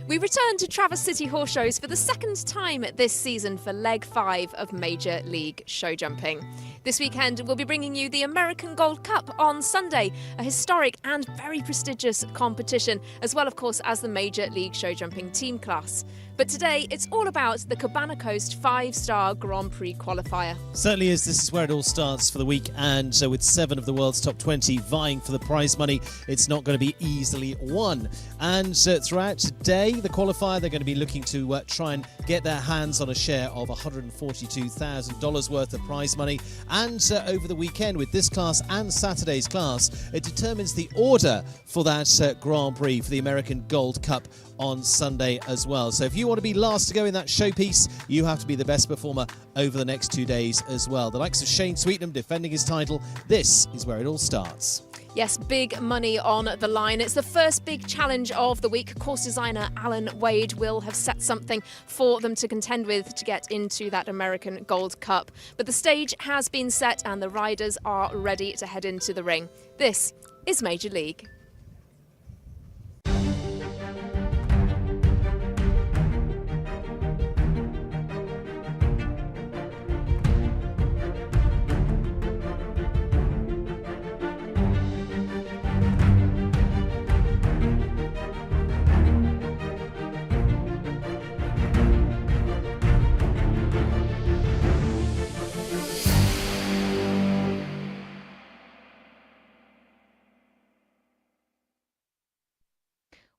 We return to Traverse City Horse Shows for the second time this season for leg 5 of Major League Show Jumping. This weekend we'll be bringing you the American Gold Cup on Sunday, a historic and very prestigious competition, as well of course as the Major League Show Jumping team class. But today it's all about the Cabana Coast 5-star Grand Prix qualifier. Certainly is. This is where it all starts for the week, and so with 7 of the world's top 20 vying for the prize money, it's not going to be easily won. And throughout today, the qualifier, they're going to be looking to try and get their hands on a share of $142,000 worth of prize money. And over the weekend, with this class and Saturday's class, it determines the order for that Grand Prix for the American Gold Cup on Sunday as well. So if you want to be last to go in that showpiece, you have to be the best performer over the next 2 days as well. The likes of Shane Sweetnam defending his title. This is where it all starts. Yes, big money on the line. It's the first big challenge of the week. Course designer Alan Wade will have set something for them to contend with to get into that American Gold Cup. But the stage has been set and the riders are ready to head into the ring. This is Major League.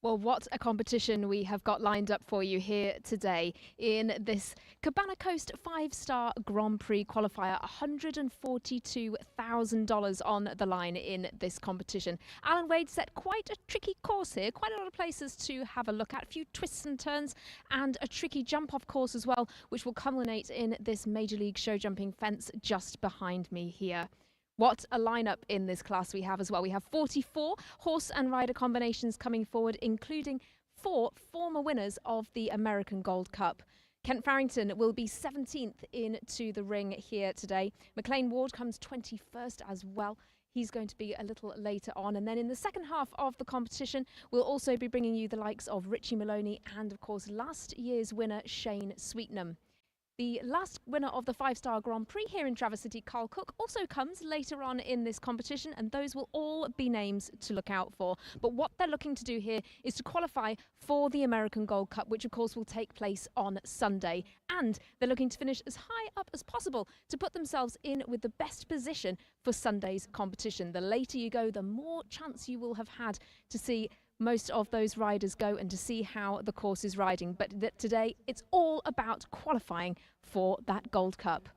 Well, what a competition we have got lined up for you here today in this Cabana Coast 5-star Grand Prix qualifier. $142,000 on the line in this competition. Alan Wade set quite a tricky course here, quite a lot of places to have a look at, a few twists and turns and a tricky jump-off course as well, which will culminate in this Major League Show Jumping fence just behind me here. What a lineup in this class we have as well. We have 44 horse and rider combinations coming forward, including 4 former winners of the American Gold Cup. Kent Farrington will be 17th into the ring here today. McLean Ward comes 21st as well. He's going to be a little later on. And then in the second half of the competition, we'll also be bringing you the likes of Richie Maloney and, of course, last year's winner, Shane Sweetnam. The last winner of the 5-star Grand Prix here in Traverse City, Carl Cook, also comes later on in this competition, and those will all be names to look out for. But what they're looking to do here is to qualify for the American Gold Cup, which of course will take place on Sunday. And they're looking to finish as high up as possible to put themselves in with the best position for Sunday's competition. The later you go, the more chance you will have had to see most of those riders go and to see how the course is riding. But today, it's all about qualifying for that Gold Cup.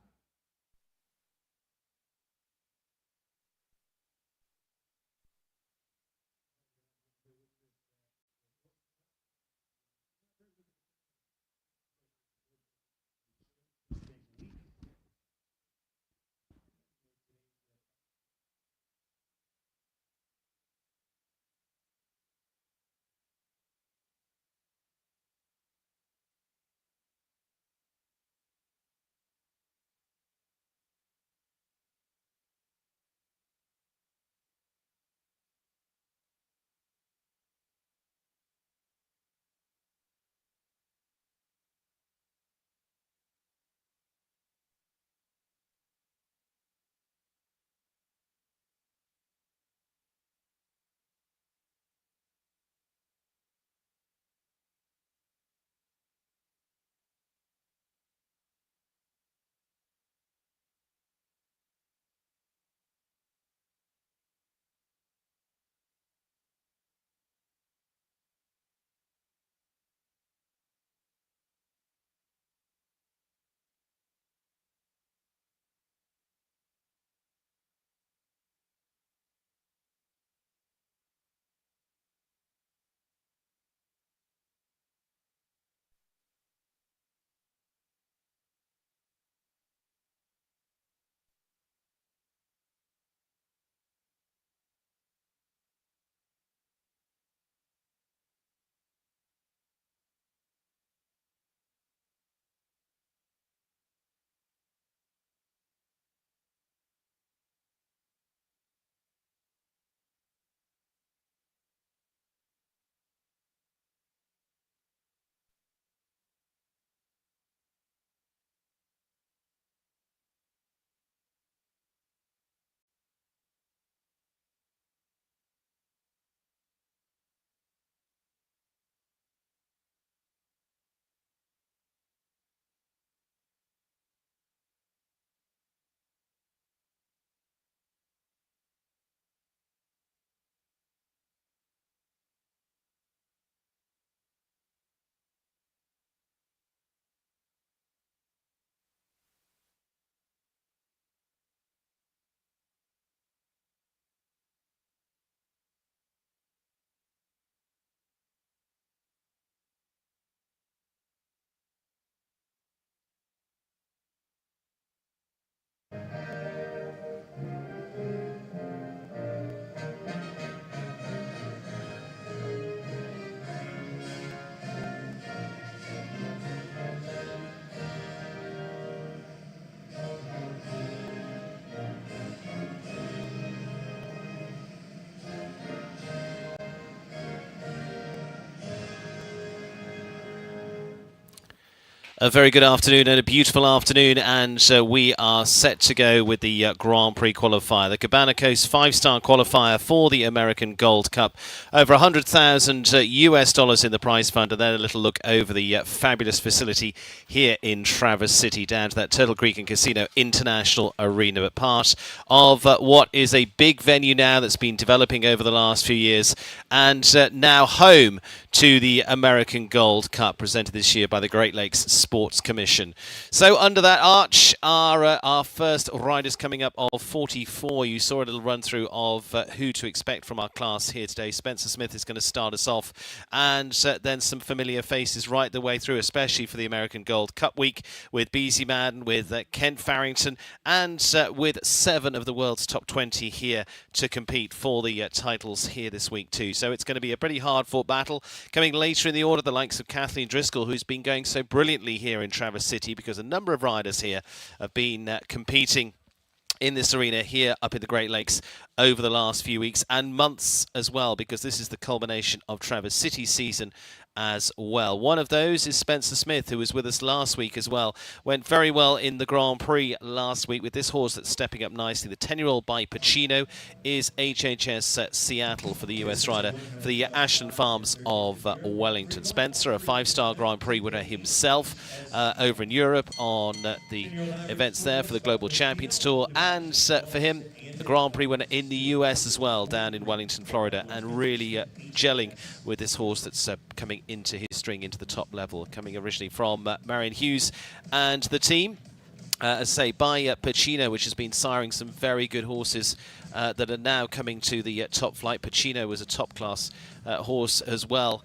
A very good afternoon and a beautiful afternoon, and we are set to go with the Grand Prix qualifier, the Cabana Coast 5-star qualifier for the American Gold Cup. Over 100,000 US dollars in the prize fund, and then a little look over the fabulous facility here in Traverse City, down to that Turtle Creek and Casino International Arena, but part of what is a big venue now that's been developing over the last few years, and now home to the American Gold Cup, presented this year by the Great Lakes Sports Commission. So under that arch are our first riders coming up of 44. You saw a little run through of who to expect from our class here today. Spencer Smith is going to start us off, and then some familiar faces right the way through, especially for the American Gold Cup week, with Beezy Madden, with Kent Farrington, and with 7 of the world's top 20 here to compete for the titles here this week too. So it's going to be a pretty hard-fought battle. Coming later in the order, the likes of Kathleen Driscoll, who's been going so brilliantly here in Traverse City, because a number of riders here have been competing in this arena here up in the Great Lakes over the last few weeks and months as well, because this is the culmination of Traverse City season as well. One of those is Spencer Smith, who was with us last week as well. Went very well in the Grand Prix last week with this horse that's stepping up nicely. The 10-year-old by Pacino is HHS Seattle for the US rider for the Ashland Farms of Wellington. Spencer, a 5-star Grand Prix winner himself over in Europe on the events there for the Global Champions Tour, and for him, the Grand Prix winner in the US as well, down in Wellington, Florida, and really gelling with this horse that's coming into his string into the top level, coming originally from Marion Hughes and the team. As I say, by Pacino, which has been siring some very good horses that are now coming to the top flight. Pacino was a top-class horse as well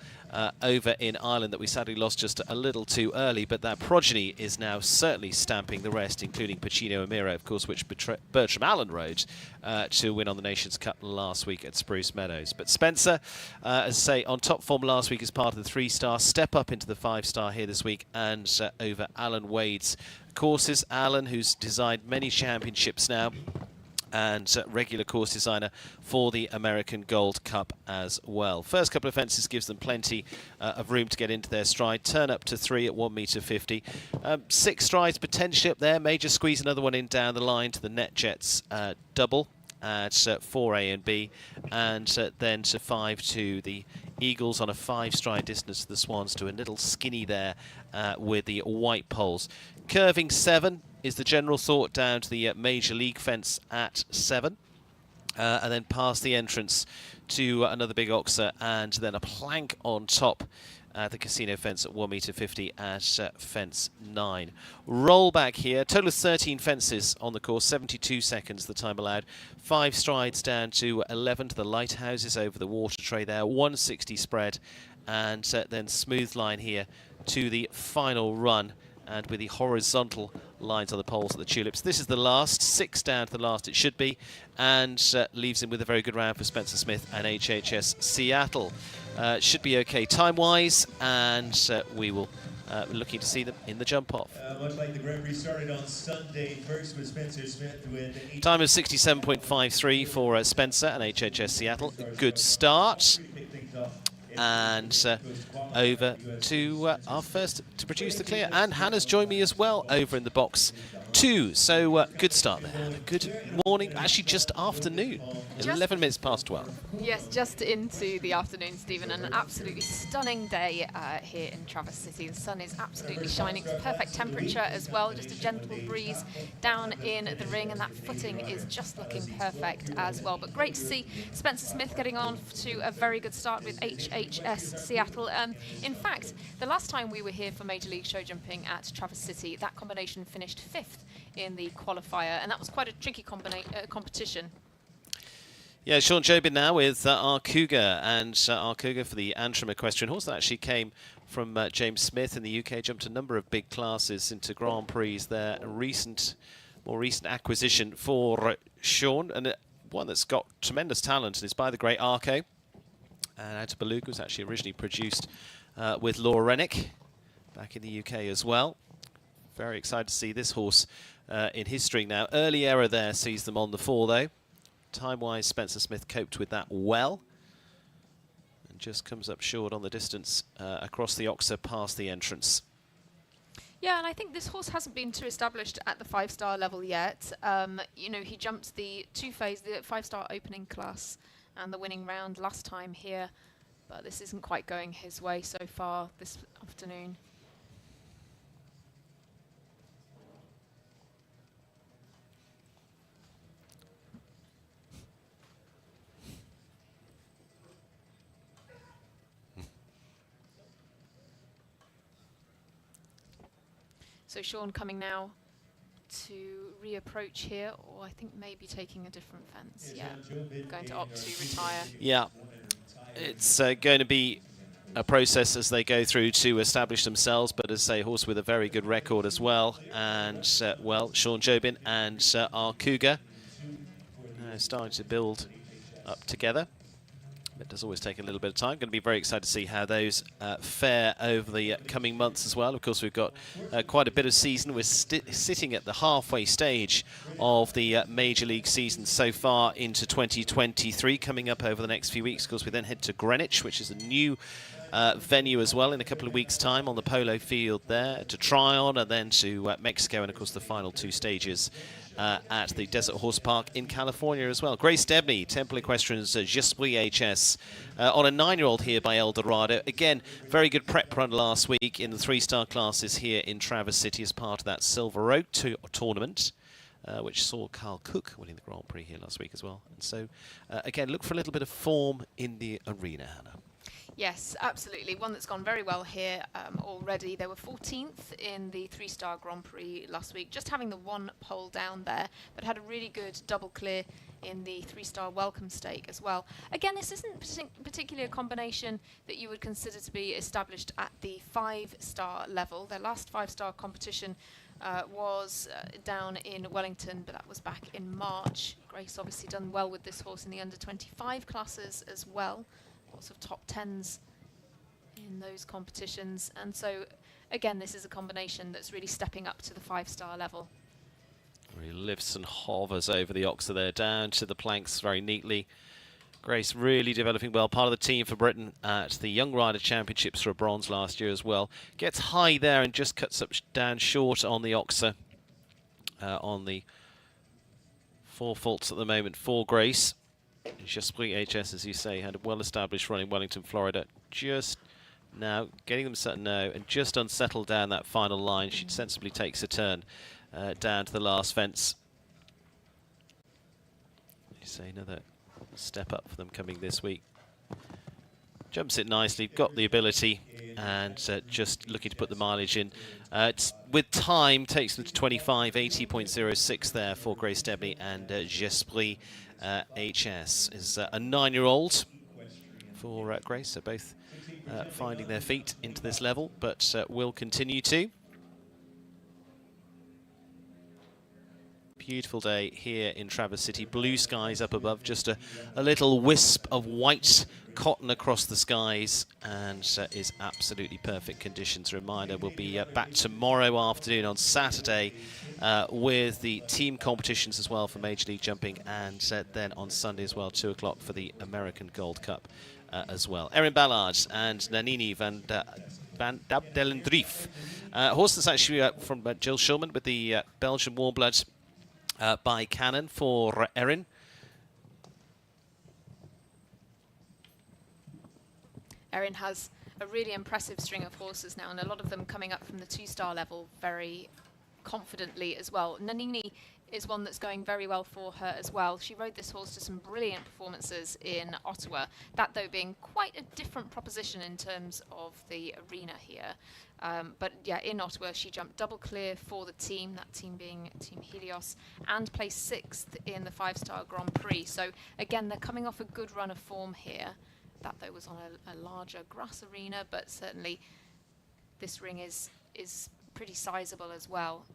over in Ireland that we sadly lost just a little too early, but that progeny is now certainly stamping the rest, including Pacino and Miro, of course, which Bertram Allen rode to win on the Nations Cup last week at Spruce Meadows. But Spencer, as I say, on top form last week as part of the 3-star, step up into the 5-star here this week, and over Alan Wade's courses. Alan, who's designed many championships now, and regular course designer for the American Gold Cup as well. First couple of fences gives them plenty of room to get into their stride. Turn up to 3 at 1.50 m. 6 strides potentially up there. May just squeeze another one in down the line to the NetJets double at 4A and B, and then to 5 to the Eagles on a 5-stride distance to the Swans, to a little skinny there with the white poles. Curving 7 is the general thought down to the Major League fence at 7, and then past the entrance to another big oxer, and then a plank on top at the casino fence at 1.50 m at fence 9. Roll back here, total of 13 fences on the course, 72 seconds the time allowed. 5 strides down to 11 to the lighthouses over the water tray there, 160 spread, and then smooth line here to the final run, and with the horizontal lines on the poles at the tulips. This is the last, 6 down to the last it should be, and leaves him with a very good round for Spencer Smith and HHS Seattle. Should be okay time-wise, and we will looking to see them in the jump-off. Much like the Grand Prix started on Sunday, first with Spencer Smith with time of 67.53 for Spencer and HHS Seattle. Good start. And over to our first to produce the clear, and Hannah's joined me as well over in the box 2. So good start there, Hannah. Good morning, actually just afternoon, 11 minutes past 12. Yes, just into the afternoon, Stephen, and an absolutely stunning day here in Traverse City. The sun is absolutely shining. It's perfect temperature as well, just a gentle breeze down in the ring, and that footing is just looking perfect as well. But great to see Spencer Smith getting on to a very good start with HHS Seattle. In fact, the last time we were here for Major League Show Jumping at Traverse City, that combination finished 5th in the qualifier, and that was quite a tricky competition. Yeah, Sean Jobin now with our Cougar, and our Cougar for the Antrim Equestrian horse that actually came from James Smith in the UK, jumped a number of big classes into Grand Prix there. A more recent acquisition for Sean, and one that's got tremendous talent, and is by the great Arco. And out of Beluga was actually originally produced with Laura Rennick back in the UK as well. Very excited to see this horse in his string now. Early error there sees them on the 4 though. Time-wise, Spencer Smith coped with that well, and just comes up short on the distance across the oxer past the entrance. Yeah, and I think this horse hasn't been too established at the 5-star level yet. You know, he jumped the the 5-star opening class and the winning round last time here, but this isn't quite going his way so far this afternoon. So Sean coming now to reapproach here, or I think maybe taking a different fence. Yeah, going to opt to retire. Yeah, it's going to be a process as they go through to establish themselves, but as I say, horse with a very good record as well. And, well, Sean Jobin and our Cougar starting to build up together. It does always take a little bit of time. Going to be very excited to see how those fare over the coming months as well. Of course, we've got quite a bit of season. We're sitting at the halfway stage of the Major League season so far into 2023. Coming up over the next few weeks, of course, we then head to Greenwich, which is a new venue as well in a couple of weeks' time on the polo field there to try on, and then to Mexico, and of course the final 2 stages at the Desert Horse Park in California as well. Grace Debney, Temple Equestrian's J'Esprit HS, on a 9-year-old here by Eldorado. Again, very good prep run last week in the 3-star classes here in Traverse City as part of that Silver Oak tournament, which saw Carl Cook winning the Grand Prix here last week as well. And so, again, look for a little bit of form in the arena, Hannah. Yes, absolutely. One that's gone very well here already. They were 14th in the 3-star Grand Prix last week, just having the 1 pole down there, but had a really good double clear in the 3-star Welcome Stake as well. Again, this isn't particularly a combination that you would consider to be established at the 5-star level. Their last 5-star competition was down in Wellington, but that was back in March. Grace obviously done well with this horse in the under-25 classes as well. Lots of top 10s in those competitions, and so again this is a combination that's really stepping up to the 5-star level. He lifts and hovers over the oxer there, down to the planks very neatly. Grace really developing well, part of the team for Britain at the Young Rider Championships for a bronze last year as well. Gets high there and just cuts up down short on the oxer on the 4 faults at the moment for Grace. J'Esprit HS, as you say, had a well-established run in Wellington, Florida. Just now getting them set no, and just unsettled down that final line. She sensibly takes a turn down to the last fence. You say another step up for them coming this week. Jumps it nicely, got the ability, and just looking to put the mileage in. With time, takes them to 25.80.06 there for Grace Debney and J'Esprit HS. Is a 9-year-old for Grace, so both finding their feet into this level, but will continue to. Beautiful day here in Traverse City. Blue skies up above, just a little wisp of white cotton across the skies, and is absolutely perfect conditions. Reminder, we'll be back tomorrow afternoon on Saturday with the team competitions as well for Major League Jumping, and then on Sunday as well, 2 o'clock for the American Gold Cup as well. Erin Ballard and Nanini van Dabdelendrief. Horse that's actually from Jill Schulman with the Belgian Warmblood by Cannon for Erin. Erin has a really impressive string of horses now, and a lot of them coming up from the 2-star level very confidently as well. Nanini is one that's going very well for her as well. She rode this horse to some brilliant performances in Ottawa, that though being quite a different proposition in terms of the arena here. But yeah, in Ottawa she jumped double clear for the team, that team being Team Helios, and placed 6th in the 5-star Grand Prix. So again, they're coming off a good run of form here. That though was on a larger grass arena, but certainly this ring is pretty sizable as well.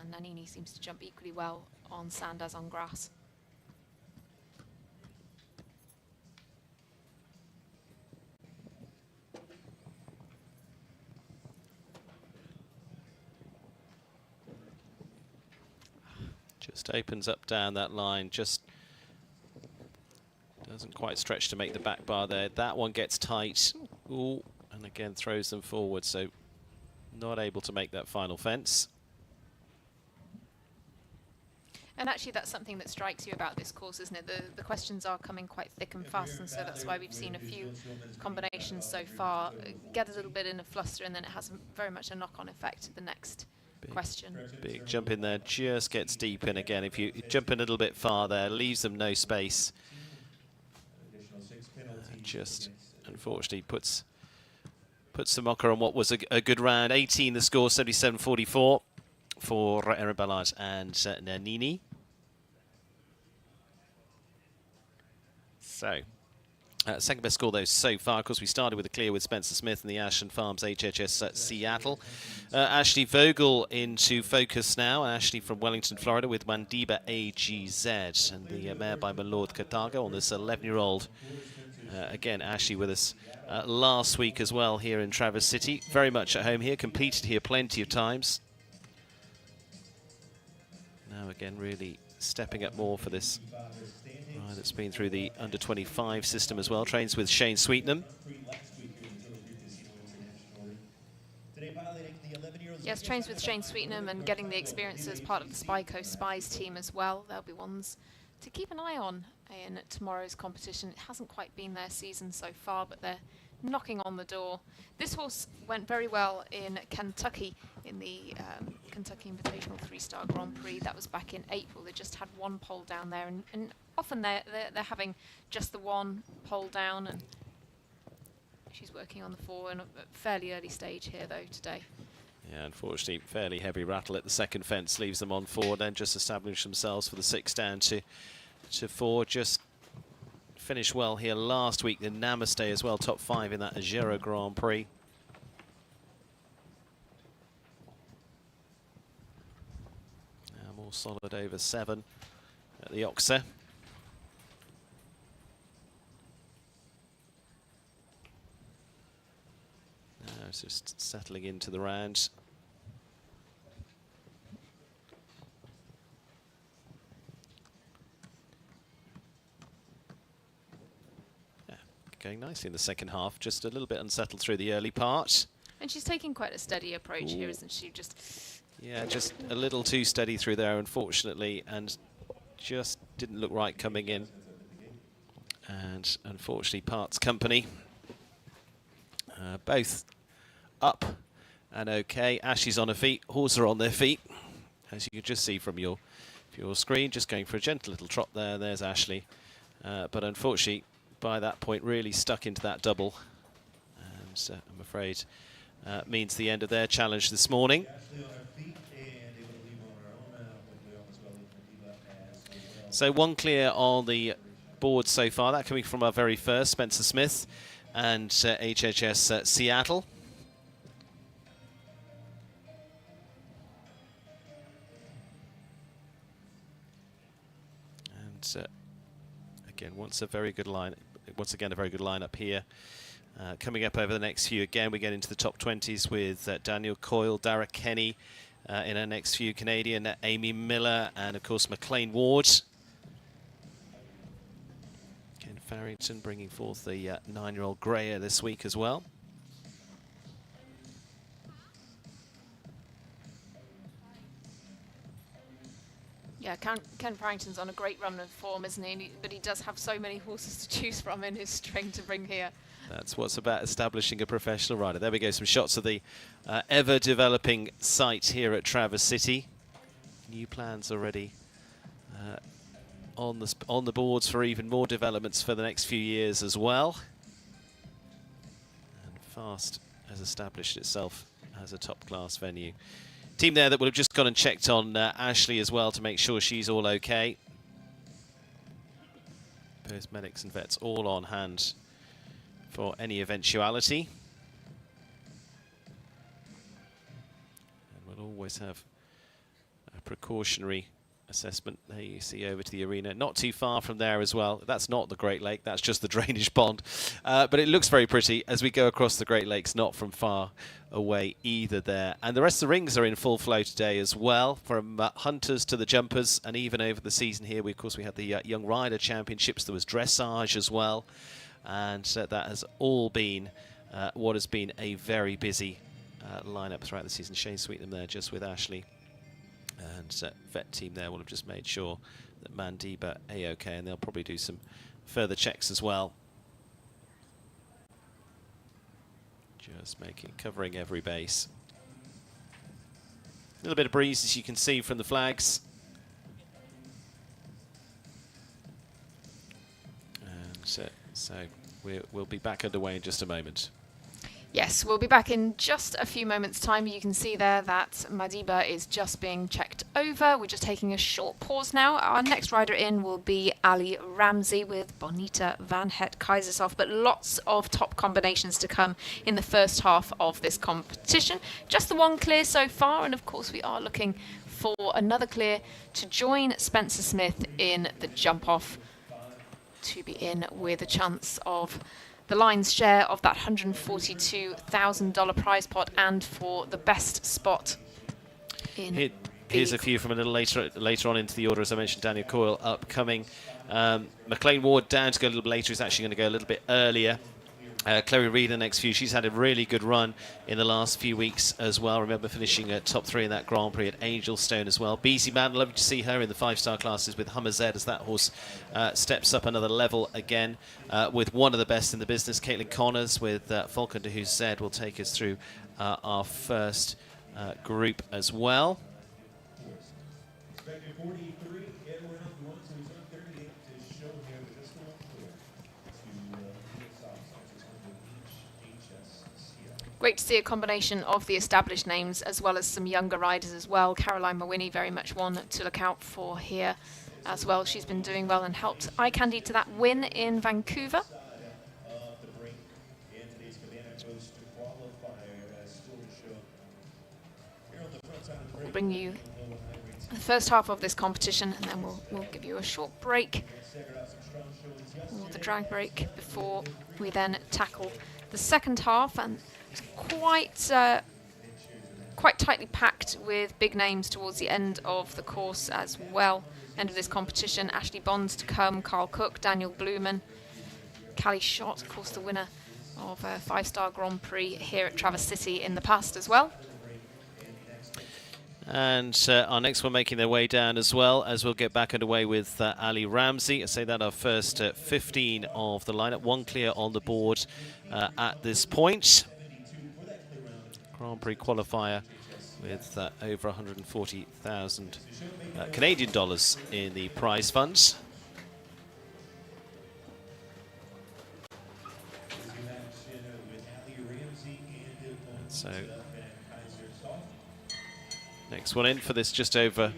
And Nanini seems to jump equally well on sand as on grass. Just opens up down that line, just doesn't quite stretch to make the back bar there. That one gets tight. Ooh, and again throws them forward. So not able to make that final fence. And actually that's something that strikes you about this course, isn't it? The questions are coming quite thick and fast, and so that's why we've seen a few combinations so far get a little bit in a fluster, and then it has very much a knock-on effect to the next question. Big jump in there, just gets deep in again. If you jump in a little bit far there, leaves them no space. Just unfortunately puts the mocker on what was a good round. 18 the score, 77-44 for Erin Ballard and Nini. So, second best score though so far. Of course, we started with a clear with Spencer Smith and the Ashland Farms HHS at Seattle. Ashley Vogel into focus now. Ashley from Wellington, Florida with Wandiba AGZ and the mare by Malord Katago on this 11-year-old. Again, Ashley with us last week as well here in Traverse City. Very much at home here, competed here plenty of times. Now again, really stepping up more for this ride that's been through the under-25 system as well. Trains with Shane Sweetnam. Yes, trains with Shane Sweetnam and getting the experience as part of the Spyco Spies team as well. They'll be ones to keep an eye on in tomorrow's competition. It hasn't quite been their season so far, but they're knocking on the door. This horse went very well in Kentucky in the Kentucky Invitational 3-Star Grand Prix. That was back in April. They just had one pole down there, and often they're having just the one pole down, and she's working on the 4 in a fairly early stage here though today. Yeah, unfortunately, fairly heavy rattle at the second fence, leaves them on 4, then just establish themselves for the 6 down to 4. Just finished well here last week, the Namaste as well, top 5 in that Agero Grand Prix. Now more solid over 7 at the Oxer. Now it's just settling into the round. Going nicely in the second half, just a little bit unsettled through the early part. And she's taking quite a steady approach here, isn't she? Yeah, just a little too steady through there, unfortunately, and just didn't look right coming in. And unfortunately, Parts Company, both up and okay. Ashley's on her feet, horse are on their feet, as you can just see from your screen, just going for a gentle little trot there. There's Ashley, but unfortunately, by that point really stuck into that double, and I'm afraid means the end of their challenge this morning. So 1 clear on the board so far, that coming from our very first Spencer Smith and HHS Seattle. And again, once again a very good lineup here. Coming up over the next few, again we get into the top 20s with Daniel Coyle, Dara Kenny in our next few, Canadian Amy Miller, and of course McLean Ward. Ken Farrington bringing forth the 9-year-old Greyer this week as well. Yeah, Ken Farrington's on a great run of form, isn't he? But he does have so many horses to choose from in his string to bring here. That's what's about establishing a professional rider. There we go, some shots of the ever-developing site here at Traverse City. New plans already on the boards for even more developments for the next few years as well. And Fast has established itself as a top-class venue. Team there that would have just gone and checked on Ashley as well to make sure she's all okay. Both medics and vets all on hand for any eventuality. And we'll always have a precautionary assessment. There you see over to the arena, not too far from there as well. That's not the Great Lake, that's just the drainage pond. But it looks very pretty as we go across the Great Lakes, not from far away either there. And the rest of the rings are in full flow today as well, from hunters to the jumpers, and even over the season here, of course we had the Young Rider Championships, there was dressage as well, and that has all been what has been a very busy lineup throughout the season. Shane Sweetnam there just with Ashley. And vet team there will have just made sure that Mandeeba A-OK, and they'll probably do some further checks as well. Just covering every base. A little bit of breeze, as you can see from the flags. And so we'll be back underway in just a moment. Yes, we'll be back in just a few moments' time. You can see there that Mandeeba is just being checked over. We're just taking a short pause now. Our next rider in will be Ali Ramsey with Bonita van Het Keizershof, but lots of top combinations to come in the first half of this competition. Just the one clear so far, and of course we are looking for another clear to join Spencer Smith in the jump off, to be in with a chance of the lion's share of that $142,000 prize pot, and for the best spot in. Here's a few from a little later on into the order. As I mentioned, Daniel Coyle upcoming. McLean Ward down to go a little bit later. He's actually going to go a little bit earlier. Chloe Reid, the next few. She's had a really good run in the last few weeks as well. Remember finishing at top 3 in that Grand Prix at Angelstone as well. BC Man, lovely to see her in the 5-star classes with Hummer Z as that horse steps up another level again with one of the best in the business. Caitlin Connors with Falcon to whose Z will take us through our first group as well. Great to see a combination of the established names as well as some younger riders as well. Caroline Mawhinney, very much one to look out for here as well. She's been doing well and helped Eye Candy to that win in Vancouver. We'll bring you the first half of this competition, and then we'll give you a short break, or the drag break, before we then tackle the second half. And quite tightly packed with big names towards the end of the course as well. End of this competition, Ashley Bonds to come, Carl Cook, Daniel Blumen, Callie Schott, of course the winner of a 5-star Grand Prix here at Traverse City in the past as well. And our next one making their way down as well, as we'll get back underway with Ali Ramsey. I say that our first 15 of the lineup, one clear on the board at this point. Grand Prix qualifier with over 140,000 Canadian dollars in the prize funds. So next one in for this just over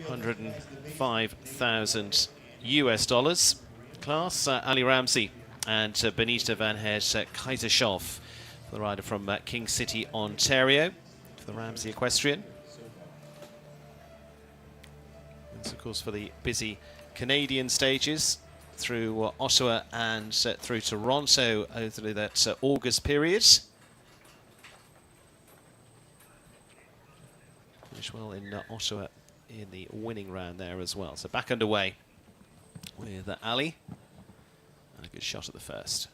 105,000 US dollars class, Ali Ramsey and Bonita van Het Keizershof, the rider from King City, Ontario, for the Ramsey Equestrian. And of course for the busy Canadian stages through Ottawa and through Toronto over that August period. Finished well in Ottawa in the winning round there as well. So back underway with Ali, and a good shot at the first.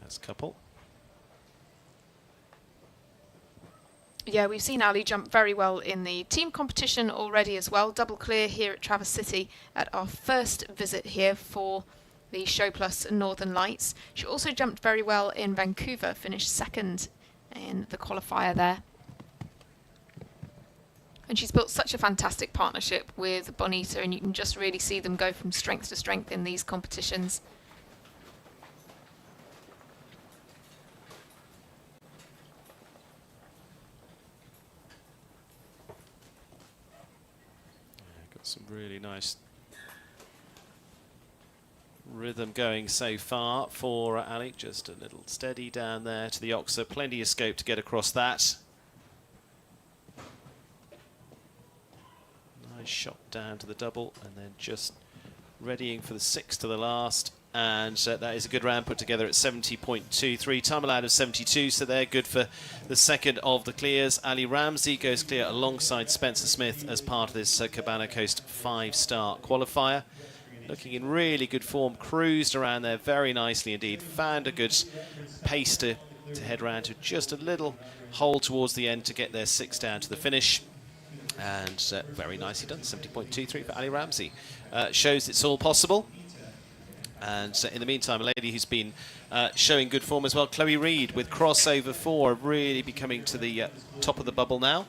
First couple. Yeah, we've seen Ali jump very well in the team competition already as well. Double clear here at Traverse City at our first visit here for the Show Plus Northern Lights. She also jumped very well in Vancouver, finished second in the qualifier there. And she's built such a fantastic partnership with Bonita, and you can just really see them go from strength to strength in these competitions. Got some really nice rhythm going so far for Ali. Just a little steady down there to the Oxer. Plenty of scope to get across that. Nice shot down to the double, and then just readying for the 6 to the last. And that is a good round put together at 70.23. Time allowed of 72, so they're good for the second of the clears. Ali Ramsey goes clear alongside Spencer Smith as part of this Cabana Coast 5-star qualifier. Looking in really good form, cruised around there very nicely indeed. Found a good pace to to head round to just a little hole towards the end to get their 6 down to the finish. And very nicely done, 70.23 for Ali Ramsey. Shows it's all possible. And in the meantime, a lady who's been showing good form as well, Chloe Reid with crossover 4, really becoming to the top of the bubble now.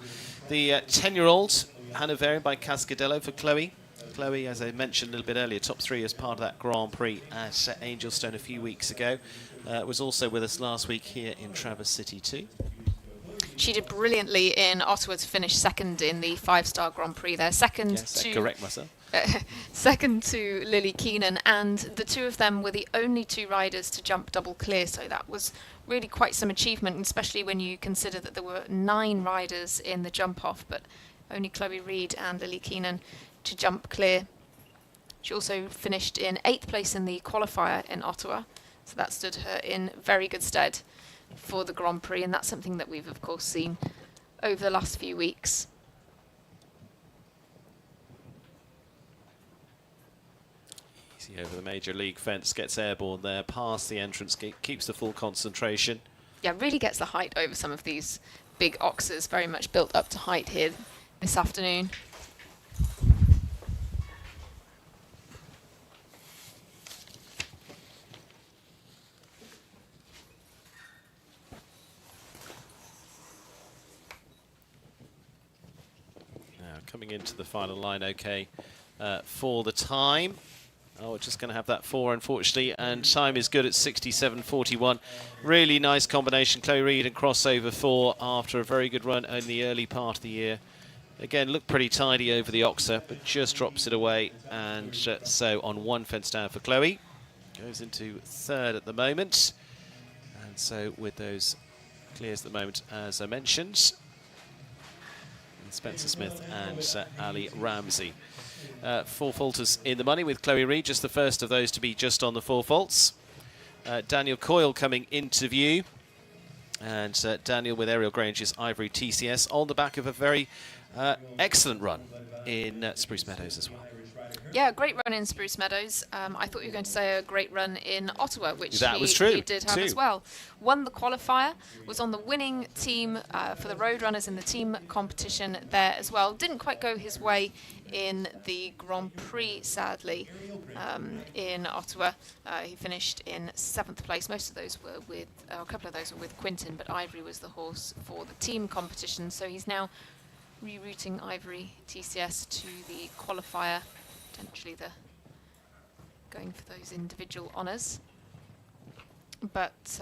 The 10-year-old, Hanoverian by Cascadello for Chloe. Chloe, as I mentioned a little bit earlier, top 3 as part of that Grand Prix at Angelstone a few weeks ago. Was also with us last week here in Traverse City too. She did brilliantly in Ottawa to finish second in the 5-star Grand Prix there. Second Yes, to correct myself. second to Lily Keenan, and the two of them were the only 2 riders to jump double clear, so that was really quite some achievement, especially when you consider that there were 9 riders in the jump off, but only Chloe Reid and Lily Keenan to jump clear. She also finished in 8th place in the qualifier in Ottawa, so that stood her in very good stead for the Grand Prix, and that's something that we've of course seen over the last few weeks. Easy over the major league fence, gets airborne there, past the entrance gate, keeps the full concentration. Yeah, really gets the height over some of these big oxes, very much built up to height here this afternoon. Coming into the final line, okay, for the time. Oh, we're just going to have that 4, unfortunately, and time is good at 67.41. Really nice combination, Chloe Reid and crossover 4 after a very good run in the early part of the year. Again, looked pretty tidy over the oxer, but just drops it away, and so on 1 fence down for Chloe. Goes into 3rd at the moment, and so with those clears at the moment, as I mentioned, Spencer Smith and Ali Ramsey. 4 faulters in the money with Chloe Reid, just the first of those to be just on the 4 faults. Daniel Coyle coming into view, and Daniel with Ariel Grange's Ivory TCS on the back of a very excellent run in Spruce Meadows as well. Yeah, great run in Spruce Meadows. I thought you were going to say a great run in Ottawa, which he did have as well. Won the qualifier, was on the winning team for the Roadrunners in the team competition there as well. Didn't quite go his way in the Grand Prix, sadly, in Ottawa. He finished in 7th place. Most of those were with, a couple of those were with Quinton, but Ivory was the horse for the team competition. So he's now rerouting Ivory TCS to the qualifier. Potentially going for those individual honours. But,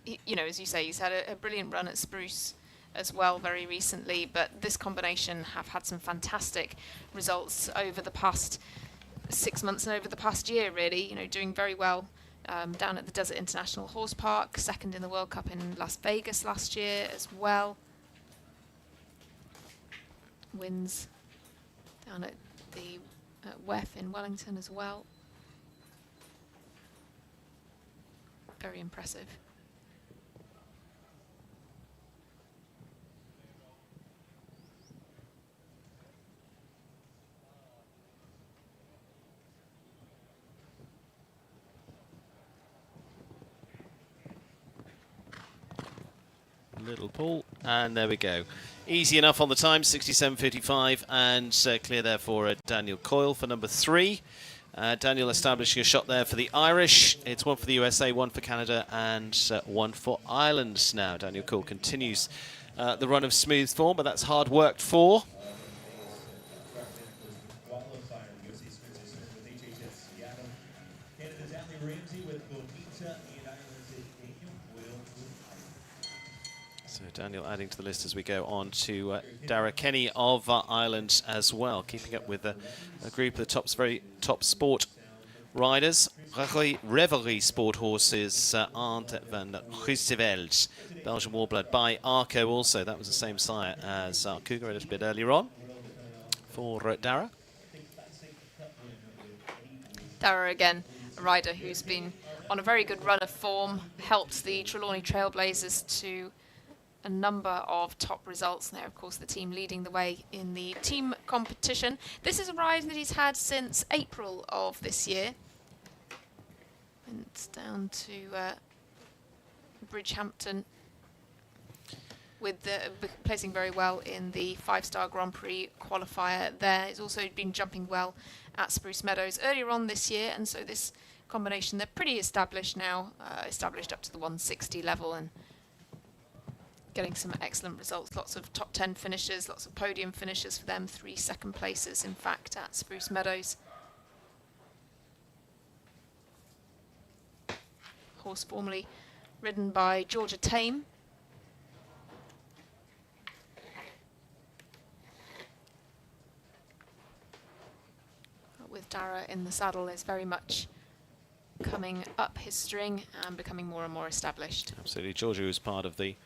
you know, as you say, he's had a brilliant run at Spruce as well very recently, but this combination have had some fantastic results over the past 6 months and over the past year, really, you know, doing very well down at the Desert International Horse Park, 2nd in the World Cup in Las Vegas last year as well. Wins down at the WEF in Wellington as well. Very impressive. Little pull, and there we go. Easy enough on the time, 67.55, and clear there for Daniel Coyle for number 3. Daniel establishing a shot there for the Irish. It's 1 for the USA, 1 for Canada, and 1 for Ireland now. Daniel Coyle continues the run of smooth form, but that's hard worked for. So Daniel adding to the list as we go on to Dara Kenny of Ireland as well, keeping up with a group of the very top sport riders. Revelry Sport Horses, Arndt van Giseveld, Belgian Warblood by Arco also. That was the same sire as Cougar a little bit earlier on for Dara. Dara again, a rider who's been on a very good run of form, helped the Trelawney Trailblazers to a number of top results there. Of course, the team leading the way in the team competition. This is a ride that he's had since April of this year. And it's down to Bridgehampton with placing very well in the 5-star Grand Prix qualifier there. He's also been jumping well at Spruce Meadows earlier on this year, and so this combination, they're pretty established now, established up to the 160 level and getting some excellent results. Lots of top 10 finishes, lots of podium finishes for them, 3 second places in fact at Spruce Meadows. Horse formerly ridden by Georgia Tame. With Dara in the saddle, is very much coming up his string and becoming more and more established. Absolutely. Georgia was part of the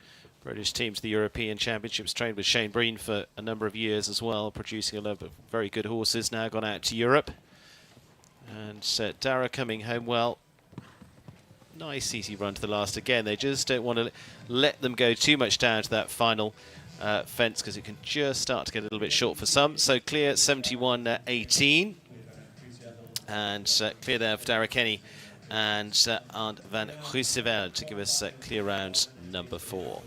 British team to the European Championships, trained with Shane Breen for a number of years as well, producing a lot of very good horses, now gone out to Europe. And Dara coming home well. Nice easy run to the last again. They just don't want to let them go too much down to that final fence, because it can just start to get a little bit short for some. So clear 71.18. And clear there for Dara Kenny and Arndt van Roosevelt to give us clear round number 4.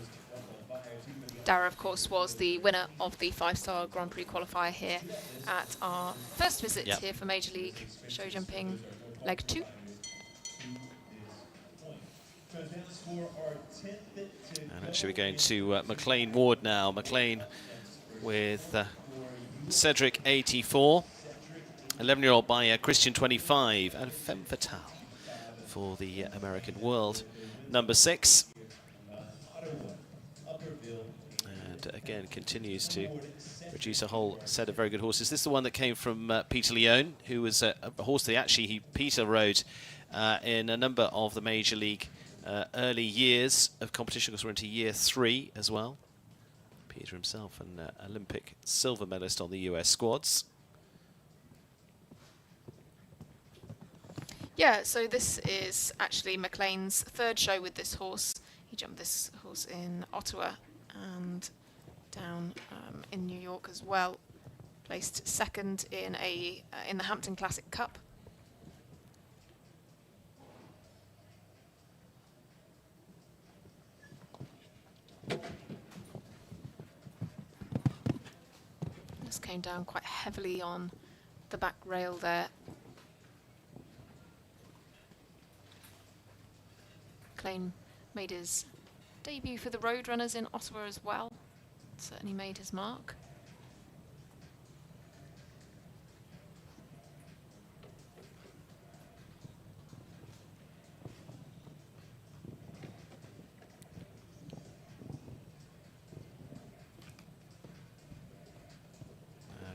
Dara, of course, was the winner of the 5-star Grand Prix qualifier here at our first visit here for Major League Show Jumping Leg 2. And actually we're going to McLean Ward now. McLean with Cedric 84, 11-year-old by Christian 25, and Femme Fatale for the American World, number 6. And again continues to produce a whole set of very good horses. This is the one that came from Peter Leone, who was a horse that Peter rode in a number of the Major League early years of competition, because we're into year 3 as well. Peter himself, an Olympic silver medalist on the US squads. Yeah, so this is actually McLean's 3rd show with this horse. He jumped this horse in Ottawa and down in New York as well. Placed 2nd in the Hampton Classic Cup. This came down quite heavily on the back rail there. McLean made his debut for the Roadrunners in Ottawa as well. Certainly made his mark.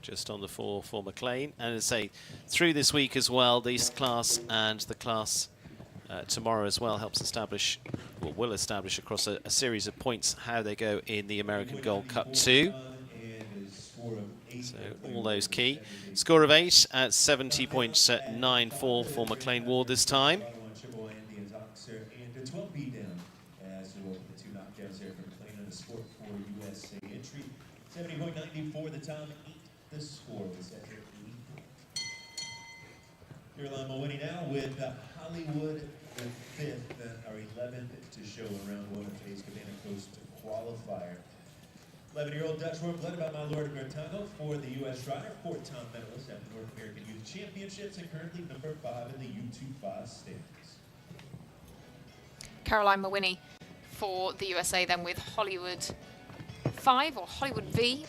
Just on the 4 for McLean. And as I say, through this week as well, this class and the class tomorrow as well helps establish, or will establish across a series of points, how they go in the American Gold Cup 2. So all those key. Score of 8 at 70.94 for McLean Ward this time. The score was at Caroline Mulwiney now with Hollywood, the 5th, or 11th to show in round 1 of today's Cabana Coast Qualifier. 11-year-old Dutch Rope led by my Lord of Bertango for the U.S. rider, 4-time medalist at the North American Youth Championships, and currently number 5 in the U25 standings. Caroline Mulwiney for the USA then with Hollywood 5, or Hollywood V.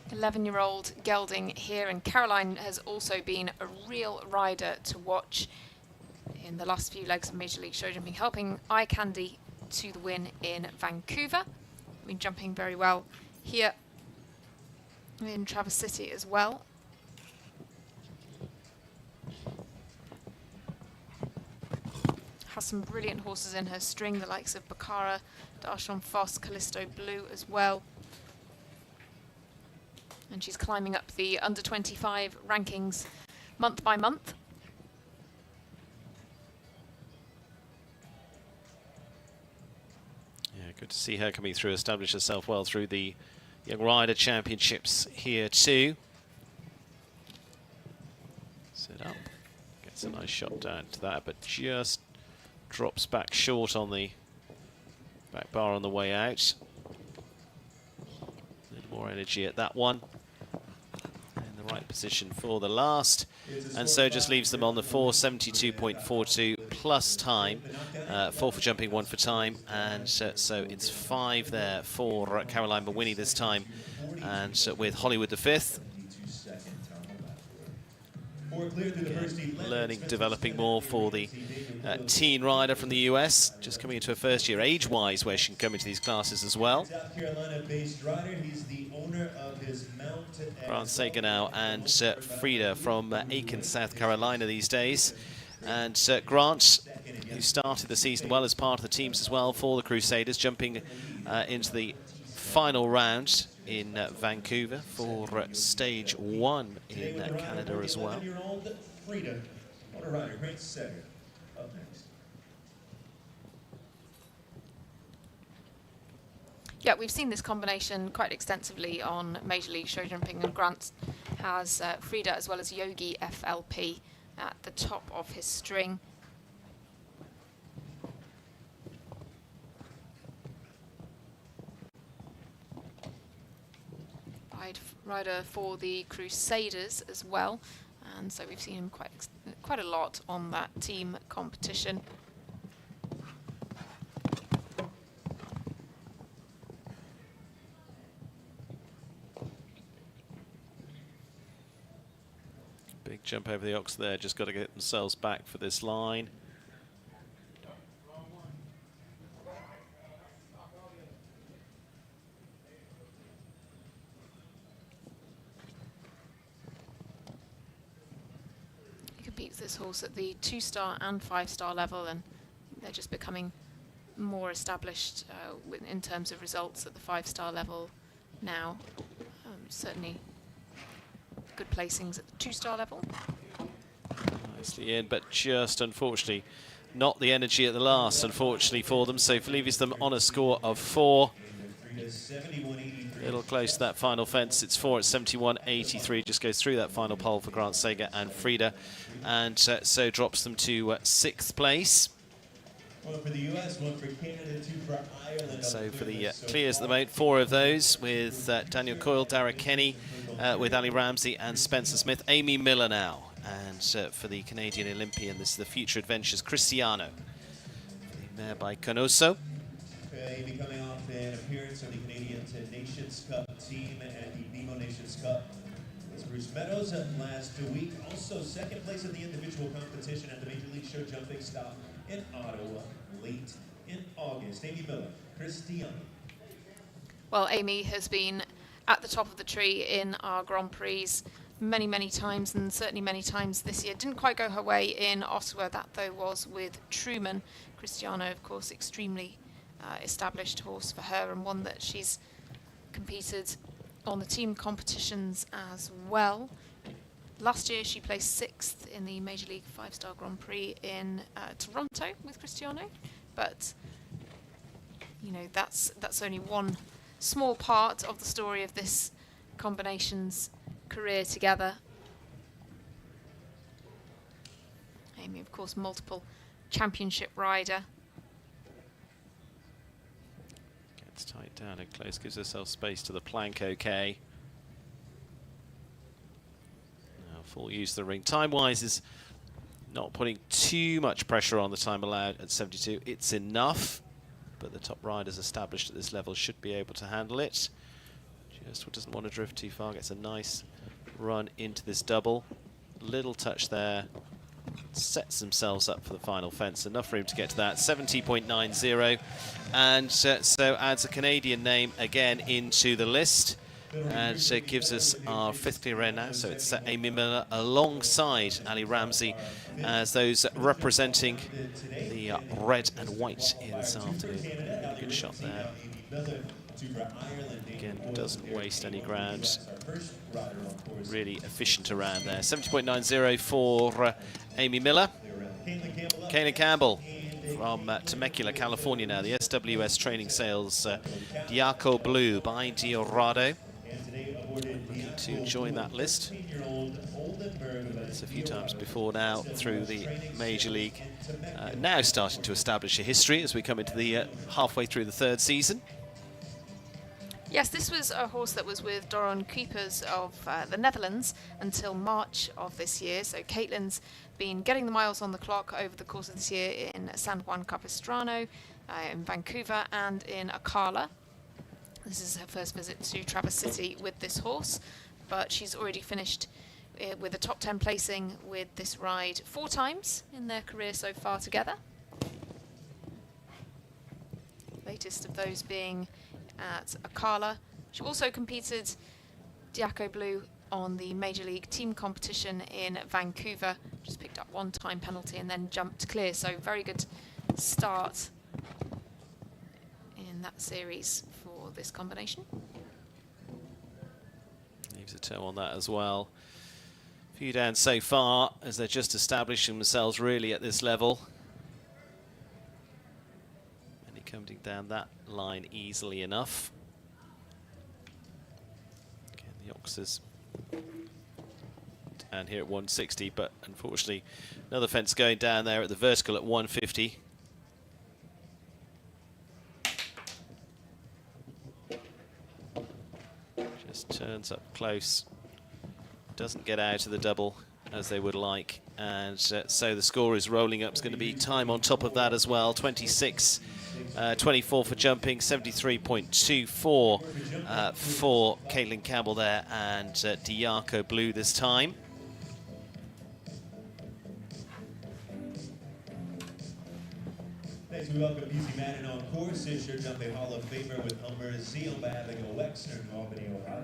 11-year-old gelding here, and Caroline has also been a real rider to watch in the last few legs of Major League Show Jumping, helping Eye Candy to the win in Vancouver. Been jumping very well here in Traverse City as well. Has some brilliant horses in her string, the likes of Baccara, Darshon Foss, Callisto Blue as well. And she's climbing up the under-25 rankings month by month. Yeah, good to see her coming through, establish herself well through the Young Rider Championships here too. Set up, gets a nice shot down to that, but just drops back short on the back bar on the way out. More energy at that one. In the right position for the last. And so just leaves them on the 472.42 plus time. 4 for jumping, 1 for time. And so it's 5 there for Caroline Mawhinney this time. And with Hollywood the 5th. Learning, developing more for the teen rider from the US, just coming into her first year age-wise, where she can come into these classes as well. South Carolina-based rider, he's the owner of his mount. Grant Sager now and Frida from Aiken, South Carolina these days. And Grant, who started the season well as part of the teams as well for the Crusaders, jumping into the final round in Vancouver for stage 1 in Canada as well. Frida, motor rider, Grant Sager, up next. Yeah, we've seen this combination quite extensively on Major League Show Jumping, and Grant has Frida as well as Yogi FLP at the top of his string. Rider for the Crusaders as well, and so we've seen him quite a lot on that team competition. Big jump over the ox there, just got to get themselves back for this line. This horse at the 2-star and 5-star level, and they're just becoming more established in terms of results at the 5-star level now. Certainly good placings at the 2-star level. Nicely in, but just unfortunately not the energy at the last, unfortunately for them, so leaves them on a score of 4. A little close to that final fence. It's 4 at 71.83. Just goes through that final pole for Grant Sager and Frida, and so drops them to 6th place. One for the US, one for Canada, 2 for Ireland. So for the clears at the moment, 4 of those with Daniel Coyle, Dara Kenny, with Ali Ramsey and Spencer Smith. Amy Miller now, and for the Canadian Olympian, this is the Future Adventures Cristiano, the mare by Canoso. Amy coming off an appearance on the Canadian Nations Cup team at the BMO Nations Cup. It's Bruce Meadows last week. Also second place in the individual competition at the Major League Show Jumping stop in Ottawa late in August. Amy Miller, Cristiano. Well, Amy has been at the top of the tree in our Grand Prix many times, and certainly many times this year. Didn't quite go her way in Ottawa, that though was with Truman. Cristiano, of course, extremely established horse for her, and one that she's competed on the team competitions as well. Last year she placed 6th in the Major League 5-star Grand Prix in Toronto with Cristiano, but you know, that's only one small part of the story of this combination's career together. Amy, of course, multiple championship rider. Tight down and close, gives herself space to the plank. Okay. Now full use of the ring. Time-wise is not putting too much pressure on the time allowed at 72. It's enough, but the top riders established at this level should be able to handle it. Just doesn't want to drift too far. Gets a nice run into this double. Little touch there. Sets themselves up for the final fence. Enough room to get to that. 70.90, and so adds a Canadian name again into the list, and so gives us our 5th clear now. So it's Amy Miller alongside Ali Ramsey as those representing the red and white in this afternoon. Good shot there. Again, doesn't waste any ground. Really efficient around there. 70.90 for Amy Miller. Kaylin Campbell from Temecula, California now. The SWS Training Sales Diaco Blue by Diorado. Looking to join that list. It's a few times before now through the Major League. Now starting to establish a history as we come into the halfway through the 3rd season. Yes, this was a horse that was with Doron Kuipers of the Netherlands until March of this year. So Caitlin's been getting the miles on the clock over the course of this year in San Juan Capistrano, in Vancouver and in Akala. This is her first visit to Traverse City with this horse, but she's already finished with a top 10 placing with this ride 4 times in their career so far together. Latest of those being at Akala. She also competed Diaco Blue on the Major League team competition in Vancouver. Just picked up 1 time penalty and then jumped clear. So very good start in that series for this combination. Leaves a toe on that as well. Few down so far as they're just establishing themselves really at this level. And coming down that line easily enough. Again, the Oxers down here at 160, but unfortunately another fence going down there at the vertical at 150. Just turns up close. Doesn't get out of the double as they would like, and so the score is rolling up. It's going to be time on top of that as well. 26 24 for jumping, 73.24 for Caitlin Campbell there, and Diaco Blue this time. Next we welcome Beezy Madden on course. Is your jumping Hall of Famer with Humber Zeal by Abigail Wexner in Albany, Ohio.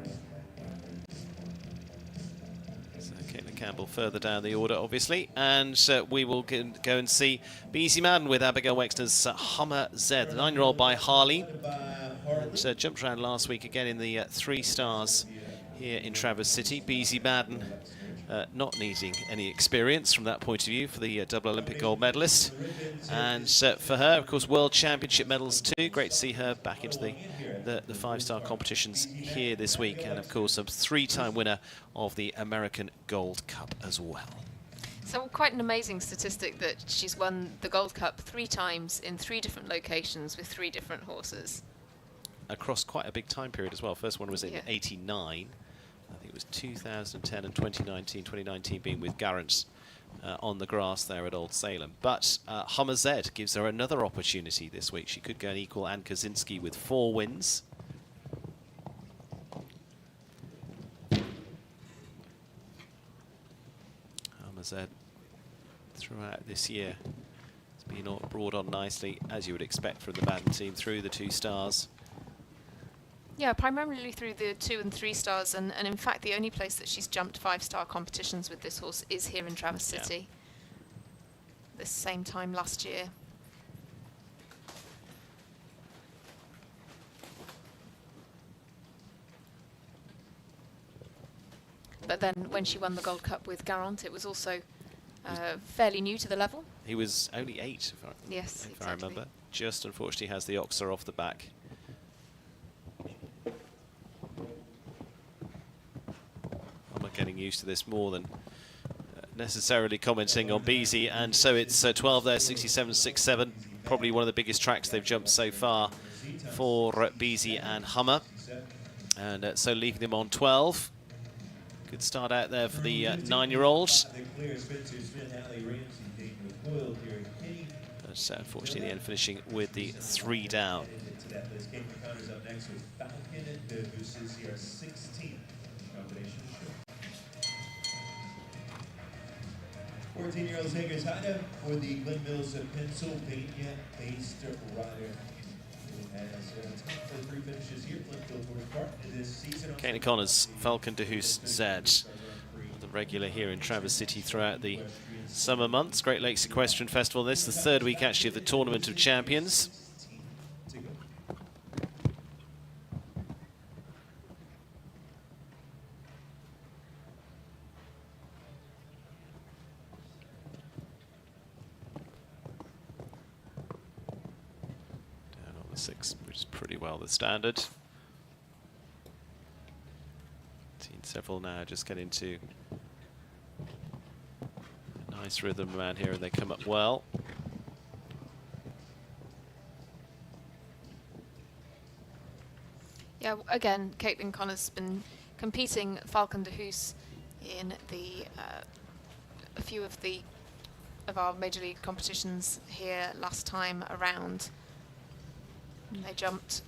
Caitlin Campbell further down the order, obviously, and we will go and see Beezy Madden with Abigail Wexner's Hummer Z, the 9-year-old by Harley. And, jumped around last week again in the 3 stars here in Traverse City. Beezy Madden not needing any experience from that point of view for the double Olympic gold medalist. And for her, of course, World Championship medals too. Great to see her back into the 5-star competitions here this week. And of course, a 3-time winner of the American Gold Cup as well. So quite an amazing statistic that she's won the Gold Cup 3 times in 3 different locations with 3 different horses. Across quite a big time period as well. First one was in '89. I think it was 2010 and 2019. 2019 being with Garrants on the grass there at Old Salem. But Hummer Z gives her another opportunity this week. She could go and equal Ann Kaczynski with 4 wins. Hummer Z throughout this year has been brought on nicely, as you would expect from the Madden team, through the 2 stars. Yeah, primarily through the 2 and 3 stars, and in fact the only place that she's jumped 5-star competitions with this horse is here in Traverse City. This same time last year. But then when she won the Gold Cup with Garant, it was also fairly new to the level. He was only 8, if I remember. Just unfortunately has the Oxer off the back. Getting used to this more than necessarily commenting on Beezy, and so it's 12 there, 67.67, probably one of the biggest tracks they've jumped so far for Beezy and Hummer, and so leaving them on 12. Good start out there for the 9-year-olds. But unfortunately in the end finishing with the 3 down. 14-year-old Hager's Honda for the Glen Mills, Pennsylvania-based rider who has 3 finishes here at Glenfield Horse Park this season. Kaina Connors, Falcon de Hoos Z, the regular here in Traverse City throughout the summer months. Great Lakes Equestrian Festival. This is the 3rd week actually of the Tournament of Champions. Which is pretty well the standard. Seen several now just get into a nice rhythm around here, and they come up well. Yeah, again, Caitlin Connor's been competing Falcon de Hoos in a few of our Major League competitions here last time around. And they jumped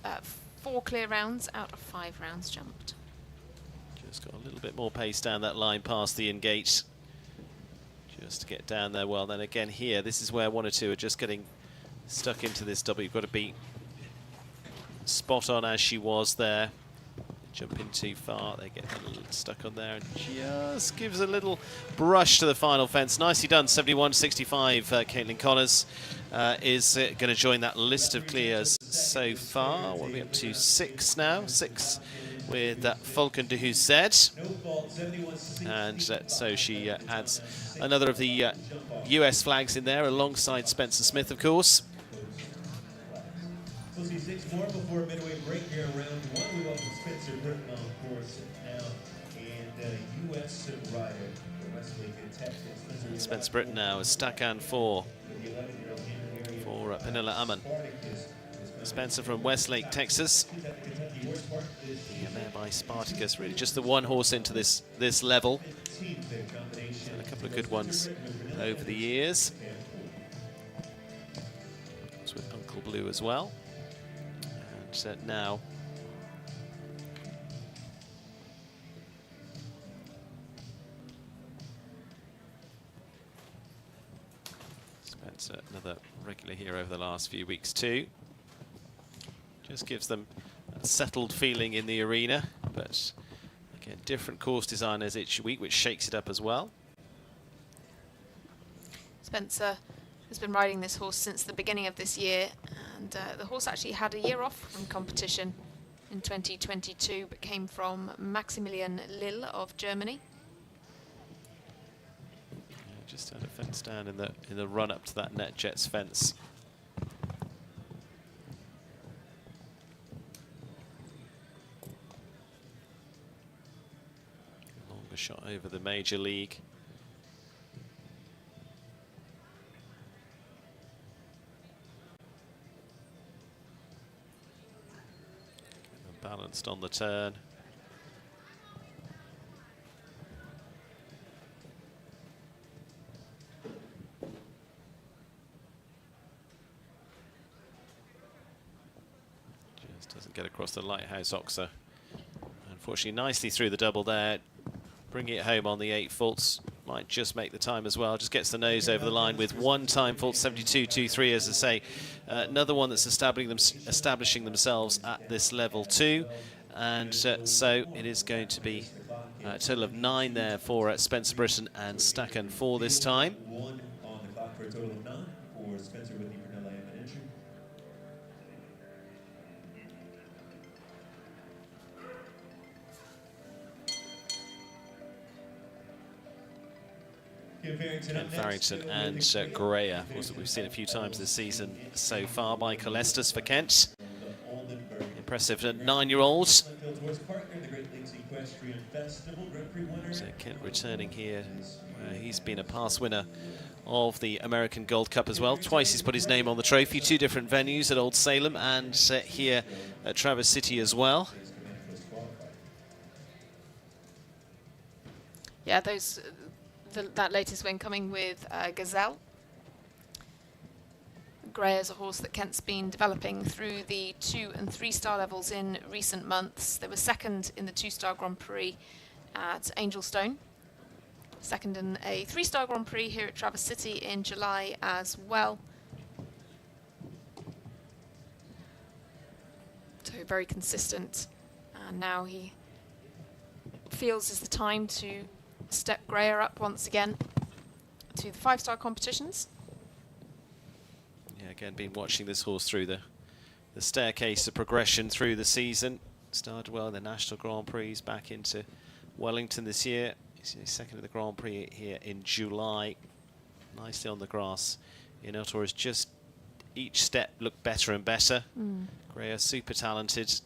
4 clear rounds out of 5 rounds jumped. Just got a little bit more pace down that line past the in-gate. Just to get down there. Well, then again here, this is where 1 or 2 are just getting stuck into this double. You've got to be spot on as she was there. Jumping too far, they get a little stuck on there and just gives a little brush to the final fence. Nicely done, 71-65. Caitlin Connors is going to join that list of clears so far. What are we up to? 6 now? 6 with Falcon de Hoos. And so she adds another of the US flags in there alongside Spencer Smith, of course. We'll see 6 more before a midway break here in round 1. We welcome Spencer Britton on course now, and U.S. rider from Westlake in Texas. Spencer Britton now is Stakan for Pernilla Ammann. Spencer from Westlake, Texas. Yeah, there by Spartacus, really just the one horse into this level. And a couple of good ones over the years. It's with Uncle Blue as well. And now Spencer, another regular here over the last few weeks too. Just gives them a settled feeling in the arena, but again, different course designers each week, which shakes it up as well. Spencer has been riding this horse since the beginning of this year, and the horse actually had a year off from competition in 2022, but came from Maximilian Lille of Germany. Yeah, just had a fence down in the run up to that NetJets fence. Longer shot over the Major League. Balanced on the turn. Just doesn't get across the Lighthouse Oxer. Unfortunately, nicely through the double there. Bringing it home on the 8 faults. Might just make the time as well. Just gets the nose over the line with 1 time fault, 72.23, as I say. Another one that's establishing themselves at this level too. And so it is going to be a total of 9 there for Spencer Britton and Stakan for this time. 1 on the clock for a total of 9 for Spencer with the Pernilla Ammann entry. Ken Farrington and Greyer, of course, that we've seen a few times this season so far by Colestus for Kent. Impressive 9-year-olds. So Kent returning here. He's been a past winner of the American Gold Cup as well. Twice he's put his name on the trophy, 2 different venues at Old Salem and here at Traverse City as well. Yeah, that latest win coming with Gazelle. Grey is a horse that Kent's been developing through the 2- and 3-star levels in recent months. They were second in the 2-star Grand Prix at Angelstone, second in a 3-star Grand Prix here at Traverse City in July as well. So very consistent, and now he feels is the time to step Greyer up once again to the 5-star competitions. Yeah, again, been watching this horse through the staircase of progression through the season. Started well in the National Grand Prix, back into Wellington this year. He's second in the Grand Prix here in July. Nicely on the grass. Inotor has just each step looked better and better. Greyer, super talented.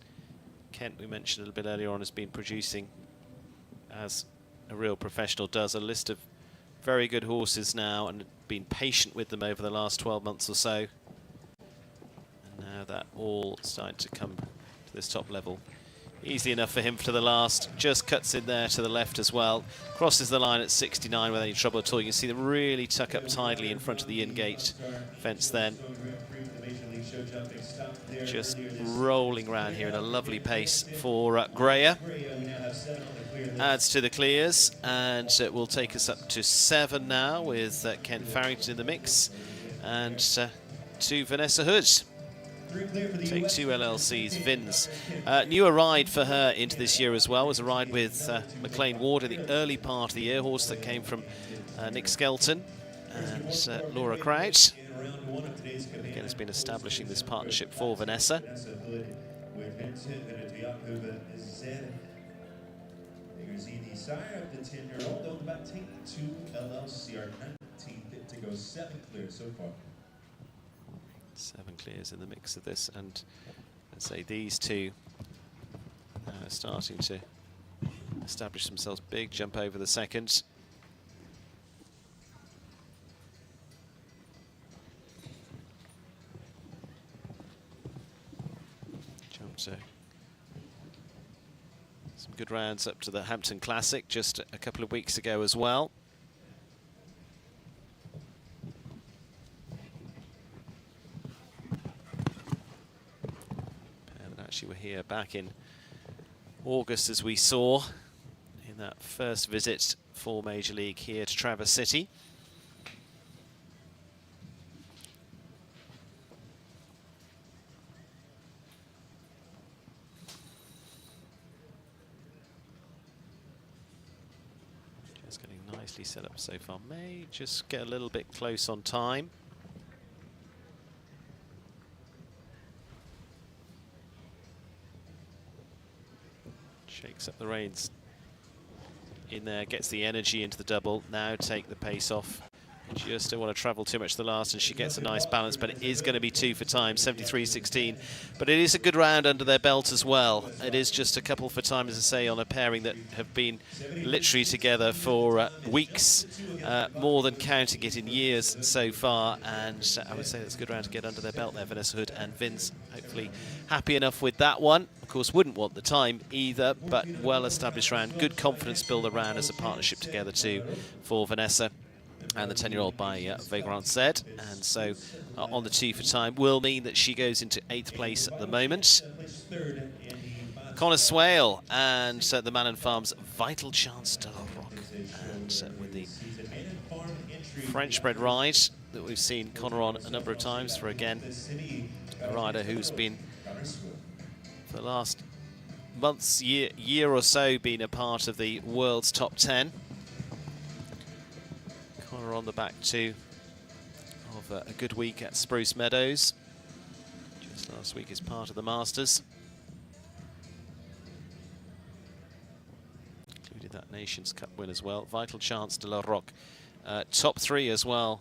Kent, we mentioned a little bit earlier on, has been producing as a real professional does. A list of very good horses now and been patient with them over the last 12 months or so. And now that all starting to come to this top level. Easy enough for him to the last. Just cuts in there to the left as well. Crosses the line at 69 without any trouble at all. You can see them really tuck up tidily in front of the in-gate fence then. Just rolling around here at a lovely pace for Greyer. Adds to the clears, and it will take us up to 7 now with Ken Farrington in the mix, and to Vanessa Hood. Take 2 LLCs, Vins. Newer ride for her into this year as well was a ride with McLean Ward in the early part of the year, horse that came from Nick Skelton and Laura Crouch. Again, has been establishing this partnership for Vanessa. The sire of the 10-year-old owned by Take 2 LLC, our 19th fit to go, 7 clear so far. 7 clears in the mix of this, and I'd say these two are starting to establish themselves. Big jump over the second. Jumped some good rounds up to the Hampton Classic just a couple of weeks ago as well. Actually, we're here back in August, as we saw in that first visit for Major League here to Traverse City. Just getting nicely set up so far. May just get a little bit close on time. Shakes up the reins in there, gets the energy into the double. Now take the pace off. Just don't want to travel too much to the last, and she gets a nice balance, but it is going to be 2 for time, 73.16. But it is a good round under their belt as well. It is just a couple for time, as I say, on a pairing that have been literally together for weeks, more than counting it in years so far. And I would say that's a good round to get under their belt there. Vanessa Hood and Vince hopefully happy enough with that one. Of course, wouldn't want the time either, but well-established round. Good confidence build around as a partnership together too for Vanessa and the 10-year-old by Vagrant said. And so on the 2 for time will mean that she goes into 8th place at the moment. Connor Swale and the Manon Farms Vital Chance de la Rock. And with the French-bred ride that we've seen Connor on a number of times for, again, a rider who's been, for the last months, year or so, been a part of the world's top 10. Connor on the back too of a good week at Spruce Meadows. Just last week as part of the Masters. Included that Nations Cup win as well. Vital Chance de la Rock. Top 3 as well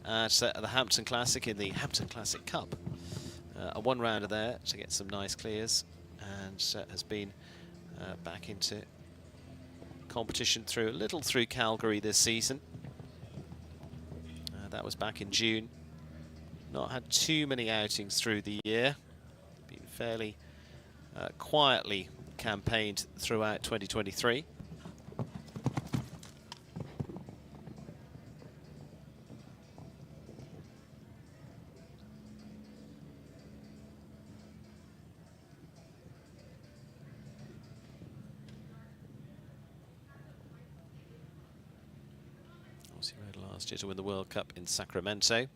at the Hampton Classic in the Hampton Classic Cup. A 1 rounder there to get some nice clears, and has been back into competition through a little through Calgary this season. That was back in June. Not had too many outings through the year. Been fairly quietly campaigned throughout 2023. Last year to win the World Cup in Sacramento.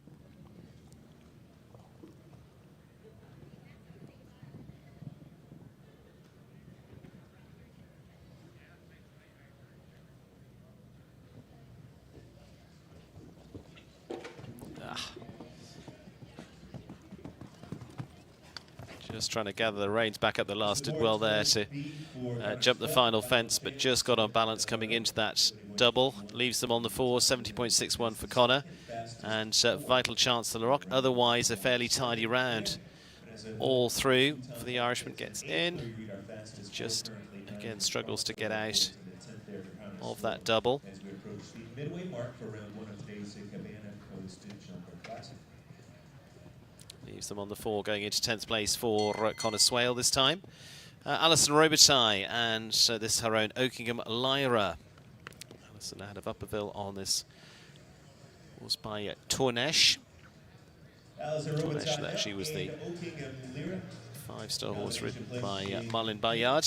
Just trying to gather the reins back up the last. Did well there to jump the final fence, but just got on balance coming into that double. Leaves them on the 4, 70.61 for Connor. And Vital Chance to La Rock. Otherwise, a fairly tidy round all through for the Irishman. Gets in. Just, again, struggles to get out of that double. As we approach the midway mark for round 1 of today's Cabana Coast Jumper Classic. Leaves them on the 4, going into 10th place for Connor Swale this time. Alison Robitaille, and this her own Oakingham Lyra. Alison out of Upperville on this was by Tornesh. Tornesh, she was the 5-star horse ridden by Marlin Bayard.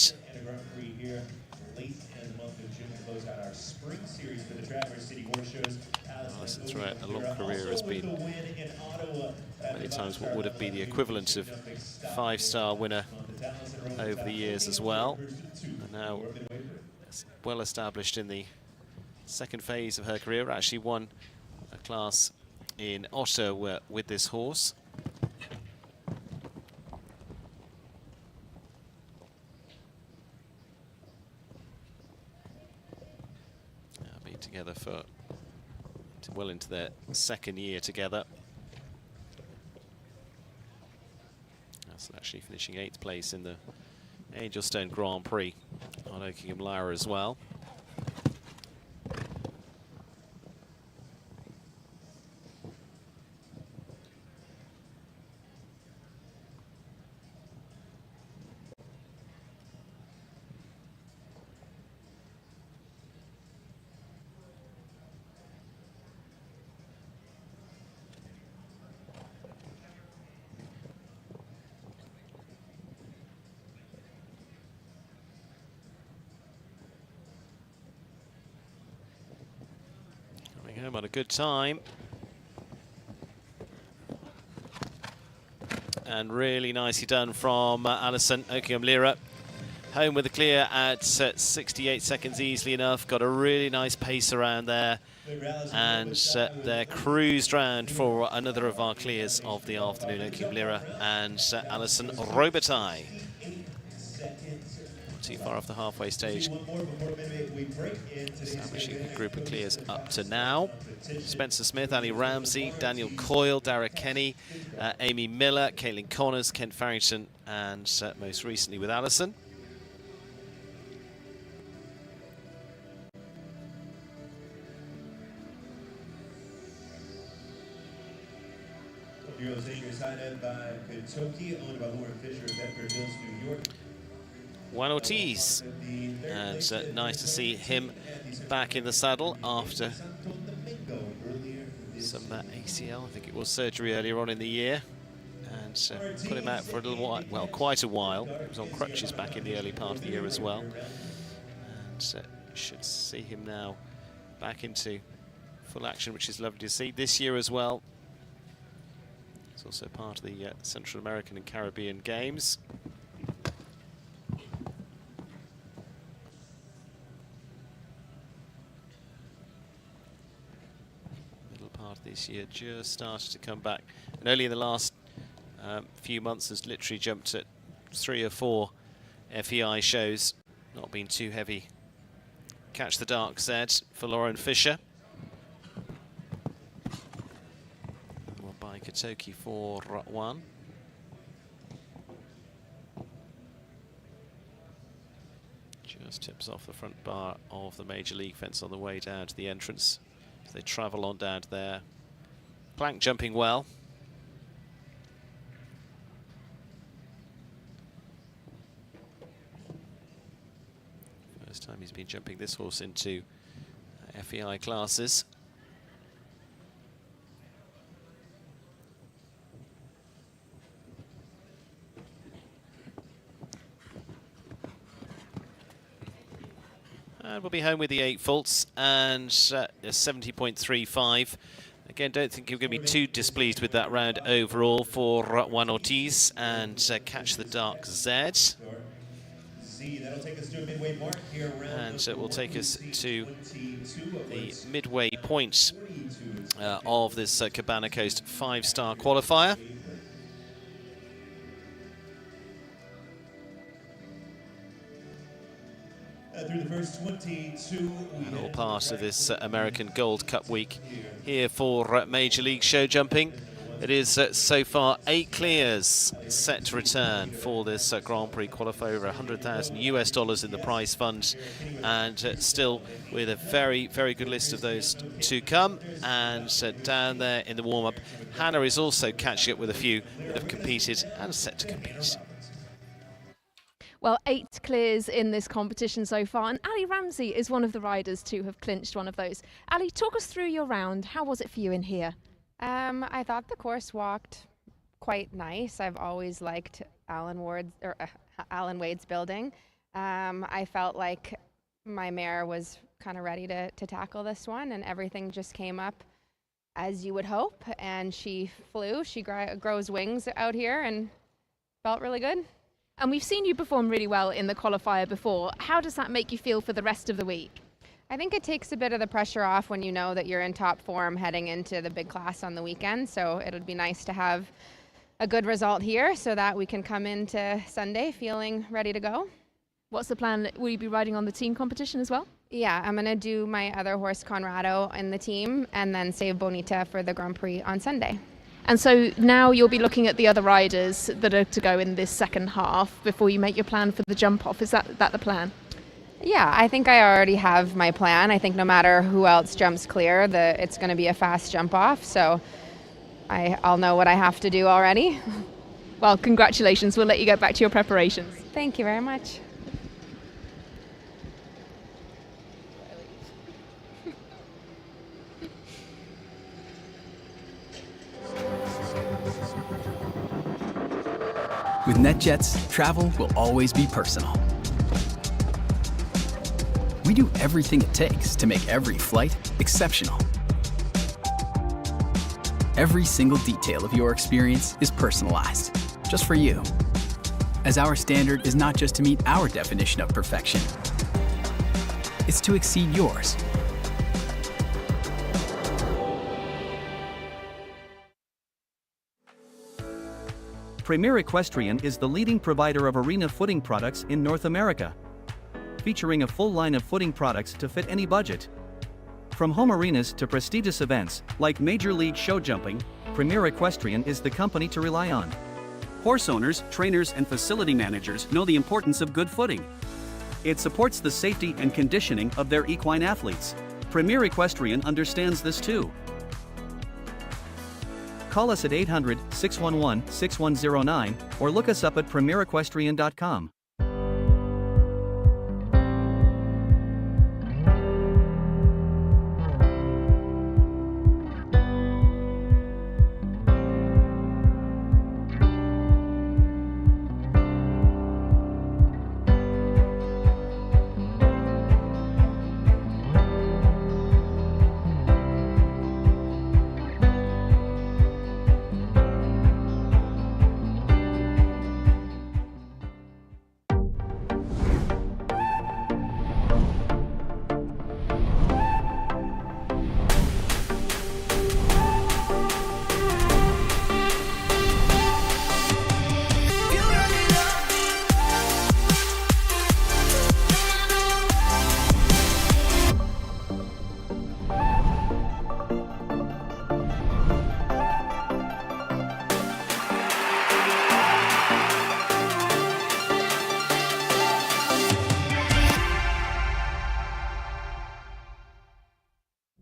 Alison throughout a long career has been many times what would have been the equivalent of 5-star winner over the years as well, and now well established in the second phase of her career. Actually won a class in Ottawa with this horse. Been together for well into their second year together. That's actually finishing 8th place in the Angelstone Grand Prix on Oakingham Lyra as well. Home on a good time, and really nicely done from Alison. Oakingham Lyra home with a clear at 68 seconds easily enough. Got a really nice pace around there, and they're cruised round for another of our clears of the afternoon. Oakingham Lyra and Alison Robitaille. Too far off the halfway stage, establishing the group of clears up to now. Spencer Smith, Ali Ramsey, Daniel Coyle, Dara Kenny, Amy Miller, Caitlin Connors, Kent Farrington, and most recently with Alison. Juan Ortiz, and nice to see him back in the saddle after some ACL, I think it was surgery earlier on in the year, and put him out for a little while, well, quite a while. He was on crutches back in the early part of the year as well, and should see him now back into full action, which is lovely to see this year as well. It's also part of the Central American and Caribbean Games. This year just started to come back, and only in the last few months has literally jumped at 3 or 4 FEI shows. Not been too heavy. Catch the Dark Z for Lauren Fisher. One by Katoki for 1. Just tips off the front bar of the Major League fence on the way down to the entrance. As they travel on down to there. Plank jumping well. First time he's been jumping this horse into FEI classes. And we'll be home with the 8 faults and a 70.35. Again, don't think you're going to be too displeased with that round overall for Juan Ortiz and Catch the Dark Z. And it will take us to the midway point of this Cabana Coast 5-star qualifier. Through the first 22, and all part of this American Gold Cup week here for Major League show jumping. It is so far 8 clears set to return for this Grand Prix qualifier, over $100,000 in the prize fund, and still with a very, very good list of those to come. And down there in the warm-up, Hannah is also catching up with a few that have competed and set to compete. Well, 8 clears in this competition so far, and Ali Ramsey is one of the riders to have clinched one of those. Ali, talk us through your round. How was it for you in here? I thought the course walked quite nice. I've always liked Alan Wade's building. I felt like my mare was kind of ready to tackle this one, and everything just came up as you would hope, and she flew. She grows wings out here and felt really good. And we've seen you perform really well in the qualifier before. How does that make you feel for the rest of the week? I think it takes a bit of the pressure off when you know that you're in top form heading into the big class on the weekend. So it'll be nice to have a good result here so that we can come into Sunday feeling ready to go. What's the plan? Will you be riding on the team competition as well? Yeah, I'm going to do my other horse, Conrado, in the team, and then save Bonita for the Grand Prix on Sunday. And so now you'll be looking at the other riders that are to go in this second half before you make your plan for the jump off. Is that the plan? Yeah, I think I already have my plan. I think no matter who else jumps clear, it's going to be a fast jump off. So I'll know what I have to do already. Well, congratulations. We'll let you get back to your preparations. Thank you very much. With NetJets, travel will always be personal. We do everything it takes to make every flight exceptional. Every single detail of your experience is personalized, just for you. As our standard is not just to meet our definition of perfection, it's to exceed yours. Premier Equestrian is the leading provider of arena footing products in North America, featuring a full line of footing products to fit any budget. From home arenas to prestigious events, like Major League show jumping, Premier Equestrian is the company to rely on. Horse owners, trainers, and facility managers know the importance of good footing. It supports the safety and conditioning of their equine athletes. Premier Equestrian understands this too. Call us at 800-611-6109 or look us up at premierequestrian.com.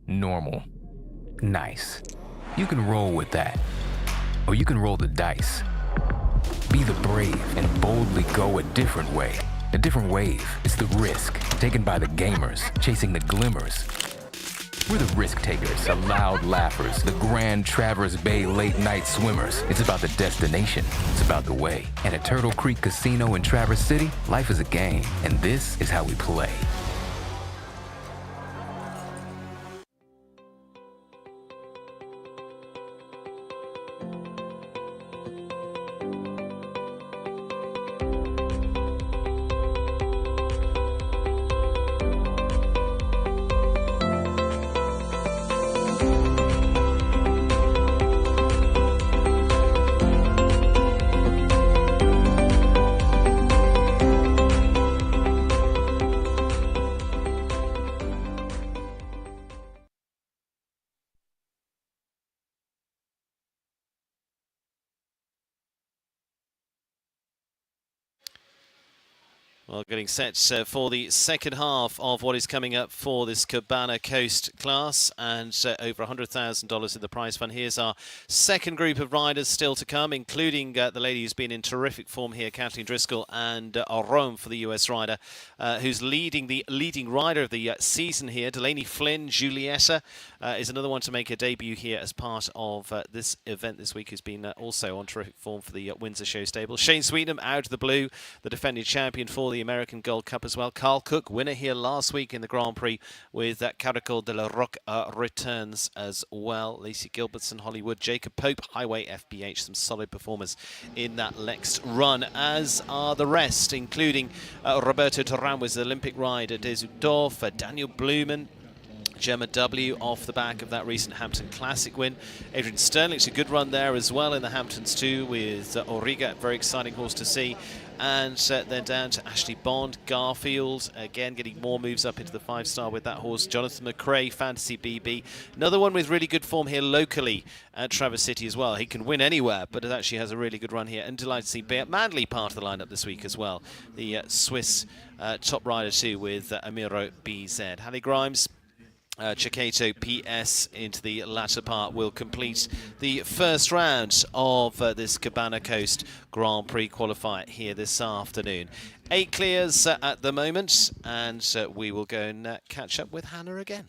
Normal. Nice. You can roll with that. Or you can roll the dice. Be the brave and boldly go a different way. A different wave. It's the risk taken by the gamers, chasing the glimmers. We're the risk takers, the loud laughers, the grand Traverse Bay late night swimmers. It's about the destination. It's about the way. And at Turtle Creek Casino in Traverse City, life is a game, and this is how we play. Well, getting set for the second half of what is coming up for this Cabana Coast class, and over $100,000 in the prize fund. Here's our second group of riders still to come, including the lady who's been in terrific form here, Kathleen Driscoll, and Rome for the US rider, who's the leading rider of the season here. Delaney Flynn, Julietta, is another one to make a debut here as part of this event this week, who's been also on terrific form for the Windsor Show stable. Shane Sweetenham, out of the blue, the defending champion for the American Gold Cup as well. Carl Cook, winner here last week in the Grand Prix with Caracol de la Roque returns as well. Lacey Gilbertson, Hollywood, Jacob Pope, Highway FBH, some solid performers in that next run, as are the rest, including Roberto Taranwas, the Olympic rider, Desudorf, Daniel Blumen, Gemma W. off the back of that recent Hampton Classic win. Adrian Sterling's a good run there as well in the Hamptons too, with Auriga, very exciting horse to see. And then down to Ashley Bond, Garfield, again getting more moves up into the 5-star with that horse. Jonathan McRae, Fantasy BB. Another one with really good form here locally at Traverse City as well. He can win anywhere, but it actually has a really good run here. And delighted to see Beat Manley part of the lineup this week as well. The Swiss top rider too, with Amiro BZ. Hallie Grimes, Chiqueto PS into the latter part will complete the first round of this Cabana Coast Grand Prix qualifier here this afternoon. 8 clears at the moment, and we will go and catch up with Hannah again.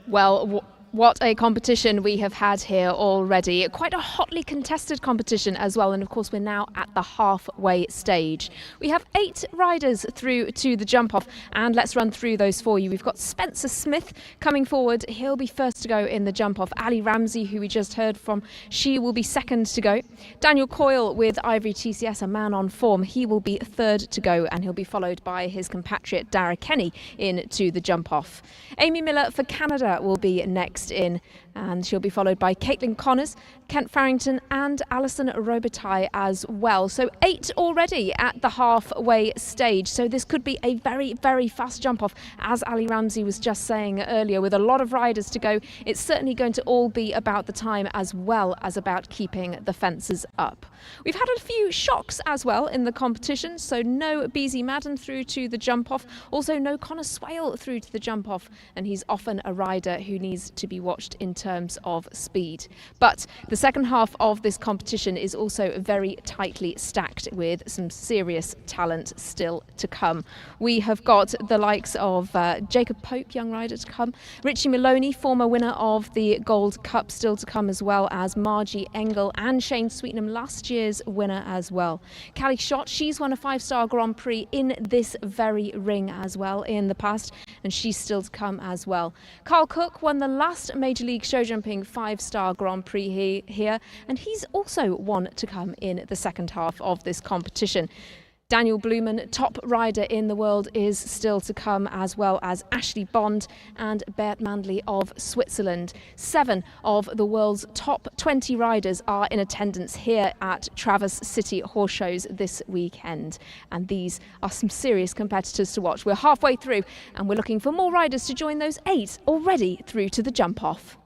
Well, what a competition we have had here already. Quite a hotly contested competition as well, and of course we're now at the halfway stage. We have 8 riders through to the jump off, and let's run through those for you. We've got Spencer Smith coming forward. He'll be first to go in the jump off. Ali Ramsey, who we just heard from, she will be second to go. Daniel Coyle with Ivory TCS, a man on form, he will be third to go, and he'll be followed by his compatriot Dara Kenny into the jump off. Amy Miller for Canada will be next in, and she'll be followed by Caitlin Connors, Kent Farrington and Alison Robitaille as well. So 8 already at the halfway stage, so this could be a very, very fast jump off, as Ali Ramsey was just saying earlier. With a lot of riders to go, it's certainly going to all be about the time as well as about keeping the fences up. We've had a few shocks as well in the competition, so no Beezy Madden through to the jump off, also no Connor Swale through to the jump off, and he's often a rider who needs to be watched in terms of speed. But the second half of this competition is also very tightly stacked with some serious talent still to come. We have got the likes of Jacob Pope, young rider, to come, Richie Maloney, former winner of the Gold Cup, still to come, as well as Margie Engel and Shane Sweetenham, last year's winner as well. Callie Schott, she's won a 5-star Grand Prix in this very ring as well in the past, and she's still to come as well. Carl Cook won the last Major League Show Jumping 5-star Grand Prix here, and he's also one to come in the second half of this competition. Daniel Blumen, top rider in the world, is still to come, as well as Ashley Bond and Beat Manley of Switzerland. 7 of the world's top 20 riders are in attendance here at Traverse City Horse Shows this weekend, and these are some serious competitors to watch. We're halfway through, and we're looking for more riders to join those 8 already through to the jump off.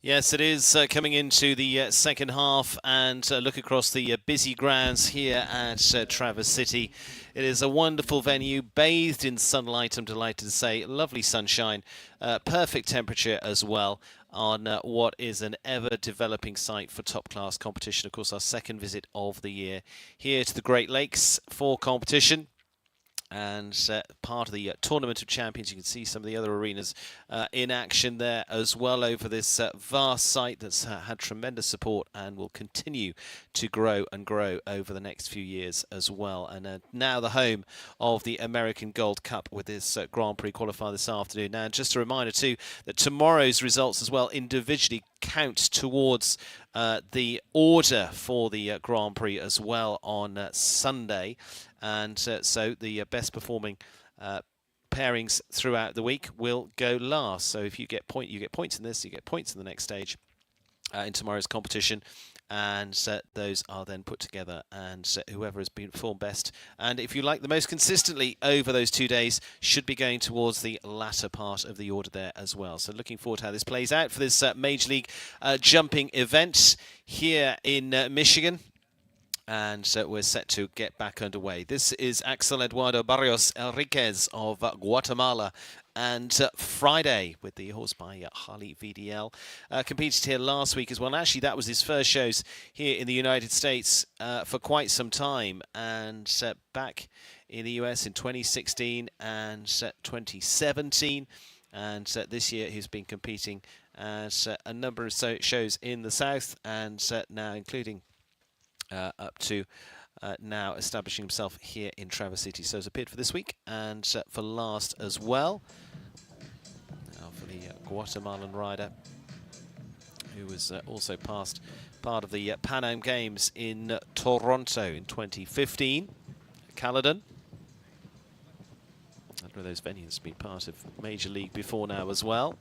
Yes, it is coming into the second half, and look across the busy grounds here at Traverse City. It is a wonderful venue, bathed in sunlight, I'm delighted to say. Lovely sunshine, perfect temperature as well on what is an ever-developing site for top-class competition. Of course, our second visit of the year here to the Great Lakes for competition. And part of the Tournament of Champions. You can see some of the other arenas in action there as well over this vast site that's had tremendous support and will continue to grow and grow over the next few years as well. And now the home of the American Gold Cup with this Grand Prix qualifier this afternoon. Now, just a reminder too that tomorrow's results as well individually count towards the order for the Grand Prix as well on Sunday. And so the best performing pairings throughout the week will go last. So if you get points in this, you get points in the next stage in tomorrow's competition, and those are then put together, and whoever has been performed best, and if you like the most consistently over those 2 days, should be going towards the latter part of the order there as well. So looking forward to how this plays out for this Major League jumping event here in Michigan. And we're set to get back underway. This is Axel Eduardo Barrios Enriquez of Guatemala. And Friday with the horse by Harley VDL. Competed here last week as well. And actually, that was his first shows here in the United States for quite some time. And back in the US in 2016 and 2017. And this year he's been competing at a number of shows in the South. And now including up to now establishing himself here in Traverse City. So it's appeared for this week and for last as well. Now for the Guatemalan rider, who was also part of the Pan Am Games in Toronto in 2015. Caledon. Under those venues, been part of Major League before now as well.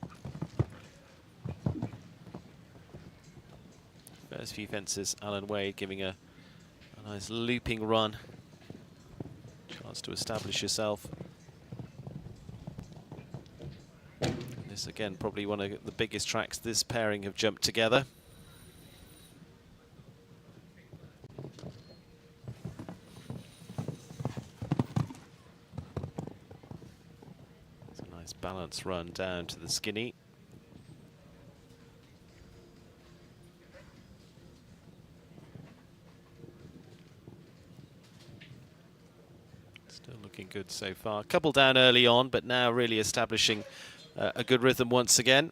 First few fences, Alan Wade giving a nice looping run. Chance to establish yourself. And this again, probably one of the biggest tracks this pairing have jumped together. It's a nice balanced run down to the skinny. Looking good so far. A couple down early on, but now really establishing a good rhythm once again.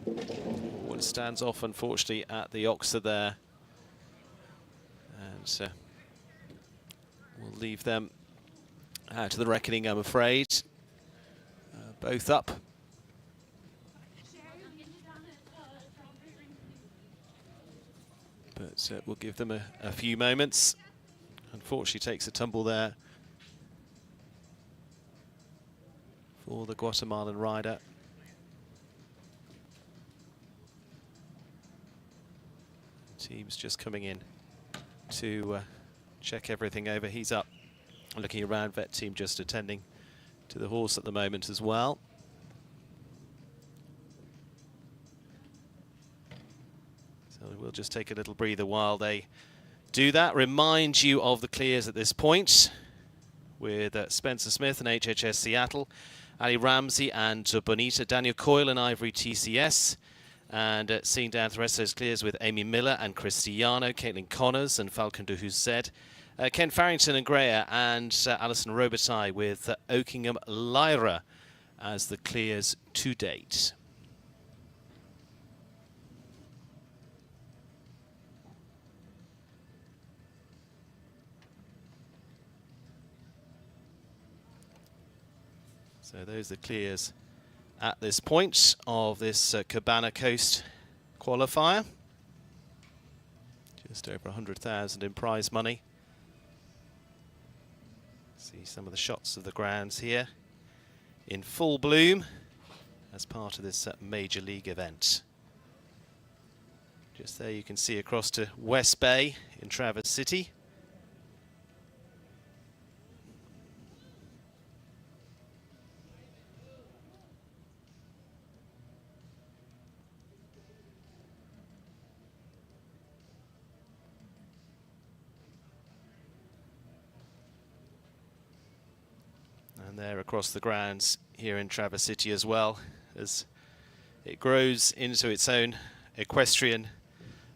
One stands off, unfortunately, at the Oxer there. And we'll leave them out of the reckoning, I'm afraid. Both up. But we'll give them a few moments. Unfortunately, takes a tumble there for the Guatemalan rider. Team's just coming in to check everything over. He's up, looking around. Vet team just attending to the horse at the moment as well. We'll just take a little breather while they do that. Remind you of the clears at this point with Spencer Smith and HHS Seattle, Ali Ramsey and Bonita, Daniel Coyle and Ivory TCS, and seeing down the rest of those clears with Amy Miller and Cristiano, Caitlin Connors and Falcon de Huzed, Ken Farrington and Greer, and Alison Robitaille with Oakingham Lyra as the clears to date. So those are the clears at this point of this Cabana Coast qualifier. Just over 100,000 in prize money. See some of the shots of the grounds here in full bloom as part of this Major League event. Just there you can see across to West Bay in Traverse City. And there across the grounds here in Traverse City as well, as it grows into its own equestrian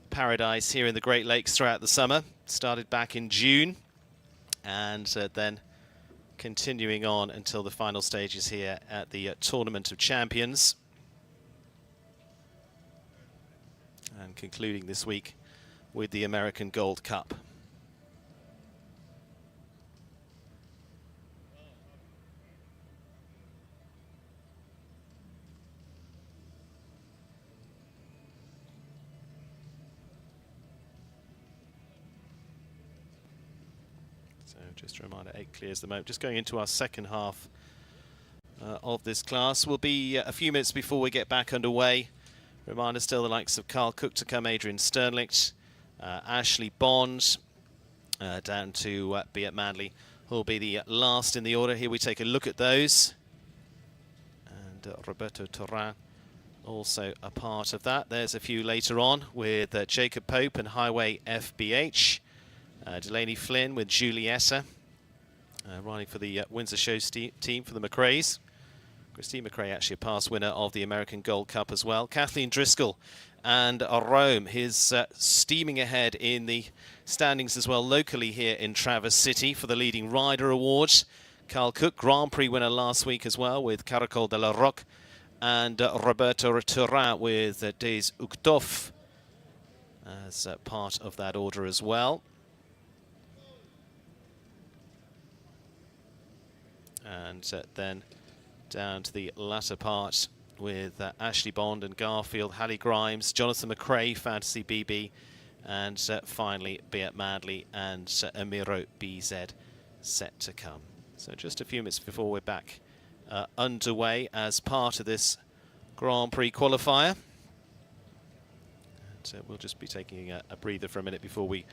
paradise here in the Great Lakes throughout the summer. Started back in June and then continuing on until the final stages here at the Tournament of Champions. And concluding this week with the American Gold Cup. Just a reminder, 8 clears at the moment. Just going into our second half of this class. We'll be a few minutes before we get back underway. Reminder still the likes of Carl Cook to come, Adrian Sternlicht, Ashley Bond, down to be at Manley, who will be the last in the order. Here we take a look at those. And Roberto Torran also a part of that. There's a few later on with Jacob Pope and Highway FBH. Delaney Flynn with Julietta, riding for the Windsor Show team for the McRaes. Christine McRae actually a past winner of the American Gold Cup as well. Kathleen Driscoll and Rome, his steaming ahead in the standings as well locally here in Traverse City for the Leading Rider Awards. Carl Cook, Grand Prix winner last week as well with Caracol de la Roque, and Roberto Turin with Des Uchthof as part of that order as well. And then down to the latter part with Ashley Bond and Garfield, Hallie Grimes, Jonathan McRae, Fantasy BB, and finally Beat Madley and Amiro BZ set to come. So just a few minutes before we're back underway as part of this Grand Prix qualifier. And we'll just be taking a breather for a minute before we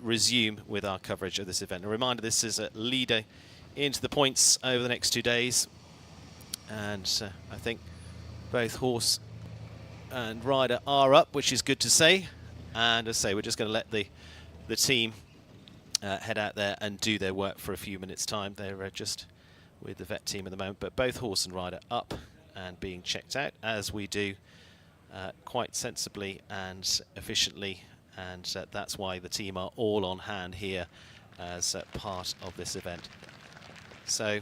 resume with our coverage of this event. A reminder, this is a leader into the points over the next 2 days. And I think both horse and rider are up, which is good to say. And as I say, we're just going to let the team head out there and do their work for a few minutes' time. They're just with the vet team at the moment, but both horse and rider up and being checked out, as we do quite sensibly and efficiently. And that's why the team are all on hand here as part of this event. So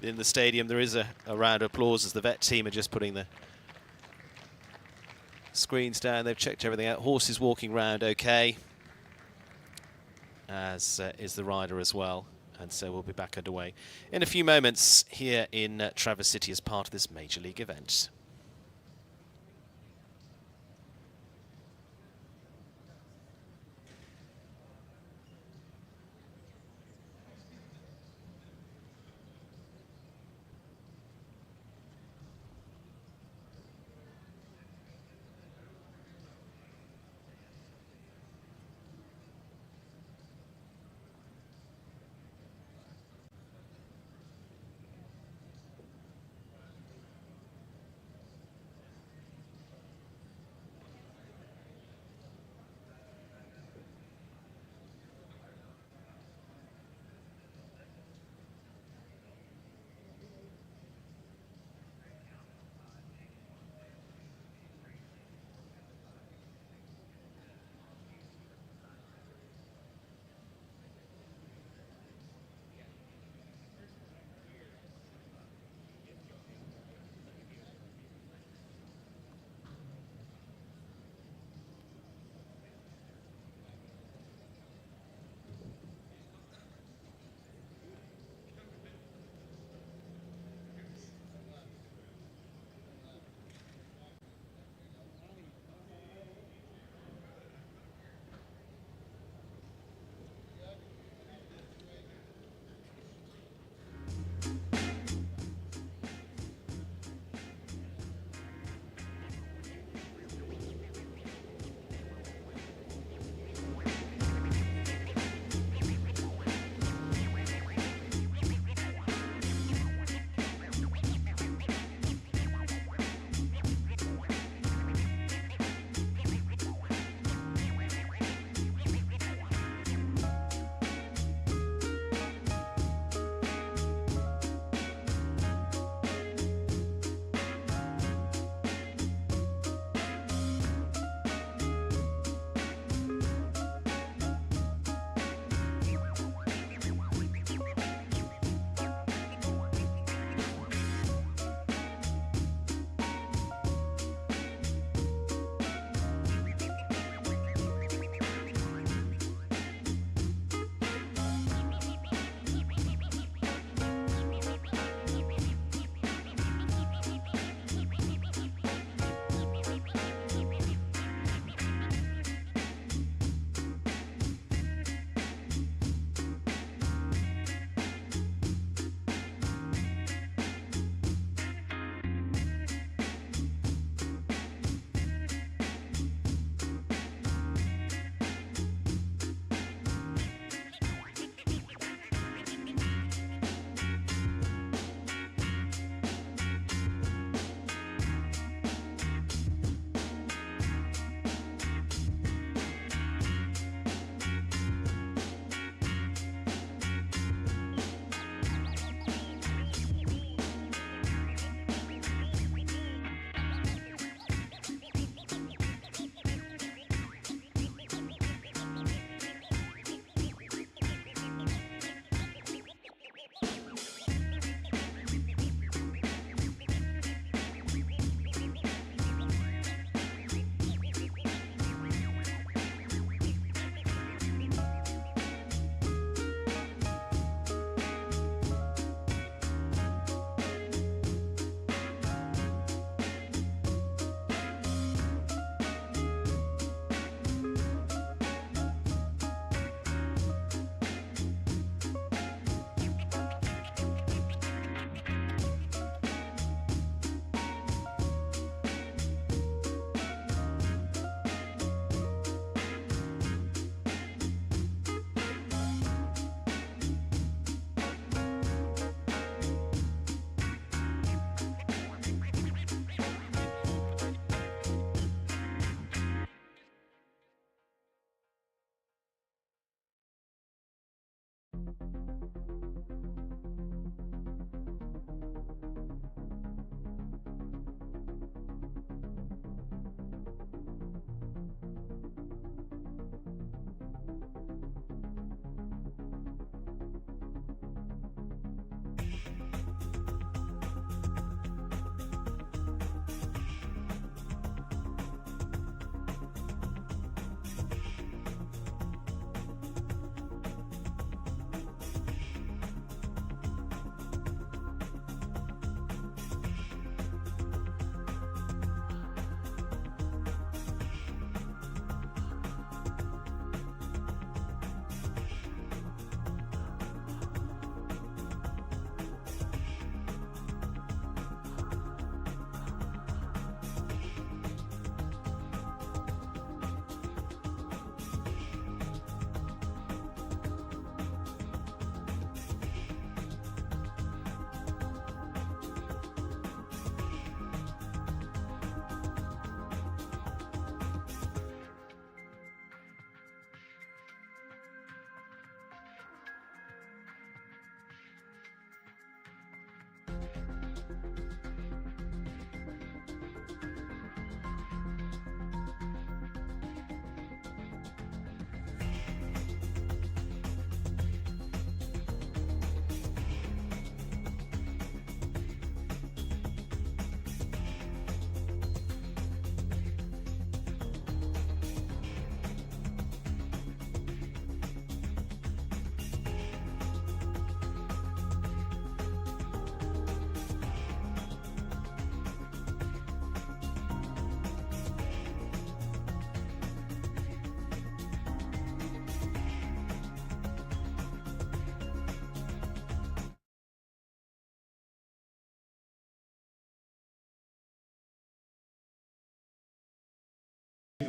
in the stadium there is a round of applause as the vet team are just putting the screens down. They've checked everything out. Horse is walking round okay, as is the rider as well. And so we'll be back underway in a few moments here in Traverse City as part of this Major League event.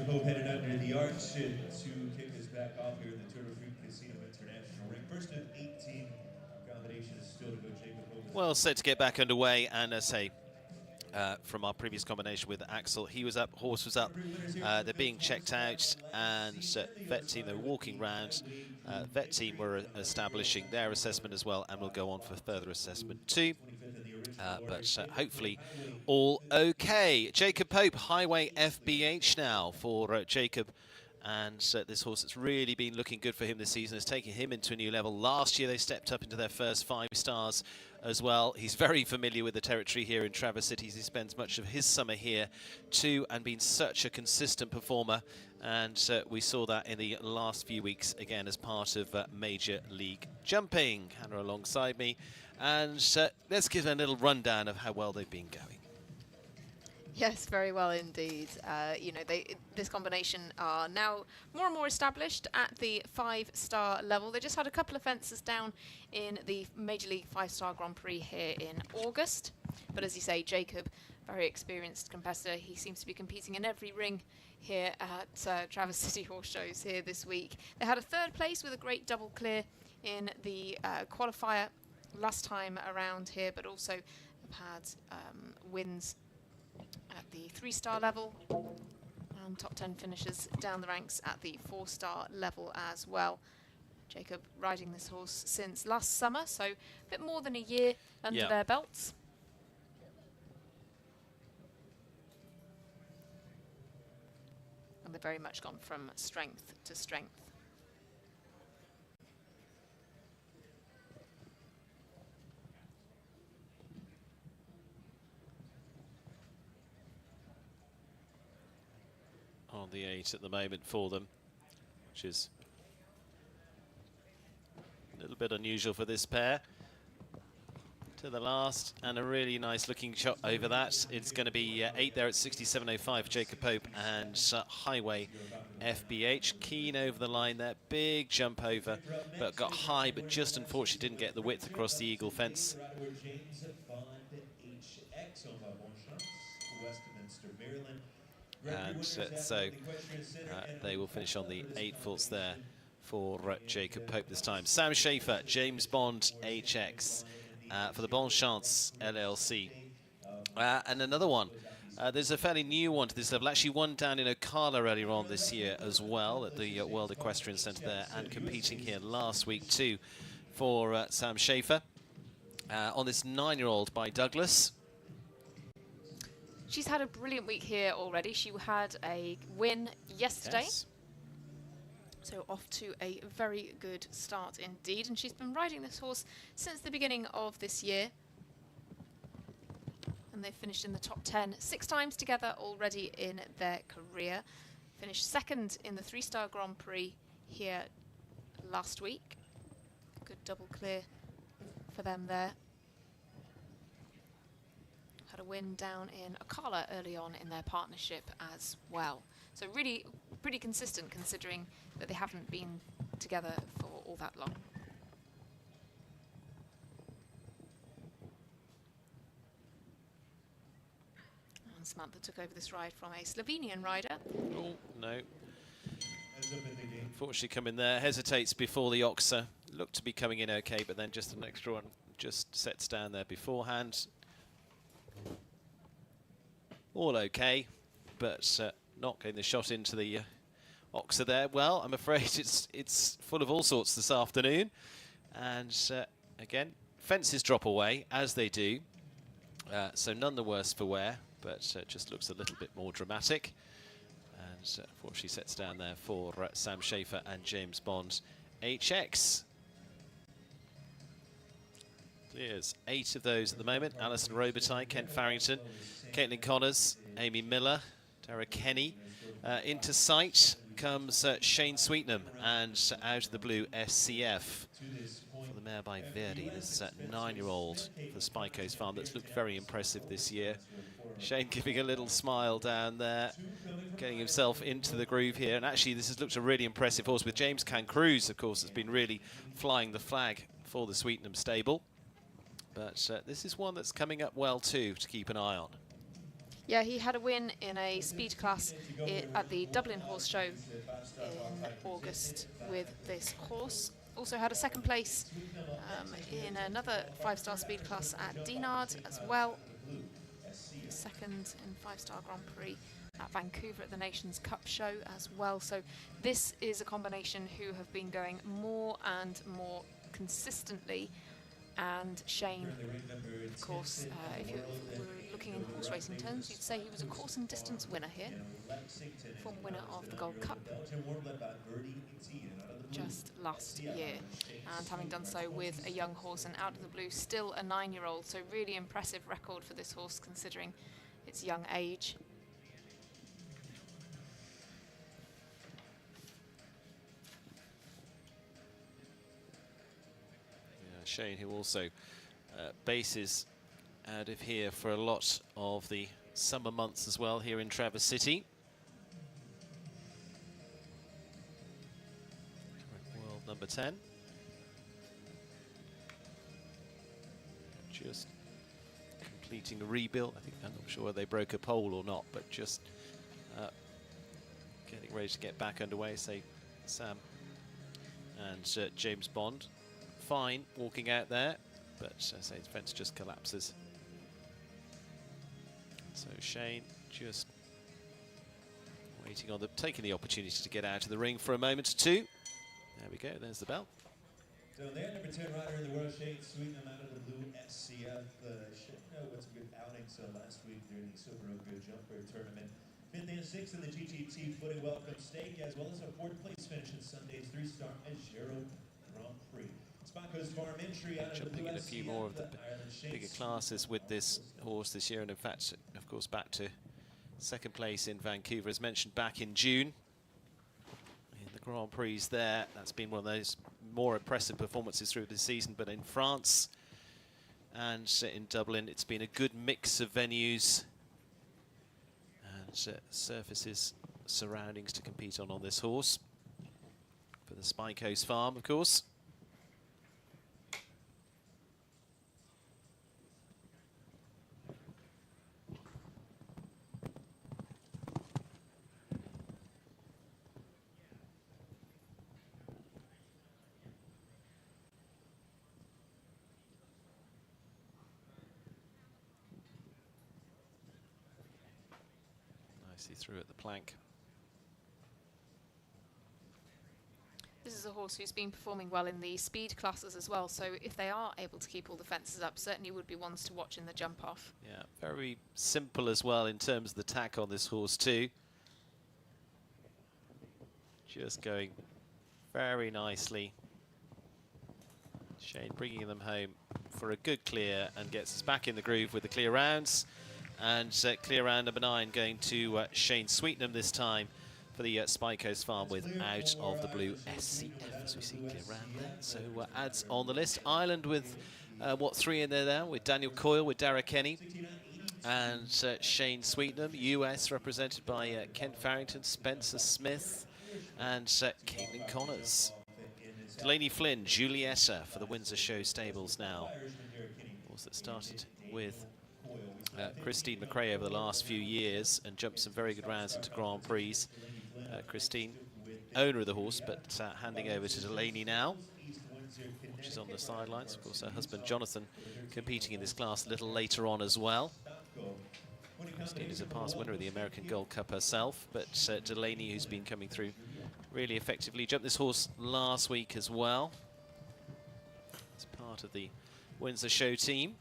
Pope headed under the arch to kick us back off here in the Turtle Creek Casino International Ring. First of 18 combinations still to go. Jacob Pope. Well, set to get back underway, and as I say, from our previous combination with Axel, he was up, horse was up, they're being checked out, and vet team, they're walking round. Vet team were establishing their assessment as well, and will go on for further assessment too. But hopefully all okay. Jacob Pope, Highway FBH now for Jacob. And this horse that's really been looking good for him this season has taken him into a new level. Last year they stepped up into their first 5 stars as well. He's very familiar with the territory here in Traverse City. He spends much of his summer here too, and been such a consistent performer. And we saw that in the last few weeks again as part of Major League Jumping. Hannah alongside me. And let's give a little rundown of how well they've been going. Yes, very well indeed. You know, this combination are now more and more established at the 5-star level. They just had a couple of fences down in the Major League 5-star Grand Prix here in August. But as you say, Jacob, very experienced competitor. He seems to be competing in every ring here at Traverse City Horse Shows here this week. They had a 3rd place with a great double clear in the qualifier last time around here, but also have had wins at the 3-star level, and top 10 finishes down the ranks at the 4-star level as well. Jacob riding this horse since last summer, so a bit more than a year under their belts. And they've very much gone from strength to strength. On the 8 at the moment for them, which is a little bit unusual for this pair. To the last, and a really nice looking shot over that. It's going to be 8 there at 67.05, Jacob Pope and Highway FBH. Keen over the line there, big jump over, but got high, but just unfortunately didn't get the width across the eagle fence. And so they will finish on the 8 faults there for Jacob Pope this time. Sam Schaefer, James Bond HX for the Bon Chance LLC. And another one, there's a fairly new one to this level, actually one down in Ocala earlier on this year as well at the World Equestrian Centre there, and competing here last week too for Sam Schaefer. On this 9-year-old by Douglas. She's had a brilliant week here already. She had a win yesterday. Yes. So off to a very good start indeed. And she's been riding this horse since the beginning of this year. And they've finished in the top 10 6 times together already in their career. Finished second in the 3-star Grand Prix here last week. Good double clear for them there. Had a win down in Ocala early on in their partnership as well. So really pretty consistent considering that they haven't been together for all that long. And Samantha took over this ride from a Slovenian rider. Oh, no. Unfortunately coming there, hesitates before the Oxa. Looked to be coming in okay, but then just an extra one just sets down there beforehand. All okay, but not getting the shot into the Oxa there. Well, I'm afraid it's full of all sorts this afternoon. And again, fences drop away, as they do. So none the worse for wear, but just looks a little bit more dramatic. And unfortunately sets down there for Sam Schaefer and James Bond HX. Clears 8 of those at the moment. Alison Robitaille, Kent Farrington, Caitlin Connors, Amy Miller, Tara Kenny. Into sight comes Shane Sweetnam, and out of the blue SCF for the mare by Verdi. This 9-year-old for Spikos Farm that's looked very impressive this year. Shane giving a little smile down there, getting himself into the groove here. And actually this has looked a really impressive horse with James Cancruz, of course, has been really flying the flag for the Sweetnam stable. But this is one that's coming up well too, to keep an eye on. Yeah, he had a win in a speed class at the Dublin Horse Show in August with this horse. Also had a second place in another 5-star speed class at Dinard as well. Second in 5-star Grand Prix at Vancouver at the Nations Cup show as well. So this is a combination who have been going more and more consistently. And Shane, of course, if you were looking in horse racing terms, you'd say he was a course and distance winner here. Former winner of the Gold Cup just last year. And having done so with a young horse and out of the blue, still a 9-year-old. So really impressive record for this horse considering its young age. Shane, who also bases out of here for a lot of the summer months as well here in Traverse City. World number 10. Just completing a rebuild. I think, I'm not sure whether they broke a pole or not, but just getting ready to get back underway. Say Sam and James Bond. Fine walking out there, but I say the fence just collapses. So Shane just waiting on taking the opportunity to get out of the ring for a moment or two. There we go, there's the bell. So there, number 10 rider in the world, Shane Sweetnam out of the blue SCF. Should know what's a good outing. So last week during the Super Good Jumper Tournament, 5th and 6th in the GGT Footing Welcome Stake, as well as a 4th place finish in Sunday's 3-star Agero Grand Prix. Jumping in a few more of the bigger classes with this horse this year, and in fact, of course, back to 2nd place in Vancouver, as mentioned back in June. In the Grand Prix there, that's been one of those more impressive performances through the season, but in France and in Dublin, it's been a good mix of venues and surfaces, surroundings to compete on this horse. For the Spikos Farm, of course. Through at the plank. This is is a horse who's been performing well in the speed classes as well, so if they are able to keep all the fences up, certainly would be ones to watch in the jump off. Yeah, very simple as well in terms of the tack on this horse too. Just going very nicely. Shane bringing them home for a good clear and gets us back in the groove with the clear rounds. And clear round number 9 going to Shane Sweetnam this time for the Spike Coast Farm with Out of the Blue SCF, as we see clear round there. So adds on the list. Ireland with, 3 in there now, with Daniel Coyle, with Dara Kenny, and Shane Sweetnam. US represented by Ken Farrington, Spencer Smith, and Caitlin Connors. Delaney Flynn, Julietta for the Windsor Show Stables now. Horse that started with Christine McRae over the last few years and jumped some very good rounds into Grand Prix. Christine, owner of the horse, but handing over to Delaney now. She's on the sidelines. Of course, her husband Jonathan competing in this class a little later on as well. Christine is a past winner of the American Gold Cup herself, but Delaney, who's been coming through really effectively, jumped this horse last week as well. It's part of the Windsor Show team.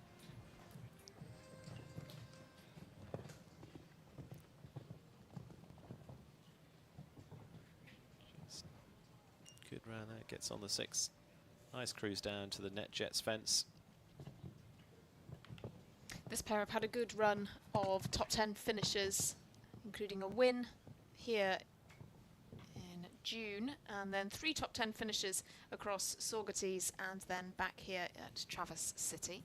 Good round there, gets on the 6. Nice cruise down to the Net Jets fence. This pair have had a good run of top 10 finishes, including a win here in June, and then 3 top 10 finishes across Saugerties and then back here at Traverse City.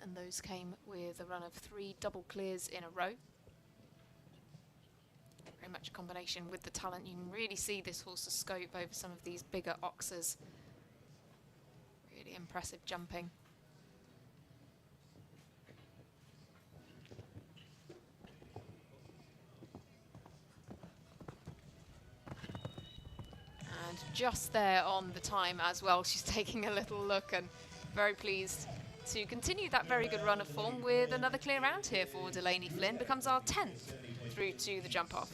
And those came with a run of 3 double clears in a row. Very much a combination with the talent. You can really see this horse's scope over some of these bigger oxers. Really impressive jumping. And just there on the time as well, she's taking a little look and very pleased to continue that very good run of form with another clear round here for Delaney Flynn. Becomes our 10th through to the jump off.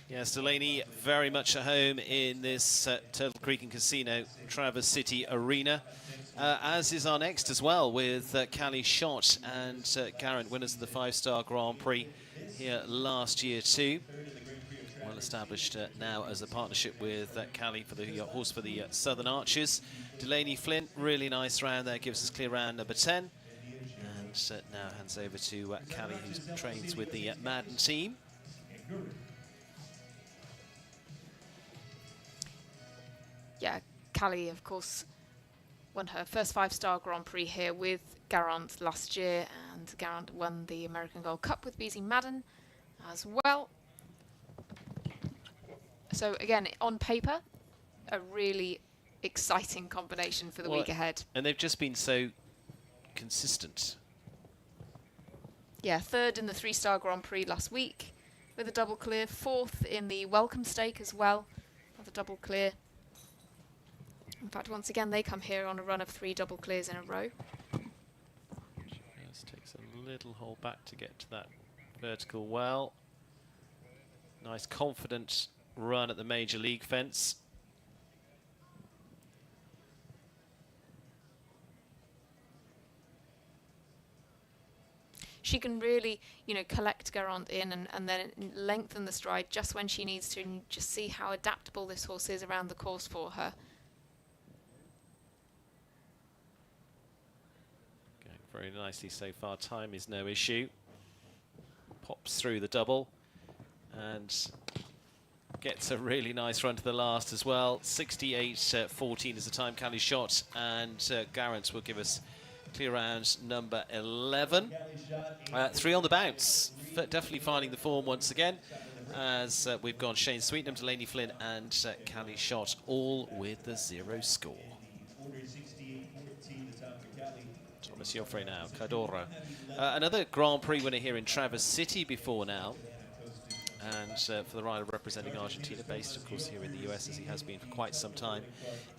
Yes, Delaney very much at home in this Turtle Creek and Casino Traverse City Arena, as is our next as well, with Callie Shott and Garrett, winners of the 5-star Grand Prix here last year too. Well established now as a partnership with Callie for the horse for the Southern Archers. Delaney Flynn, really nice round there, gives us clear round number 10. And now hands over to Callie, who trains with the Madden team. Yeah, Callie, of course, won her first 5-star Grand Prix here with Garant last year, and Garant won the American Gold Cup with Beezy Madden as well. So again, on paper, a really exciting combination for the week ahead. And they've just been so consistent. Yeah, 3rd in the 3-star Grand Prix last week with a double clear, 4th in the Welcome Stake as well, with a double clear. In fact, once again, they come here on a run of 3 double clears in a row. Just takes a little hold back to get to that vertical well. Nice, confident run at the Major League fence. She can really, you know, collect Garant in and then lengthen the stride just when she needs to, and just see how adaptable this horse is around the course for her. Going very nicely so far. Time is no issue. Pops through the double and gets a really nice run to the last as well. 68.14 is the time Callie Shott, and Garant will give us clear round number 11. 3 on the bounce. Definitely finding the form once again, as we've gone Shane Sweetnam, Delaney Flynn and Callie Shott, all with the 0 score. Thomas Joffre now, Cadoro. Another Grand Prix winner here in Traverse City before now. And for the rider representing Argentina, based of course here in the US, as he has been for quite some time,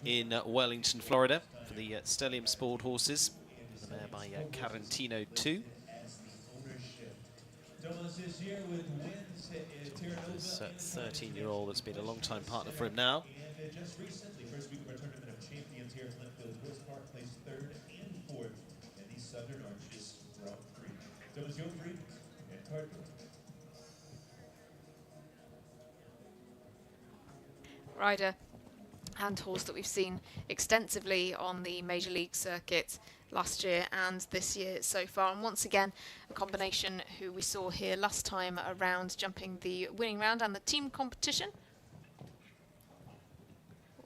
in Wellington, Florida, for the Stellium Sport horses. there by Carantino 2. This 13-year-old that's been a long-time partner for him now. And just recently, first week of our Tournament of Champions here at Linfield Horse Park, placed 3rd and 4th in the Southern Arches Grand Prix. Thomas Joffrey and Cardinal. Rider and horse that we've seen extensively on the Major League circuit last year and this year so far, and once again a combination who we saw here last time around jumping the winning round and the team competition,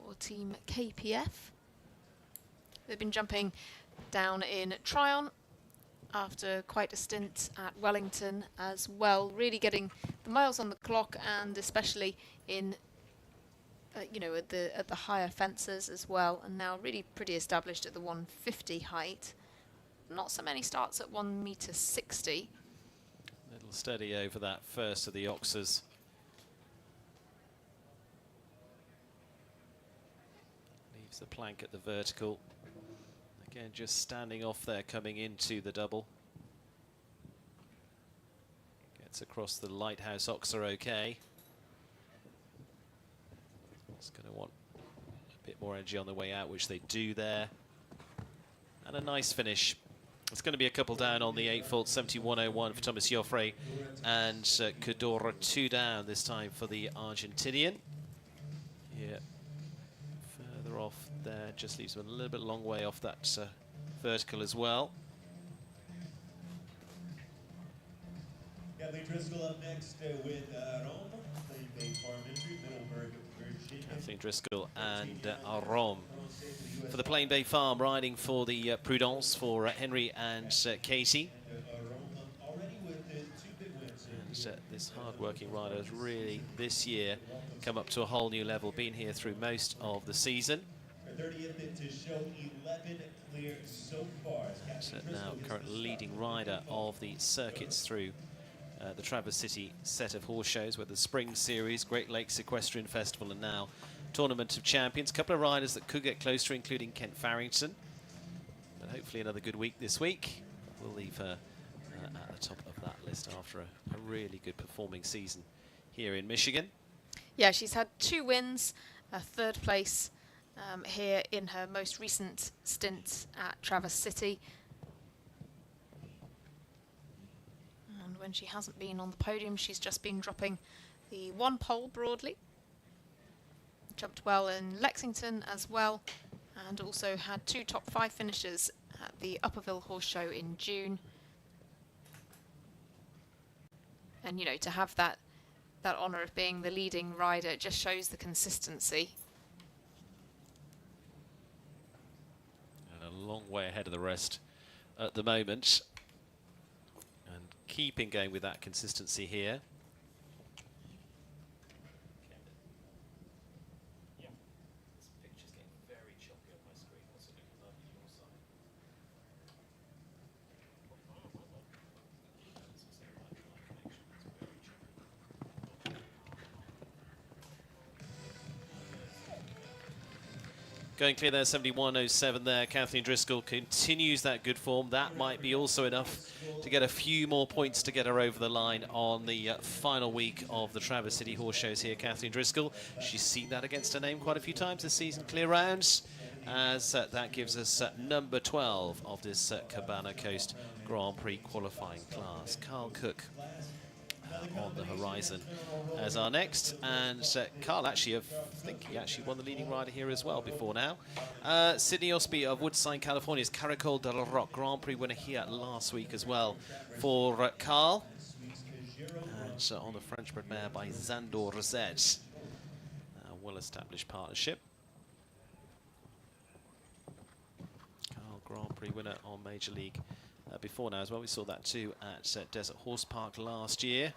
or team KPF. They've been jumping down in Tryon after quite a stint at Wellington as well, really getting the miles on the clock, and especially in you know, at the higher fences as well, and now really pretty established at the 150 height. Not so many starts at 1.60 m. Little steady over that first of the oxers. Leaves the plank at the vertical. Again, just standing off there, coming into the double. Gets across the lighthouse oxer okay. It's going to want a bit more energy on the way out, which they do there. And a nice finish. It's going to be a couple down on the 8-fold, 71.01 for Thomas Joffre, and Cadora 2 down this time for the Argentinian. Yeah, further off there, just leaves him a little bit long way off that vertical as well. Kathleen Driscoll up next with Rome, Plain Bay Farm Entry, Middleburg, Virginia. Kathleen Driscoll and Rome. For the Plain Bay Farm, riding for the Prudence for Henry and Katie. And this hard-working rider has really, this year, come up to a whole new level, been here through most of the season. 30th to show 11 clear so far. Now current leading rider of the circuits through the Traverse City set of horse shows, with the Spring Series, Great Lakes Equestrian Festival, and now Tournament of Champions. A couple of riders that could get closer, including Kent Farrington. But hopefully another good week this week. We'll leave her at the top of that list after a really good performing season here in Michigan. Yeah, she's had 2 wins, a 3rd place here in her most recent stint at Traverse City. And when she hasn't been on the podium, she's just been dropping the 1 pole broadly. Jumped well in Lexington as well, and also had 2 top 5 finishes at the Upperville Horse Show in June. And you know, to have that honour of being the leading rider, it just shows the consistency. And a long way ahead of the rest at the moment, and keeping going with that consistency here. Going clear there, 71.07 there. Kathleen Driscoll continues that good form. That might be also enough to get a few more points to get her over the line on the final week of the Traverse City Horse Shows here. Kathleen Driscoll, she's seen that against her name quite a few times this season. Clear rounds, as that gives us number 12 of this Cabana Coast Grand Prix qualifying class. Carl Cook on the horizon as our next, and Carl actually, I think he actually won the leading rider here as well before now. Sydney Osby of Woodside, California's Caracol de la Roque Grand Prix winner here last week as well for Carl, and on the French-bred mare by Zandor Rosette, a well-established partnership. Carl Grand Prix winner on Major League before now as well. We saw that too at Desert Horse Park last year.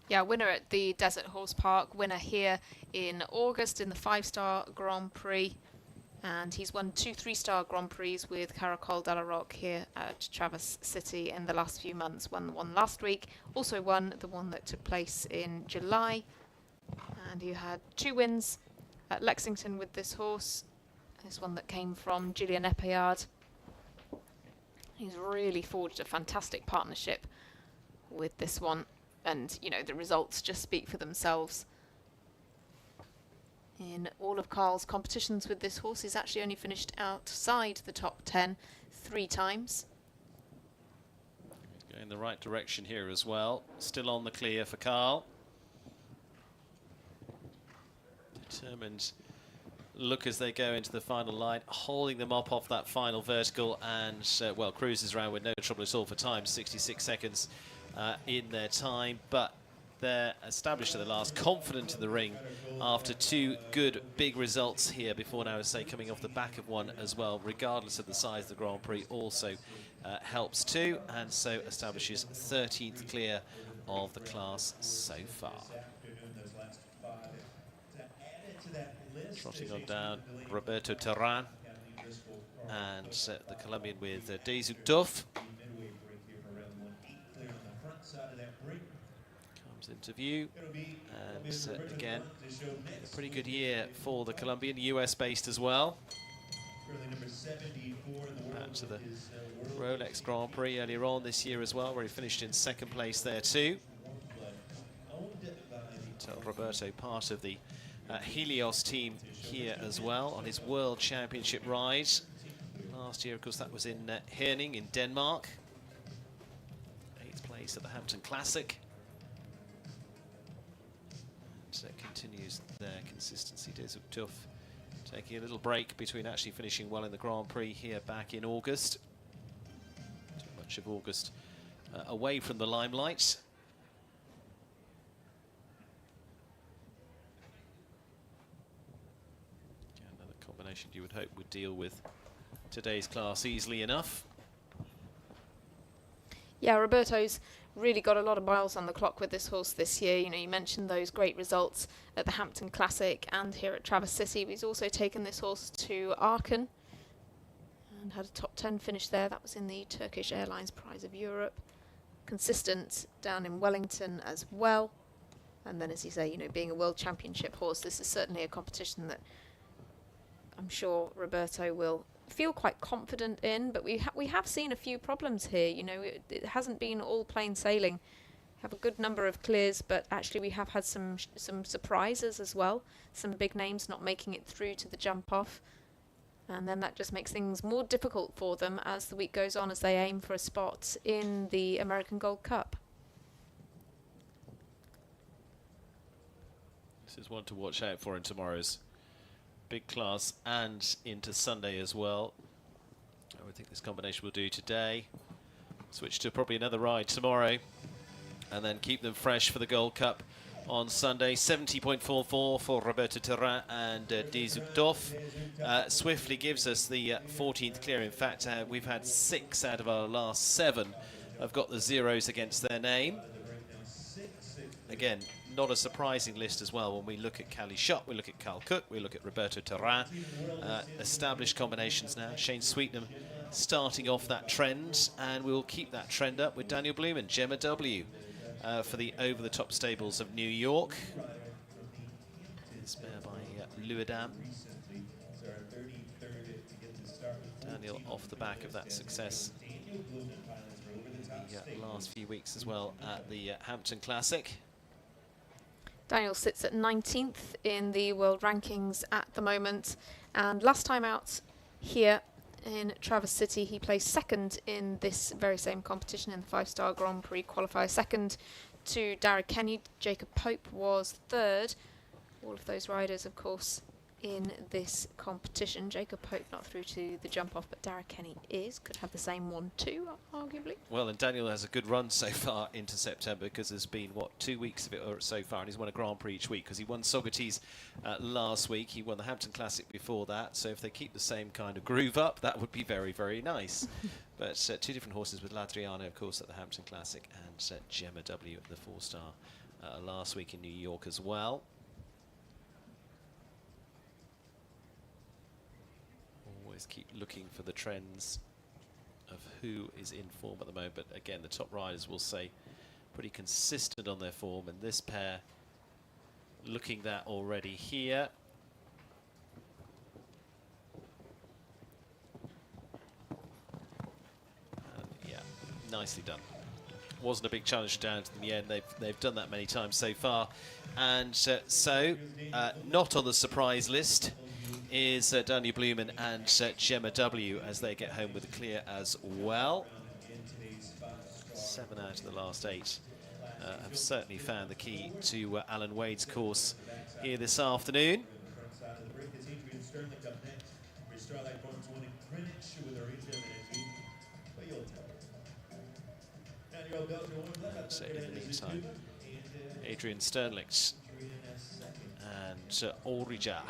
Yeah, winner at the Desert Horse Park, winner here in August in the 5-star Grand Prix. And he's won 2 3-star Grand Prix with Caracol de la Roque here at Traverse City in the last few months. Won the one last week, also won the one that took place in July. And he had 2 wins at Lexington with this horse. This one that came from Julian Epayard. He's really forged a fantastic partnership with this one, and you know, the results just speak for themselves. In all of Carl's competitions with this horse, he's actually only finished outside the top 10 3 times. He's going the right direction here as well. Still on the clear for Carl. Determined look as they go into the final line, holding them up off that final vertical, and well, cruises around with no trouble at all for time, 66 seconds in their time, but they're established at the last, confident in the ring after 2 good big results here before now, as say, coming off the back of one as well, regardless of the size of the Grand Prix, also helps too, and so establishes 13th clear of the class so far. Trotting on down, Roberto Terran, and the Colombian with Dezu Duff. Comes into view, and again, a pretty good year for the Colombian, US-based as well. Back to the Rolex Grand Prix earlier on this year as well, where he finished in 2nd place there too. Roberto, part of the Helios team here as well on his World Championship ride. Last year, of course, that was in Herning in Denmark. 8th place at the Hampton Classic. And continues their consistency. Dezu Duff taking a little break between actually finishing well in the Grand Prix here back in August. Too much of August away from the limelight. You would hope would deal with today's class easily enough. Yeah, Roberto's really got a lot of miles on the clock with this horse this year. You know, you mentioned those great results at the Hampton Classic and here at Traverse City. But he's also taken this horse to Aachen and had a top 10 finish there. That was in the Turkish Airlines Prize of Europe. Consistent down in Wellington as well. And then, as you say, you know, being a World Championship horse, this is certainly a competition that I'm sure Roberto will feel quite confident in, but we have seen a few problems here. You know, it hasn't been all plain sailing. We have a good number of clears, but actually we have had some surprises as well. Some big names not making it through to the jump off, and then that just makes things more difficult for them as the week goes on, as they aim for a spot in the American Gold Cup. This is one to watch out for in tomorrow's big class and into Sunday as well. I would think this combination will do today. Switch to probably another ride tomorrow, and then keep them fresh for the Gold Cup on Sunday. 70.44 for Roberto Terran and Dezu Duff. Swiftly gives us the 14th clear. In fact, we've had 6 out of our last 7 have got the zeros against their name. Again, not a surprising list as well when we look at Cali Shot, we look at Carl Cook, we look at Roberto Terran. Established combinations now. Shane Sweetnam starting off that trend, and we will keep that trend up with Daniel Bloom and Gemma W for the over-the-top stables of New York. Spare by Luadam. Daniel off the back of that success the last few weeks as well at the Hampton Classic. Daniel sits at 19th in the world rankings at the moment, and last time out here in Traverse City he placed 2nd in this very same competition in the 5-star Grand Prix qualifier, 2nd to Dara Kenny. Jacob Pope was 3rd. All of those riders, of course, in this competition. Jacob Pope not through to the jump off, but Dara Kenny is. Could have the same one too, arguably. Well, and Daniel has a good run so far into September, because there's been, what, 2 weeks of it or so far, and he's won a Grand Prix each week, because he won Saugerties last week. He won the Hampton Classic before that, so if they keep the same kind of groove up, that would be very, very nice. But 2 different horses with Ladriano, of course, at the Hampton Classic, and Gemma W at the 4-star last week in New York as well. Always keep looking for the trends of who is in form at the moment, but again, the top riders will say pretty consistent on their form, and this pair looking that already here. nicely done. Wasn't a big challenge down to the end. They've done that many times so far. And not on the surprise list is Daniel Blumen and Gemma W as they get home with a clear as well. 7 out of the last 8 have certainly found the key to Alan Wade's course here this afternoon. So in the meantime, Adrian Sternlicht and Ulrija. A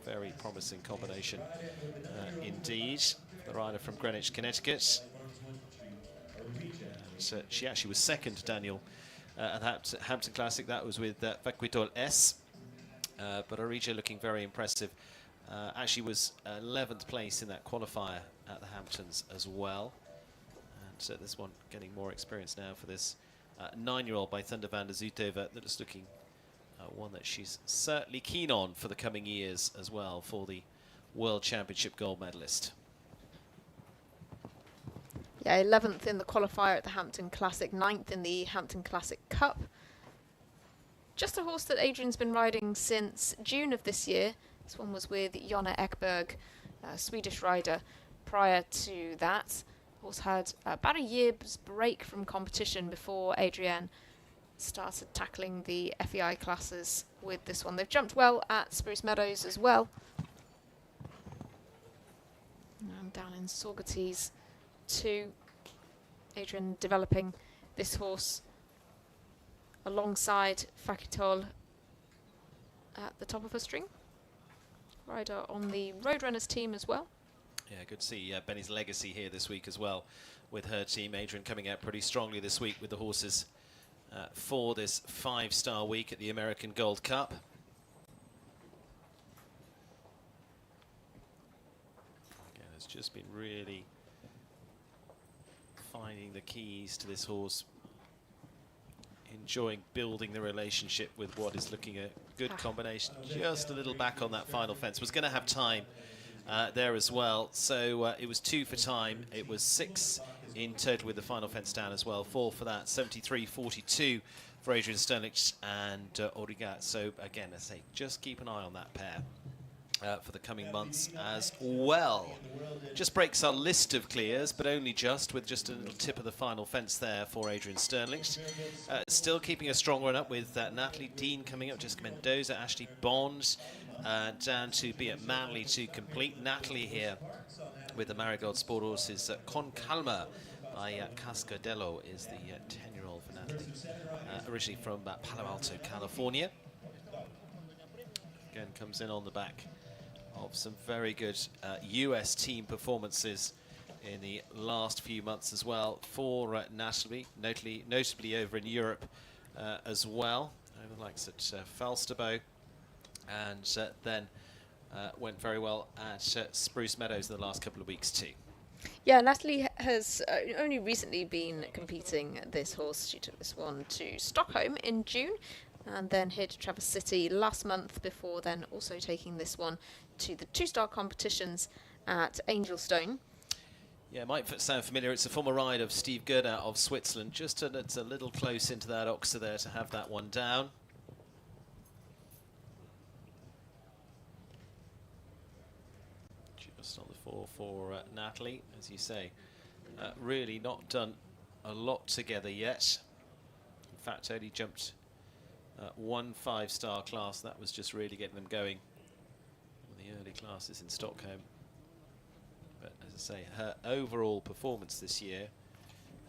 very promising combination indeed. The rider from Greenwich, Connecticut. And, she actually was second, Daniel, at the Hampton Classic. That was with Vaquitol S. But Ulrija looking very impressive. Actually was 11th place in that qualifier at the Hamptons as well. And this one getting more experience now for this 9-year-old by Thunder van der Zoethoven. That is looking one that she's certainly keen on for the coming years as well for the World Championship gold medalist. Yeah, 11th in the qualifier at the Hampton Classic, 9th in the Hampton Classic Cup. Just a horse that Adrian's been riding since June of this year. This one was with Jonna Ekberg, a Swedish rider. Prior to that, the horse had about a year's break from competition before Adrian started tackling the FEI classes with this one. They've jumped well at Spruce Meadows as well. And down in Saugerties too. Adrian developing this horse alongside Fakitol at the top of her string. Rider on the Roadrunners team as well. Yeah, good to see Benny's legacy here this week as well with her team. Adrian coming out pretty strongly this week with the horses for this 5-star week at the American Gold Cup. Again, it's just been really finding the keys to this horse, enjoying building the relationship with what is looking a good combination. Just a little back on that final fence. Was going to have time there as well. So it was 2 for time. It was 6 in total with the final fence down as well. 4 for that. 73-42 for Adrian Sternlicht and Ulrija. So again, I say, just keep an eye on that pair for the coming months as well. Just breaks our list of clears, but only just, with just a little tip of the final fence there for Adrian Sternlicht. Still keeping a strong run up with Natalie Dean coming up, Jessica Mendoza, Ashley Bond, down to be at Manley to complete. Natalie here with the Marigold Sport horses. Con Calma by Cascadello is the 10-year-old for Natalie, originally from Palo Alto, California. Again, comes in on the back of some very good US team performances in the last few months as well for Natalie, notably over in Europe as well, over the likes at Falsterbo, and then went very well at Spruce Meadows in the last couple of weeks too. Yeah, Natalie has only recently been competing this horse. She took this one to Stockholm in June and then here to Traverse City last month, before then also taking this one to the 2-star competitions at Angelstone. Yeah, it might sound familiar. It's a former ride of Steve Gerda of Switzerland. Just it's a little close into that oxer there to have that one down. Just on the 4 for Natalie, as you say. Really not done a lot together yet. In fact, only jumped 1 5-star class. That was just really getting them going in the early classes in Stockholm. But as I say, her overall performance this year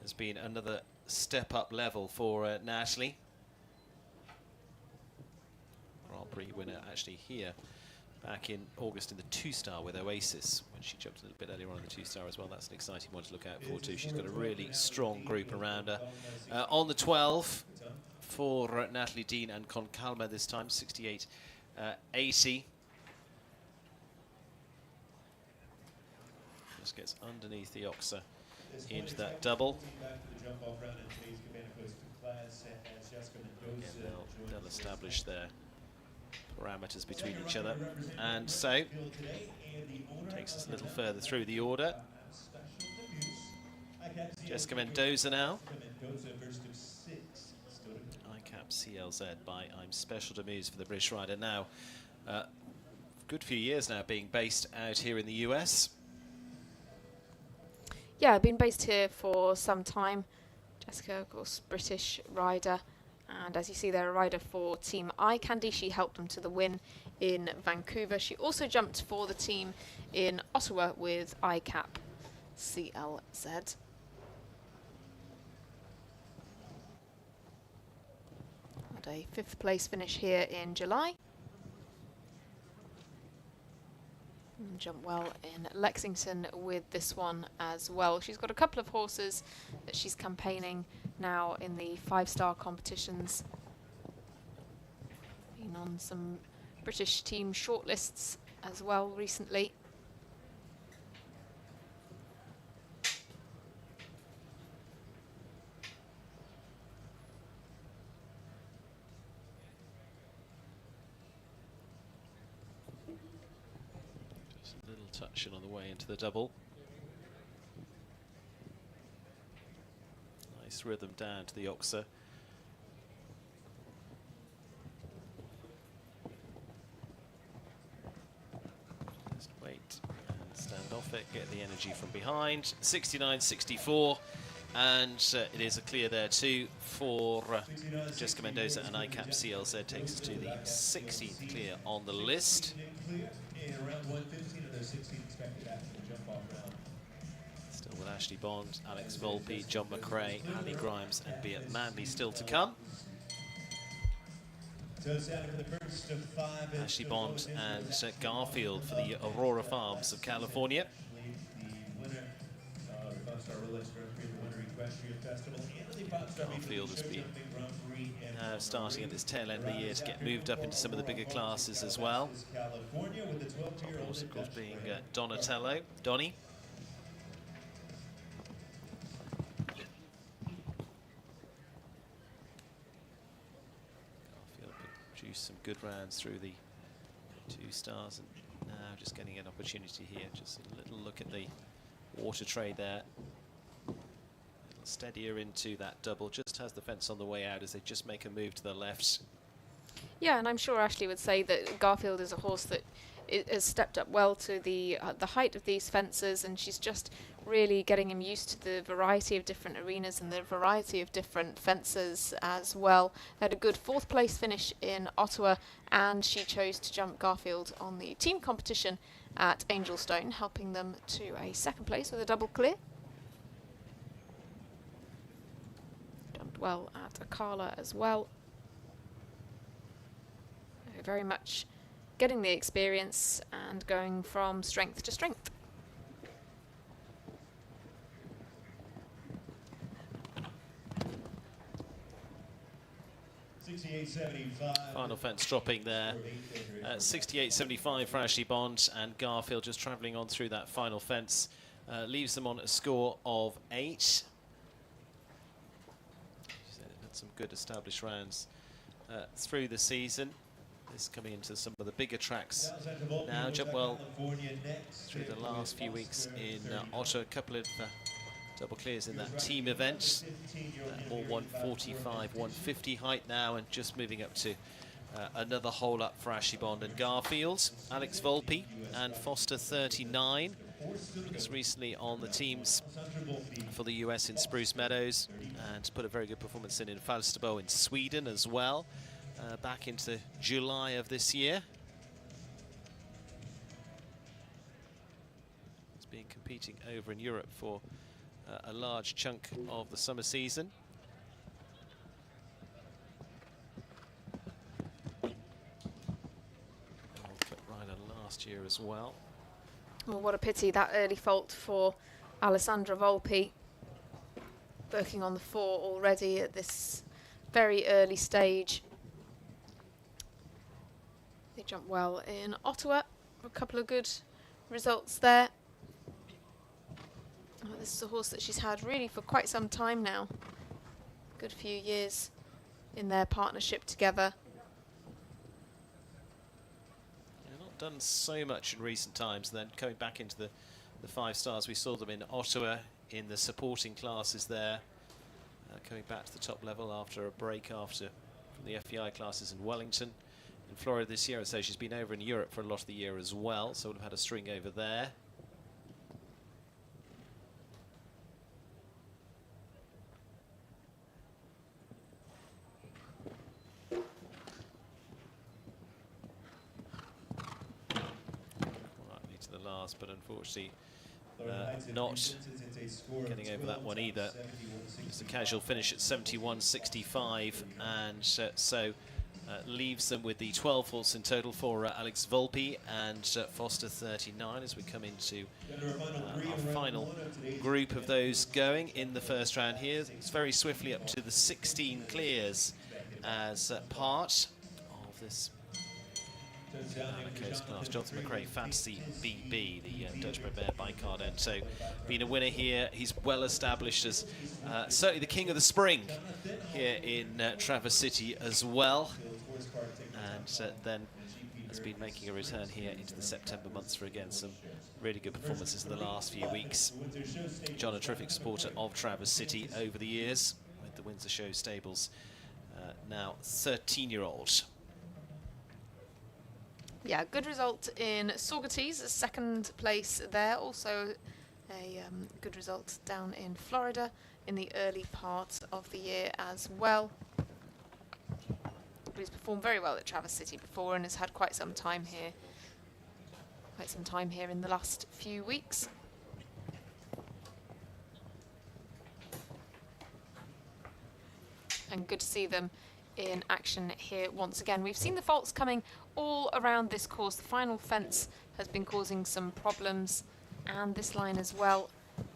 has been another step up level for Natalie. Grand Prix winner actually here back in August in the 2-star with Oasis, when she jumped a little bit earlier on in the 2-star as well. That's an exciting one to look out for too. She's got a really strong group around her. On the 12 for Natalie Dean and Con Calma this time, 68-80. Just gets underneath the oxer into that double. Again, they'll establish their parameters between each other, and so takes us a little further through the order. Jessica Mendoza now. Mendoza, first of 6. Still to ICAP CLZ by I'm Special to Muse for the British rider now. Good few years now being based out here in the US. Yeah, I've been based here for some time. Jessica, of course, British rider. And as you see, they're a rider for Team iCandy. She helped them to the win in Vancouver. She also jumped for the team in Ottawa with ICAP CLZ. And a 5th place finish here in July. And jumped well in Lexington with this one as well. She's got a couple of horses that she's campaigning now in the 5-star competitions. Been on some British team shortlists as well recently. Touching on the way into the double. Nice rhythm down to the Oxer. Just wait and stand off it, get the energy from behind. 69.64, and it is a clear there too for Jessica Mendoza, and ICAP CLZ takes us to the 16th clear on the list. in around 115 of those 16 expected after the jump off round. Still with Ashley Bond, Alex Volpe, John McRae, Andy Grimes and Beat Manley still to come. So it's out for the first of 5. Ashley Bond and Garfield for the Aurora Farms of California. The winner of the 5-star Rolex Grand Prix, the Winter Equestrian Festival, and the 5-star Garfield has been starting at this tail end of the year to get moved up into some of the bigger classes as well. California with the 12-year-old, of course, being Donnie. Garfield produced some good rounds through the 2 stars, and now just getting an opportunity here. Just a little look at the water trade there. Steadier into that double, just has the fence on the way out as they just make a move to the left. Yeah, and I'm sure Ashley would say that Garfield is a horse that has stepped up well to the height of these fences, and she's just really getting him used to the variety of different arenas and the variety of different fences as well. They had a good 4th place finish in Ottawa, and she chose to jump Garfield on the team competition at Angelstone, helping them to a 2nd place with a double clear. Well at Akala as well. Very much getting the experience and going from strength to strength. Final fence dropping there. 68.75 for Ashley Bond, and Garfield just travelling on through that final fence. Leaves them on a score of 8. Some good established rounds through the season. This coming into some of the bigger tracks now. Jumped well through the last few weeks in Ottawa. A couple of double clears in that team event. More 145, 150 height now, and just moving up to another hole up for Ashley Bond and Garfield. Alex Volpe and Foster 39. Just recently on the teams for the US in Spruce Meadows, and put a very good performance in Falsterbo in Sweden as well, back into July of this year. He's been competing over in Europe for a large chunk of the summer season. World Cup rider last year as well. Well, what a pity, that early fault for Alessandra Volpe. Working on the 4 already at this very early stage. They jumped well in Ottawa. A couple of good results there. Oh, this is a horse that she's had really for quite some time now. Good few years in their partnership together. Done so much in recent times, and then coming back into the 5 stars. We saw them in Ottawa in the supporting classes there, coming back to the top level after a break from the FEI classes in Wellington. In Florida this year, so she's been over in Europe for a lot of the year as well, so would have had a string over there. To the last, but unfortunately not getting over that one either. Just a casual finish at 71.65, and so leaves them with the 12 faults in total for Alex Volpe and Foster 39 as we come into our final group of those going in the first round here. It's very swiftly up to the 16 clears as part of this Coast class. Jonathan McRae, Fantasy BB, the Dutch Bear bike card end. So, being a winner here, he's well established as certainly the king of the spring here in Traverse City as well. And then has been making a return here into the September months for again some really good performances in the last few weeks. John, a terrific supporter of Traverse City over the years with the Windsor Show stables. Now 13-year-old. Yeah, good result in Saugerties, second place there. Also a good result down in Florida in the early part of the year as well. But he's performed very well at Traverse City before and has had quite some time here in the last few weeks. And good to see them in action here once again. We've seen the faults coming all around this course. The final fence has been causing some problems, and this line as well.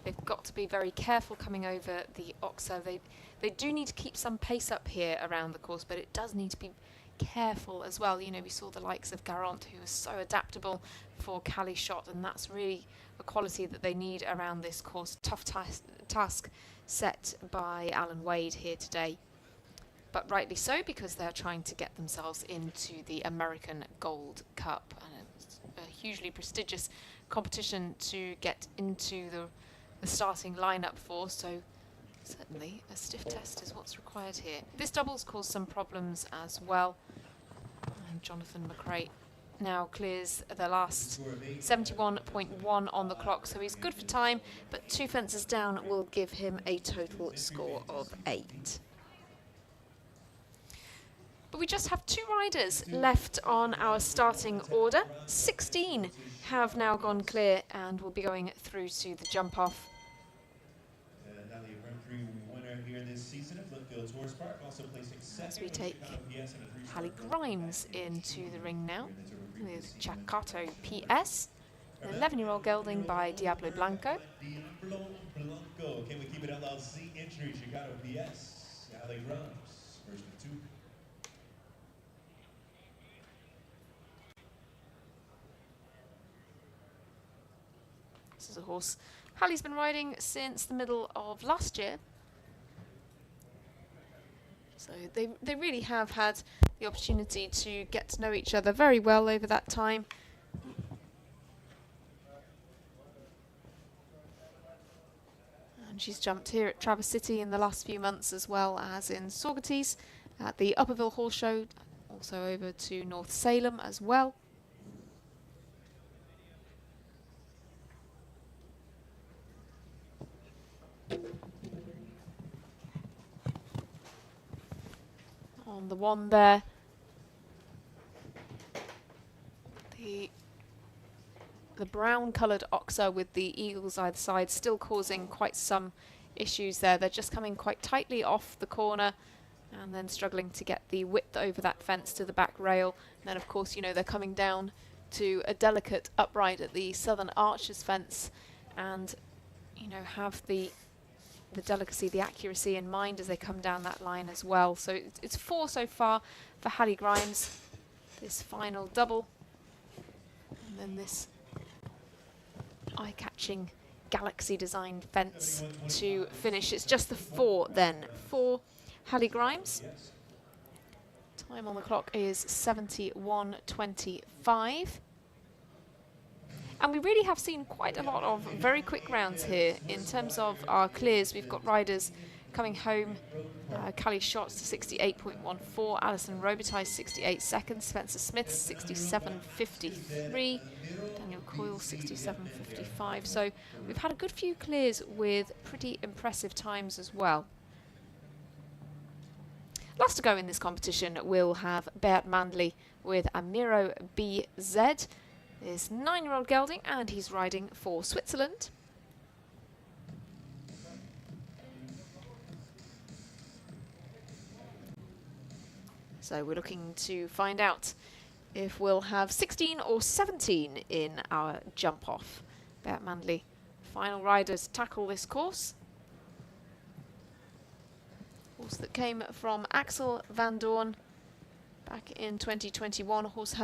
They've got to be very careful coming over the Oxo. They do need to keep some pace up here around the course, but it does need to be careful as well. You know, we saw the likes of Garant, who was so adaptable for Cali shot, and that's really a quality that they need around this course. Tough task set by Alan Wade here today. But rightly so, because they're trying to get themselves into the American Gold Cup. And it's a hugely prestigious competition to get into the starting lineup for, so certainly a stiff test is what's required here. This double's caused some problems as well. And Jonathan McRae now clears the last 71.1 on the clock, so he's good for time, but 2 fences down will give him a total score of 8. But we just have 2 riders left on our starting order. 16 have now gone clear and will be going through to the jump off. As we take Hallie Grimes into the ring now with Chacato PS. An 11-year-old gelding by Diablo Blanco. Can we keep it LLC entry Chacato PS? Hallie Grimes, version 2. This is a horse Hallie's been riding since the middle of last year. So they really have had the opportunity to get to know each other very well over that time. And she's jumped here at Traverse City in the last few months, as well as in Saugerties at the Upperville Horse Show, also over to North Salem as well. On the one there, the brown coloured oxer with the eagles either side still causing quite some issues there. They're just coming quite tightly off the corner and then struggling to get the width over that fence to the back rail. And then of course, you know, they're coming down to a delicate upright at the Southern Archers fence, and you know, have the delicacy, the accuracy in mind as they come down that line as well. So it's 4 so far for Hallie Grimes, this final double, and then this eye-catching galaxy designed fence to finish. It's just the 4 then for Hallie Grimes. Time on the clock is 71.25. And we really have seen quite a lot of very quick rounds here. In terms of our clears, we've got riders coming home. Callie Schott to 68.14, Alison Robitaille 68 seconds, Spencer Smith 67.53, Daniel Coyle 67.55. So we've had a good few clears with pretty impressive times as well. Last to go in this competition, we'll have Beat Mandley with Amiro BZ. This 9-year-old gelding, and he's riding for Switzerland. So we're looking to find out if we'll have 16 or 17 in our jump off. Beat Mandley, final riders tackle this course. Horse that came from Axel van Doorn back in 2021. A horse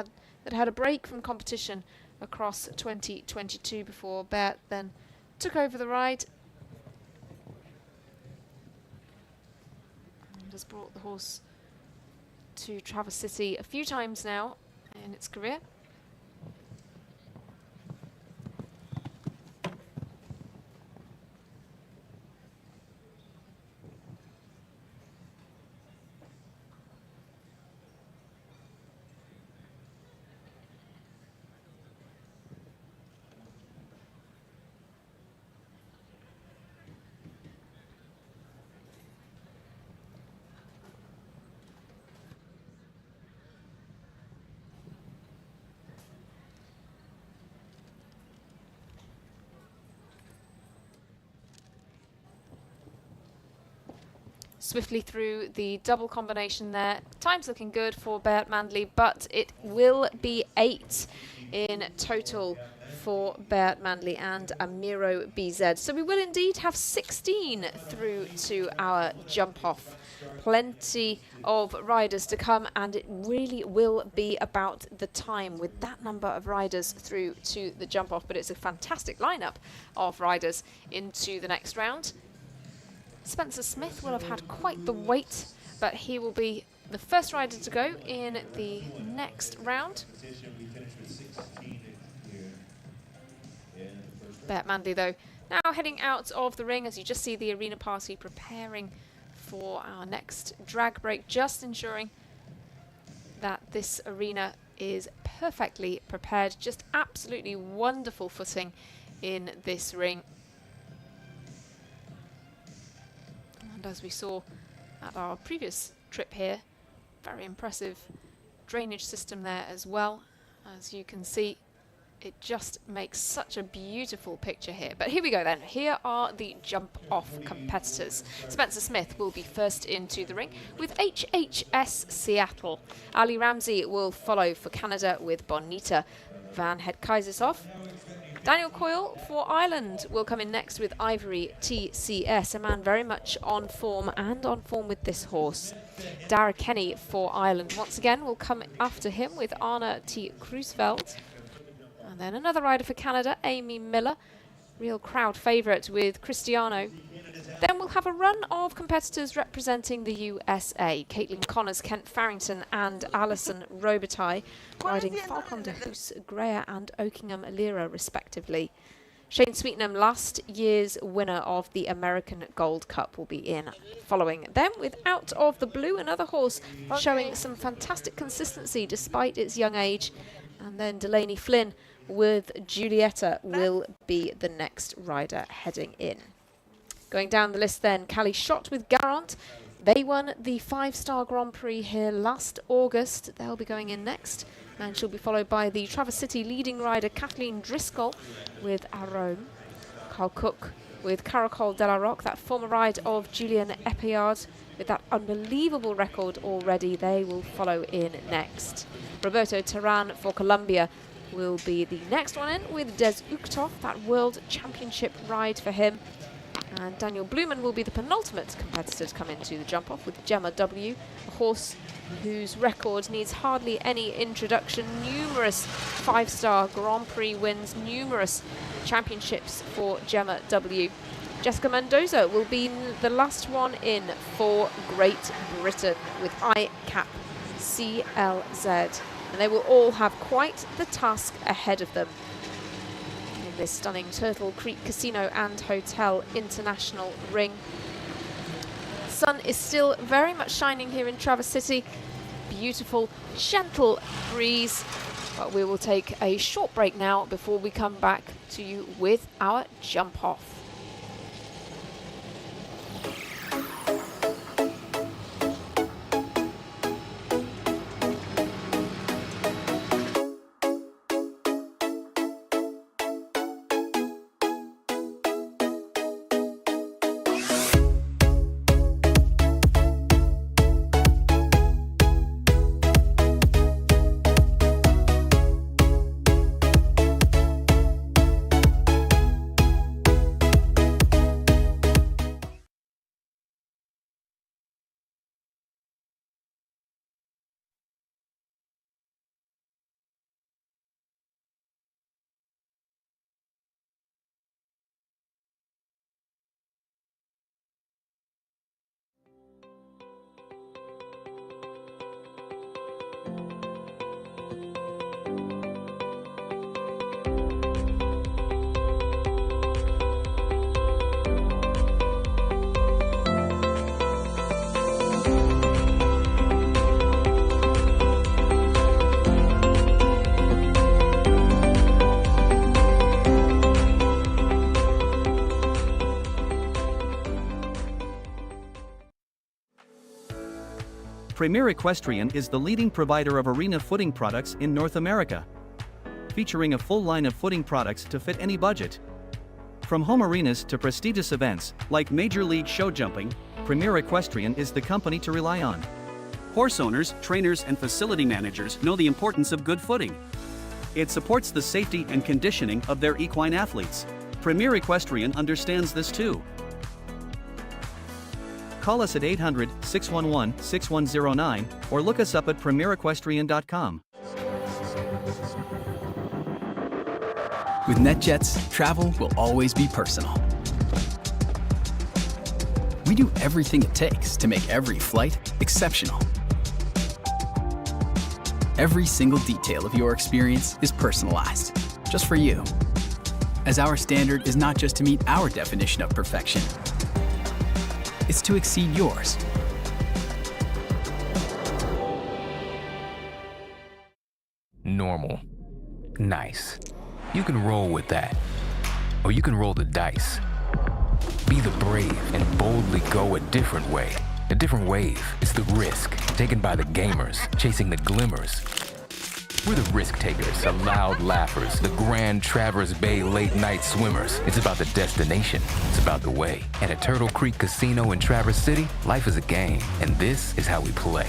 that had a break from competition across 2022 before Beat then took over the ride and has brought the horse to Traverse City a few times now in its career. Swiftly through the double combination there. Time's looking good for Beat Mandley, but it will be 8 in total for Beat Mandley and Amiro BZ. So we will indeed have 16 through to our jump off. Plenty of riders to come, and it really will be about the time with that number of riders through to the jump off. But it's a fantastic lineup of riders into the next round. Spencer Smith will have had quite the wait, but he will be the first rider to go in the next round. Beat Mandley, though, now heading out of the ring as you just see the arena party preparing for our next drag break, just ensuring that this arena is perfectly prepared. Just absolutely wonderful footing in this ring. And as we saw at our previous trip here, very impressive drainage system there as well. As you can see, it just makes such a beautiful picture here. But here we go then. Here are the jump off competitors. Spencer Smith will be first into the ring with HHS Seattle. Ali Ramsey will follow for Canada with Bonita Van Het Kaisershof. Daniel Coyle for Ireland will come in next with Ivory TCS, a man very much on form and on form with this horse. Dara Kenny for Ireland once again will come after him with Anna T. Kruisveld. And then another rider for Canada, Amy Miller, real crowd favourite with Cristiano. Then we'll have a run of competitors representing the USA. Caitlin Connors, Kent Farrington and Alison Robitaille, riding Falcon de Hoos, Greer and Oakingham Lira respectively. Shane Sweetenham, last year's winner of the American Gold Cup, will be in following them with Out of the Blue, another horse showing some fantastic consistency despite its young age. And then Delaney Flynn with Julietta will be the next rider heading in. Going down the list then, Callie Schott with Garant. They won the 5-star Grand Prix here last August. They'll be going in next. And she'll be followed by the Traverse City leading rider Kathleen Driscoll with Arome. Carl Cook with Caracol de la Roque, that former ride of Julian Epiard with that unbelievable record already. They will follow in next. Roberto Terran for Colombia will be the next one in with Des Uchtov, that World Championship ride for him. And Daniel Blumen will be the penultimate competitor to come into the jump-off with Gemma W, a horse whose record needs hardly any introduction. Numerous 5-star Grand Prix wins, numerous championships for Gemma W. Jessica Mendoza will be the last one in for Great Britain with ICAP CLZ. And they will all have quite the task ahead of them. this stunning Turtle Creek Casino and Hotel International ring. Sun is still very much shining here in Traverse City. Beautiful, gentle breeze. But we will take a short break now before we come back to you with our jump off. Premier Equestrian is the leading provider of arena footing products in North America, featuring a full line of footing products to fit any budget. From home arenas to prestigious events, like Major League show jumping, Premier Equestrian is the company to rely on. Horse owners, trainers, and facility managers know the importance of good footing. It supports the safety and conditioning of their equine athletes. Premier Equestrian understands this too. Call us at 800-611-6109 or look us up at premierequestrian.com. With NetJets, travel will always be personal. We do everything it takes to make every flight exceptional. Every single detail of your experience is personalized, just for you. As our standard is not just to meet our definition of perfection, it's to exceed yours. Normal. Nice. You can roll with that. Or you can roll the dice. Be the brave and boldly go a different way. A different wave is the risk taken by the gamers, chasing the glimmers. We're the risk takers, the loud laughers, the grand Traverse Bay late night swimmers. It's about the destination, it's about the way. And at Turtle Creek Casino in Traverse City, life is a game, and this is how we play.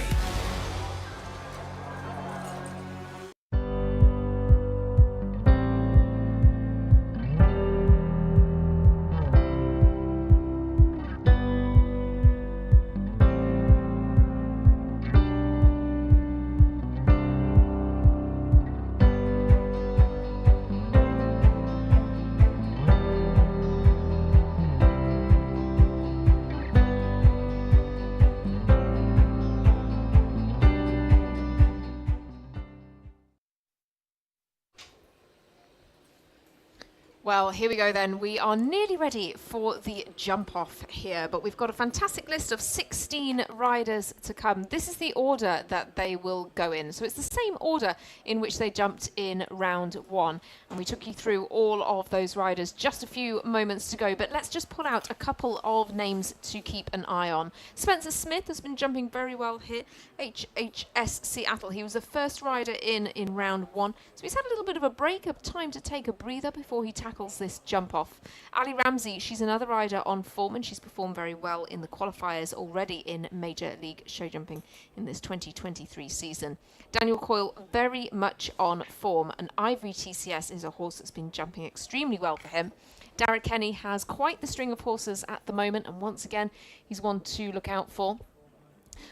Well, here we go then. We are nearly ready for the jump off here, but we've got a fantastic list of 16 riders to come. This is the order that they will go in. So it's the same order in which they jumped in round one. And we took you through all of those riders just a few moments to go, but let's just pull out a couple of names to keep an eye on. Spencer Smith has been jumping very well here. HHS Seattle. He was the first rider in round one. So he's had a little bit of a break, of time to take a breather before he tackles this jump off. Ali Ramsey, she's another rider on form, and she's performed very well in the qualifiers already in Major League show jumping in this 2023 season. Daniel Coyle, very much on form, and Ivory TCS is a horse that's been jumping extremely well for him. Derek Kenny has quite the string of horses at the moment, and once again, he's one to look out for.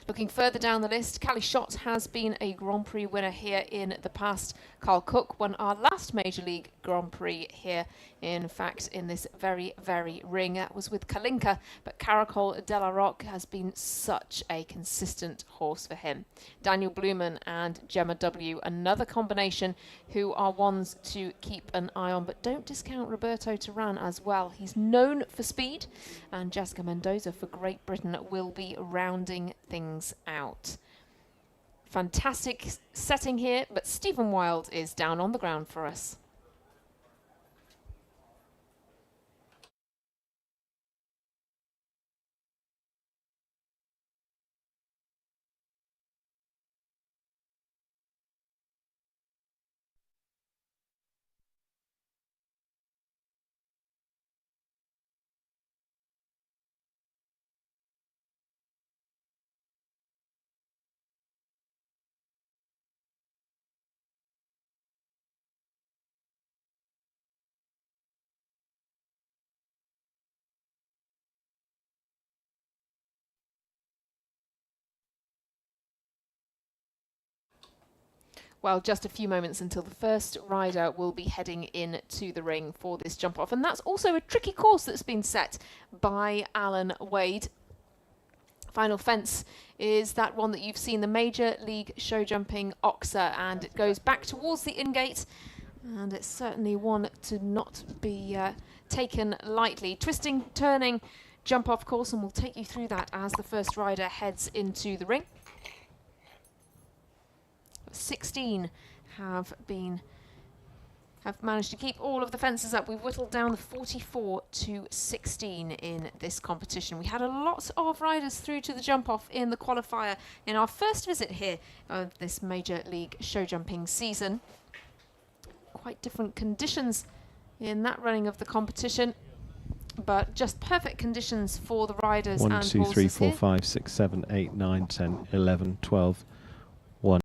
Looking further down the list, Callie Schott has been a Grand Prix winner here in the past. Carl Cook won our last Major League Grand Prix here, in fact, in this very, very ring. That was with Kalinka, but Caracol de la Roque has been such a consistent horse for him. Daniel Blumen and Gemma W, another combination who are ones to keep an eye on, but don't discount Roberto Turan as well. He's known for speed, and Jessica Mendoza for Great Britain will be rounding things out. Fantastic setting here, but Stephen Wild is down on the ground for us. Well, just a few moments until the first rider will be heading into the ring for this jump off. And that's also a tricky course that's been set by Alan Wade. Final fence is that one that you've seen, the Major League Show Jumping Oxa, and it goes back towards the in-gate. And it's certainly one to not be taken lightly. Twisting, turning, jump off course, and we'll take you through that as the first rider heads into the ring. 16 have managed to keep all of the fences up. We've whittled down the 44 to 16 in this competition. We had a lot of riders through to the jump off in the qualifier in our first visit here of this Major League Show Jumping season. Quite different conditions in that running of the competition, but just perfect conditions for the riders. 1, and 2, 3, 4, here. 5, 6, 7, 8, 9, 10, 11, 12, 1.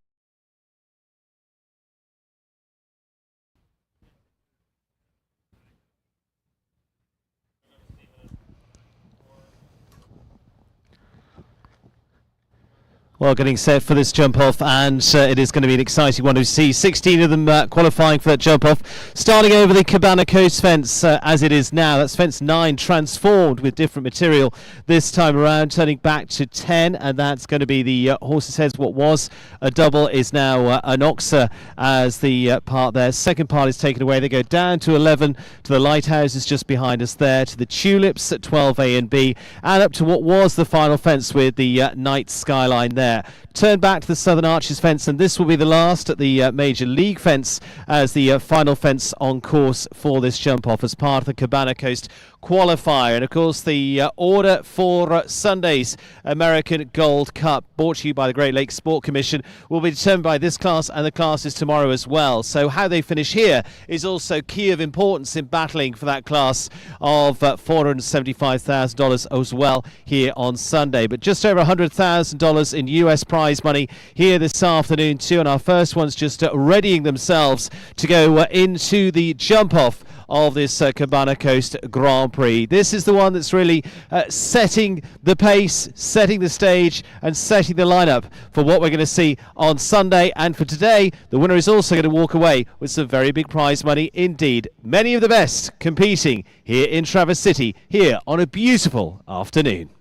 Well, getting set for this jump off, and it is going to be an exciting one to see. 16 of them qualifying for that jump off. Starting over the Cabana coast fence as it is now. That's fence 9, transformed with different material this time around, turning back to 10, and that's going to be the horse's heads. What was a double is now an oxa as the part there. Second part is taken away. They go down to 11 to the lighthouses just behind us there, to the tulips at 12A and B, and up to what was the final fence with the night skyline there. Turn back to the Southern Arches fence, and this will be the last at the Major League fence as the final fence on course for this jump off as part of the Cabana Coast qualifier. And of course the order for Sunday's American Gold Cup, brought to you by the Great Lakes Sport Commission, will be determined by this class and the classes tomorrow as well. So how they finish here is also key of importance in battling for that class of $475,000 as well here on Sunday. But just over $100,000 in US prize money here this afternoon too, and our first ones just readying themselves to go into the jump off of this Cabana Coast Grand Prix. This is the one that's really setting the pace, setting the stage, and setting the lineup for what we're going to see on Sunday. And for today, the winner is also going to walk away with some very big prize money indeed. Many of the best competing here in Traverse City, here on a beautiful afternoon.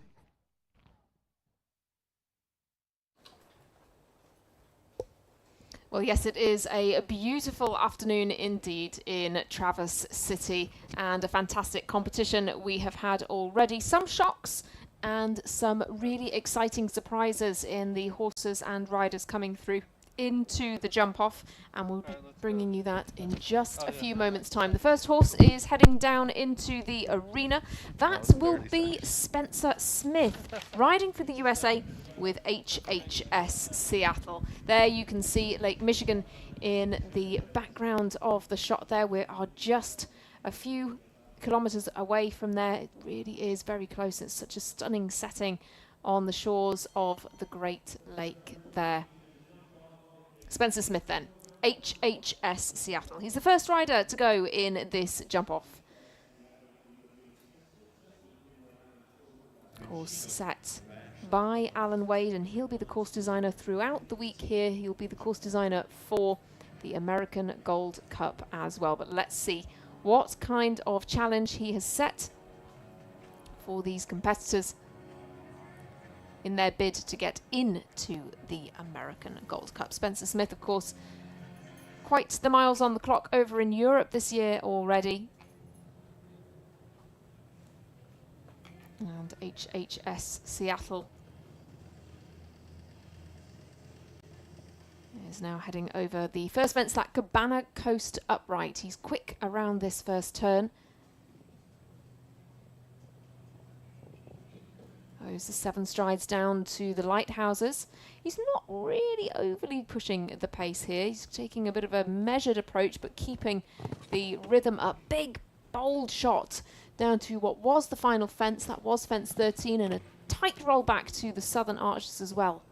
Well, yes, it is a beautiful afternoon indeed in Traverse City, and a fantastic competition we have had already. Some shocks and some really exciting surprises in the horses and riders coming through into the jump off, and we'll be bringing you that in just a few moments time. The first horse is heading down into the arena. That will be Spencer Smith, riding for the USA with HHS Seattle. There you can see Lake Michigan in the background of the shot there. We are just a few kilometers away from there. It really is very close. It's such a stunning setting on the shores of the Great Lake there. Spencer Smith then, HHS Seattle. He's the first rider to go in this jump off. Course set by Alan Wade, and he'll be the course designer throughout the week here. He'll be the course designer for the American Gold Cup as well. But let's see what kind of challenge he has set for these competitors in their bid to get into the American Gold Cup. Spencer Smith, of course, quite the miles on the clock over in Europe this year already. And HHS Seattle is now heading over the first fence, that Cabana Coast upright. He's quick around this first turn. Goes the 7 strides down to the lighthouses. He's not really overly pushing the pace here. He's taking a bit of a measured approach, but keeping the rhythm up. Big, bold shot down to what was the final fence. That was fence 13, and a tight roll back to the southern arches as well.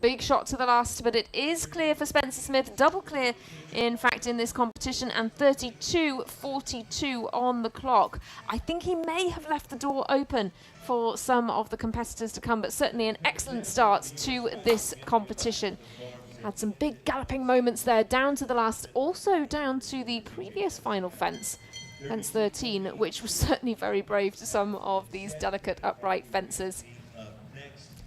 Big shot to the last, but it is clear for Spencer Smith. Double clear, in fact, in this competition, and 32.42 on the clock. I think he may have left the door open for some of the competitors to come, but certainly an excellent start to this competition. Had some big galloping moments there, down to the last, also down to the previous final fence, fence 13, which was certainly very brave to some of these delicate upright fences.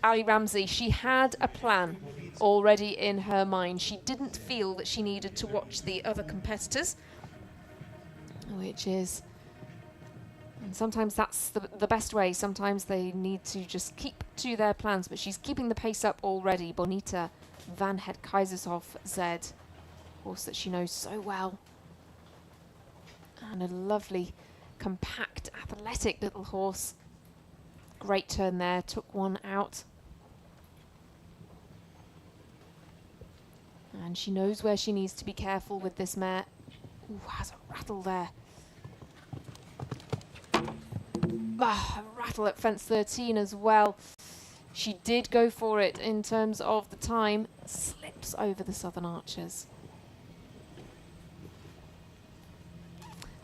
Ali Ramsey, she had a plan already in her mind. She didn't feel that she needed to watch the other competitors, which is, and sometimes that's the best way. Sometimes they need to just keep to their plans, but she's keeping the pace up already. Bonita Van Het Kaisershof Z, horse that she knows so well. And a lovely, compact, athletic little horse. Great turn there, took one out. And she knows where she needs to be careful with this mare. Ooh, has a rattle there. A rattle at fence 13 as well. She did go for it in terms of the time. Slips over the southern archers.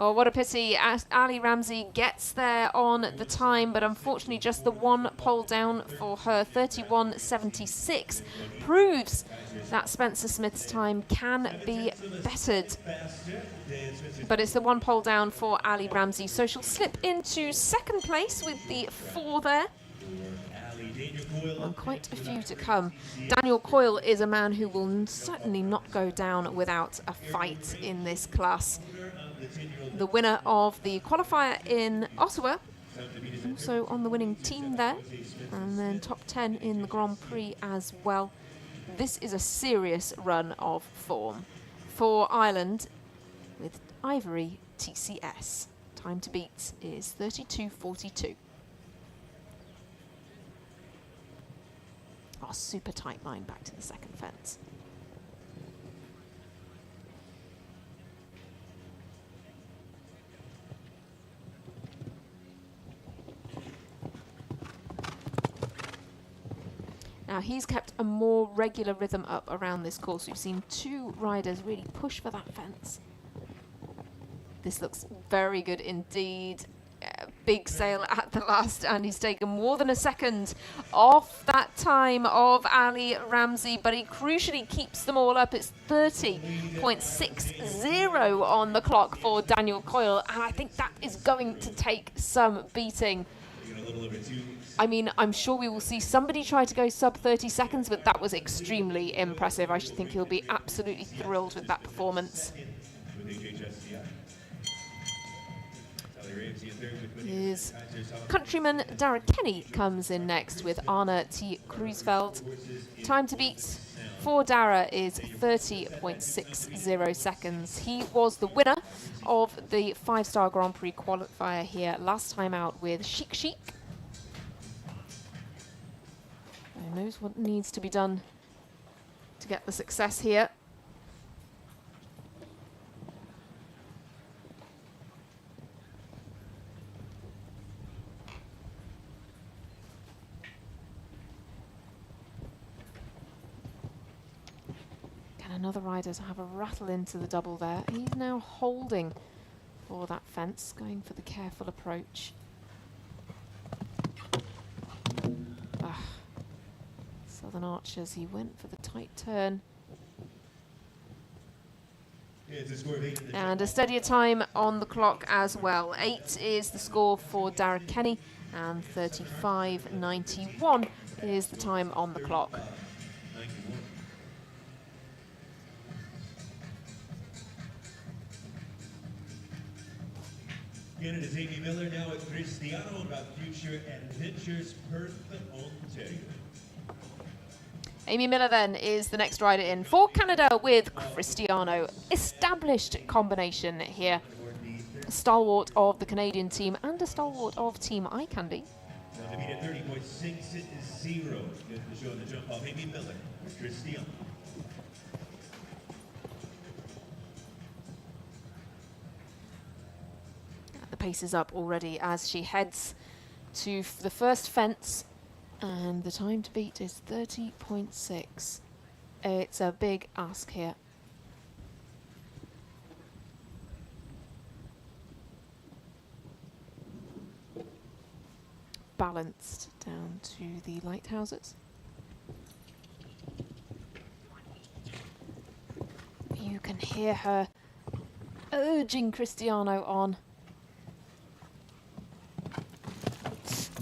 Oh, what a pity. Ali Ramsey gets there on the time, but unfortunately just the one pole down for her. 31.76 proves that Spencer Smith's time can be bettered. But it's the one pole down for Ali Ramsey, so she'll slip into second place with the 4 there. And quite a few to come. Daniel Coyle is a man who will certainly not go down without a fight in this class. The winner of the qualifier in Ottawa, also on the winning team there, and then top 10 in the Grand Prix as well. This is a serious run of form for Ireland with Ivory TCS. Time to beat is 32.42. Oh, super tight line back to the second fence. Now he's kept a more regular rhythm up around this course. We've seen 2 riders really push for that fence. This looks very good indeed. Big sail at the last, and he's taken more than a second off that time of Ali Ramsey, but he crucially keeps them all up. It's 30.60 on the clock for Daniel Coyle, and I think that is going to take some beating. I mean, I'm sure we will see somebody try to go sub 30 seconds, but that was extremely impressive. I should think he'll be absolutely thrilled with that performance. His countryman Dara Kenny comes in next with Anna T. Kruisveld. Time to beat for Dara is 30.60 seconds. He was the winner of the 5-star Grand Prix qualifier here last time out with Chic Chic. He knows what needs to be done to get the success here. Can another rider have a rattle into the double there? He's now holding for that fence, going for the careful approach. Southern Archers, he went for the tight turn. And a steadier time on the clock as well. 8 is the score for Derek Kenny, and 35.91 is the time on the clock. Again, it is Amy Miller now at Cristiano about Future Adventures, Perth, Ontario. Amy Miller then is the next rider in for Canada with Cristiano. Established combination here. A stalwart of the Canadian team and a stalwart of Team Eye Candy. Now to beat at 30.60. Good to show the jump off Amy Miller with Cristiano. The pace is up already as she heads to the first fence. And the time to beat is 30.6. It's a big ask here. Balanced down to the lighthouses. You can hear her urging Cristiano on.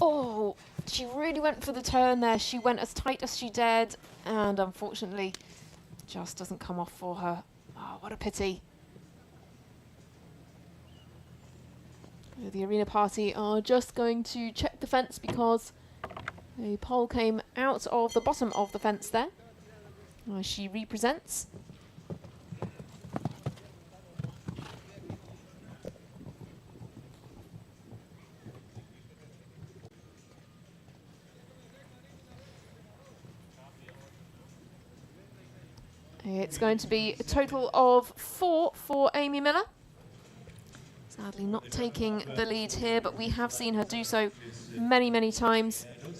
Oh! She really went for the turn there. She went as tight as she dared, and unfortunately, just doesn't come off for her. Oh, what a pity. The arena party are just going to check the fence because a pole came out of the bottom of the fence there. She represents. It's going to be a total of 4 for Amy Miller. Sadly not taking the lead here, but we have seen her do so many, many times. They're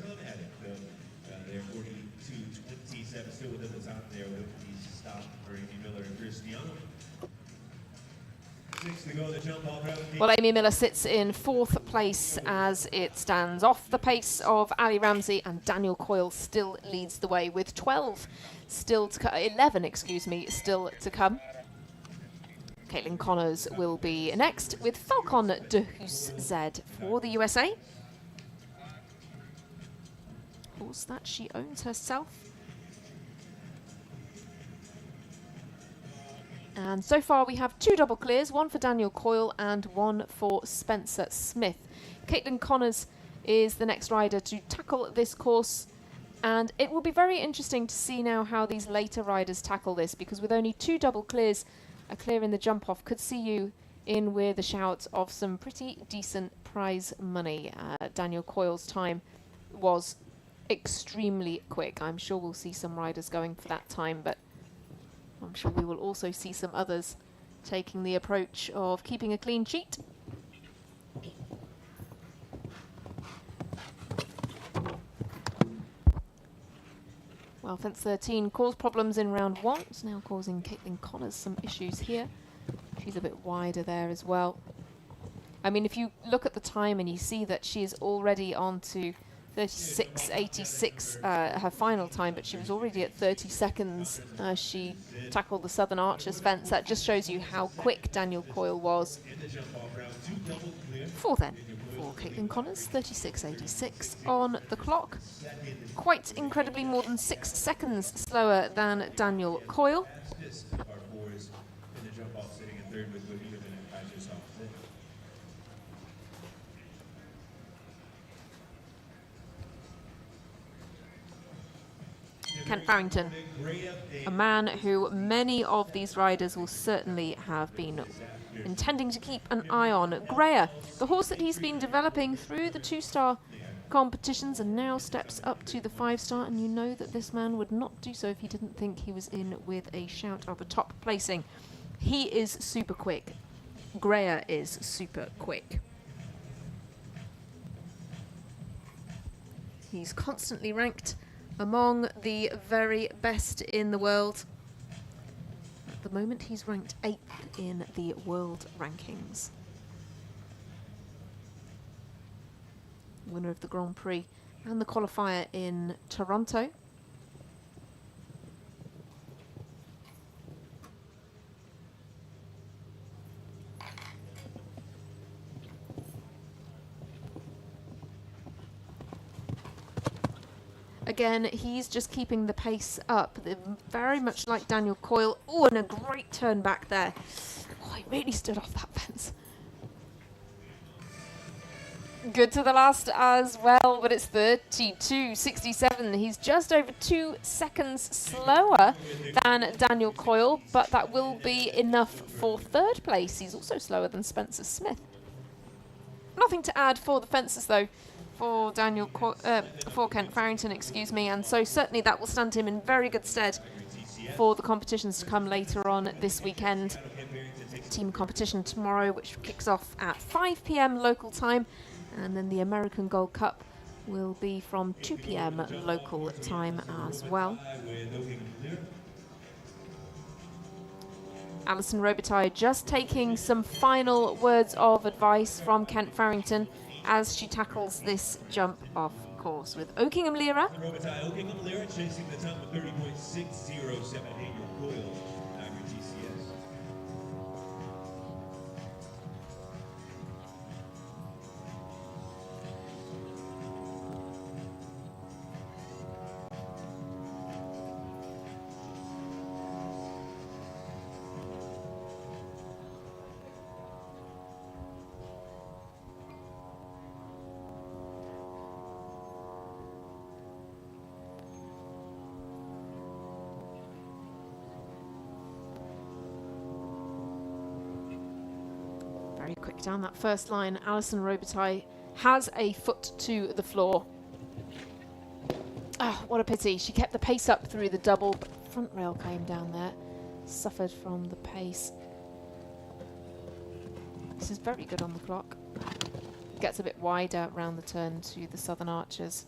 42.27, still within the top there with the stop for Amy Miller and Cristiano. 6 to go, the jump off round. Well, Amy Miller sits in 4th place as it stands off the pace of Ali Ramsey, and Daniel Coyle still leads the way with 11, excuse me, still to come. Caitlin Connors will be next with Falcon de Hus Z for the USA. Horse that she owns herself. And so far we have 2 double clears, 1 for Daniel Coyle and 1 for Spencer Smith. Caitlin Connors is the next rider to tackle this course, and it will be very interesting to see now how these later riders tackle this, because with only 2 double clears, a clear in the jump off could see you in with a shout of some pretty decent prize money. Daniel Coyle's time was extremely quick. I'm sure we'll see some riders going for that time, but I'm sure we will also see some others taking the approach of keeping a clean sheet. Well, fence 13 caused problems in round 1. It's now causing Caitlin Connors some issues here. She's a bit wider there as well. I mean, if you look at the time and you see that she is already on to 36.86, her final time, but she was already at 30 seconds as she tackled the Southern Archers fence. That just shows you how quick Daniel Coyle was. 4 then for Caitlin Connors, 36.86 on the clock. Quite incredibly more than 6 seconds slower than Daniel Coyle. Kent Farrington, a man who many of these riders will certainly have been intending to keep an eye on. Greer, the horse that he's been developing through the 2-star competitions and now steps up to the 5-star, and you know that this man would not do so if he didn't think he was in with a shout of a top placing. He is super quick. Greer is super quick. He's constantly ranked among the very best in the world. At the moment, he's ranked 8th in the world rankings. winner of the Grand Prix and the qualifier in Toronto. Again, he's just keeping the pace up. They're very much like Daniel Coyle. Oh, and a great turn back there. Oh, he really stood off that fence. Good to the last as well, but it's 32.67. He's just over 2 seconds slower than Daniel Coyle, but that will be enough for third place. He's also slower than Spencer Smith. Nothing to add for the fences, though, for for Kent Farrington, excuse me, and so certainly that will stand him in very good stead for the competitions to come later on this weekend. Team competition tomorrow, which kicks off at 5 p.m. local time, and then the American Gold Cup will be from 2 p.m. local time as well. Alison Robitaille just taking some final words of advice from Kent Farrington as she tackles this jump off course with Oakingham Lira. Robitaille, Oakingham Lira chasing the top of 30.607 your Coyle, your TCS. Very quick down that first line. Alison Robitaille has a foot to the floor. Oh, what a pity. She kept the pace up through the double, but front rail came down there. Suffered from the pace. This is very good on the clock. Gets a bit wider around the turn to the Southern Archers.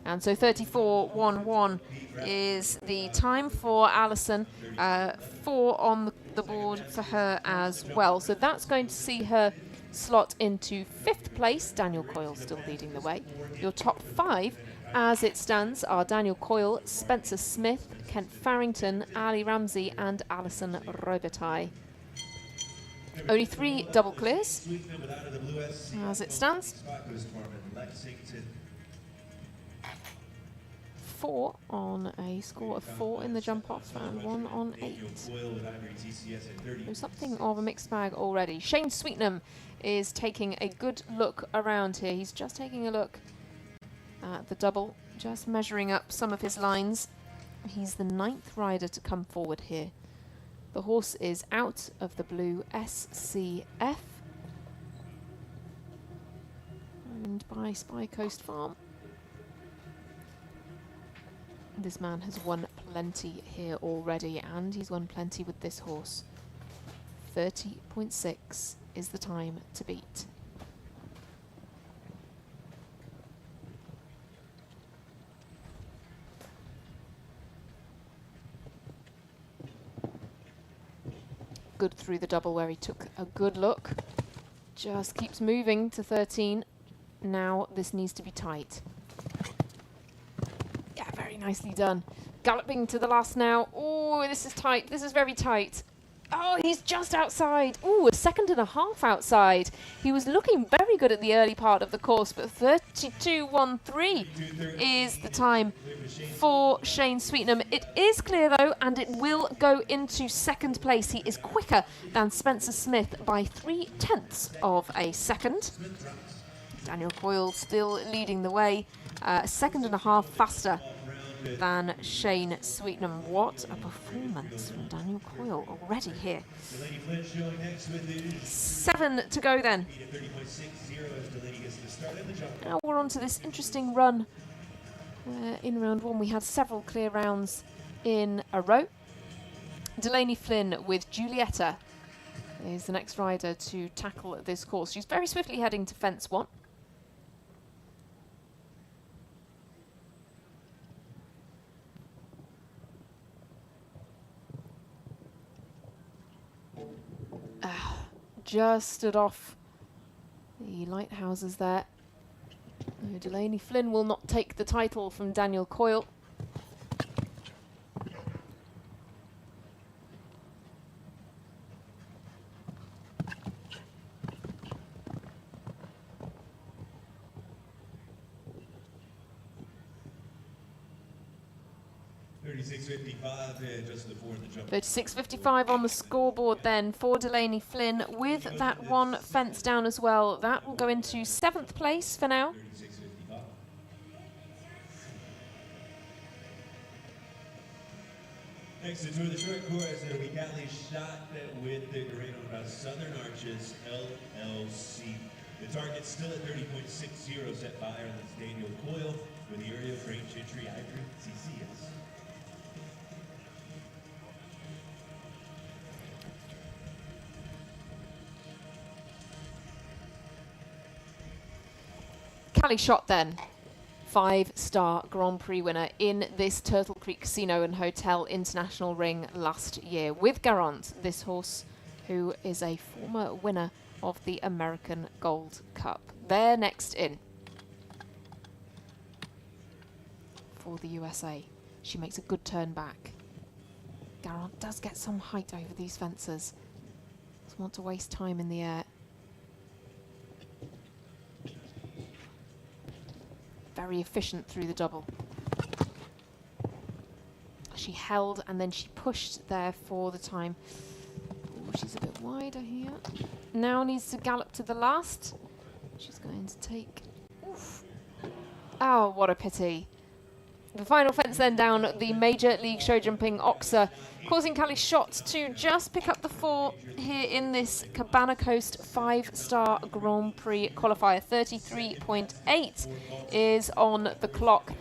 And so 34.11 is the time for Alison. 4 on the board for her as well. So that's going to see her slot into 5th place. Daniel Coyle still leading the way. Your top 5 as it stands are Daniel Coyle, Spencer Smith, Kent Farrington, Ali Ramsey and Alison Robitaille. Only 3 double clears as it stands. 4 on a score of 4 in the jump off and 1 on 8. There's something of a mixed bag already. Shane Sweetnam is taking a good look around here. He's just taking a look at the double, just measuring up some of his lines. He's the 9th rider to come forward here. The horse is out of the blue SCF, owned by Spy Coast Farm. This man has won plenty here already, and he's won plenty with this horse. 30.6 is the time to beat. Good through the double where he took a good look. Just keeps moving to 13. Now this needs to be tight. Very nicely done. Galloping to the last now. Oh, this is tight. This is very tight. Oh, he's just outside. Oh, a 2.5 seconds outside. He was looking very good at the early part of the course, but 32.13 is the time for Shane Sweetnam. It is clear, though, and it will go into 2nd place. He is quicker than Spencer Smith by 0.3 of a second. Daniel Coyle still leading the way. 1.5 seconds faster than Shane Sweetnam. What a performance from Daniel Coyle already here. 7 to go then. Now we're on to this interesting run. In round 1 we had several clear rounds in a row. Delaney Flynn with Giulietta is the next rider to tackle this course. She's very swiftly heading to fence 1. Just stood off the lighthouses there. No, Delaney Flynn will not take the title from Daniel Coyle. Just the four in the jump. 36.55 on the scoreboard then for Delaney Flynn, with that one fence down as well. That will go into 7th place for now. 36.55. Next to tour the short course, it'll be Kathleen Shot with the grade on Southern Arches LLC. The target's still at 30.60 set by Ireland's Daniel Coyle with the area of Crane Chintry Ivory CCS. Callie Shot then, 5-star Grand Prix winner in this Turtle Creek Casino and Hotel International Ring last year with Garant, this horse who is a former winner of the American Gold Cup. They're next in for the USA. She makes a good turn back. Garant does get some height over these fences. Doesn't want to waste time in the air. Very efficient through the double. She held and then she pushed there for the time. Ooh, she's a bit wider here. Now needs to gallop to the last. She's going to take... Oof. Oh, what a pity. The final fence then down the Major League Show Jumping Oxer, causing Callie Shot to just pick up the 4 here in this Cabana Coast 5-star Grand Prix qualifier. 33.8 is on the clock.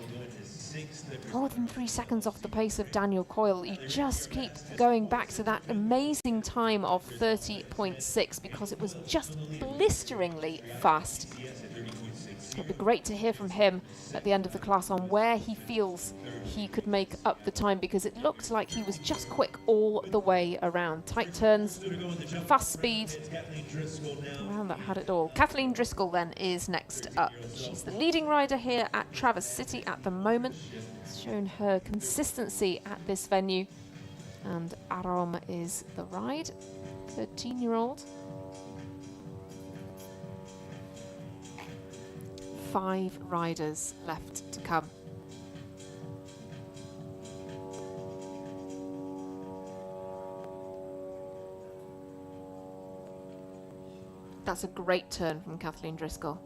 More than 3 seconds off the pace of Daniel Coyle. You just keep going back to that amazing time of 30.6 because it was just blisteringly fast. It'll be great to hear from him at the end of the class on where he feels he could make up the time, because it looked like he was just quick all the way around. Tight turns, fast speed, around that had it all. Kathleen Driscoll then is next up. She's the leading rider here at Traverse City at the moment. She's shown her consistency at this venue. And Aram is the ride, 13-year-old. 5 riders left to come. That's a great turn from Kathleen Driscoll.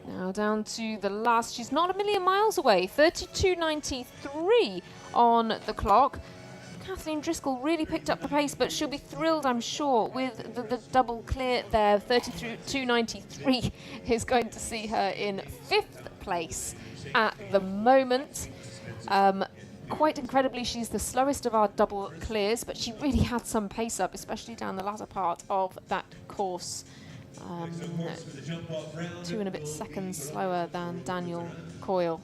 Now down to the last. She's not a million miles away. 32.93 on the clock. Kathleen Driscoll really picked up the pace, but she'll be thrilled, I'm sure, with the double clear there. 32.93 is going to see her in 5th place at the moment. Quite incredibly, she's the slowest of our double clears, but she really had some pace up, especially down the latter part of that course. 2 and a bit seconds slower than Daniel Coyle.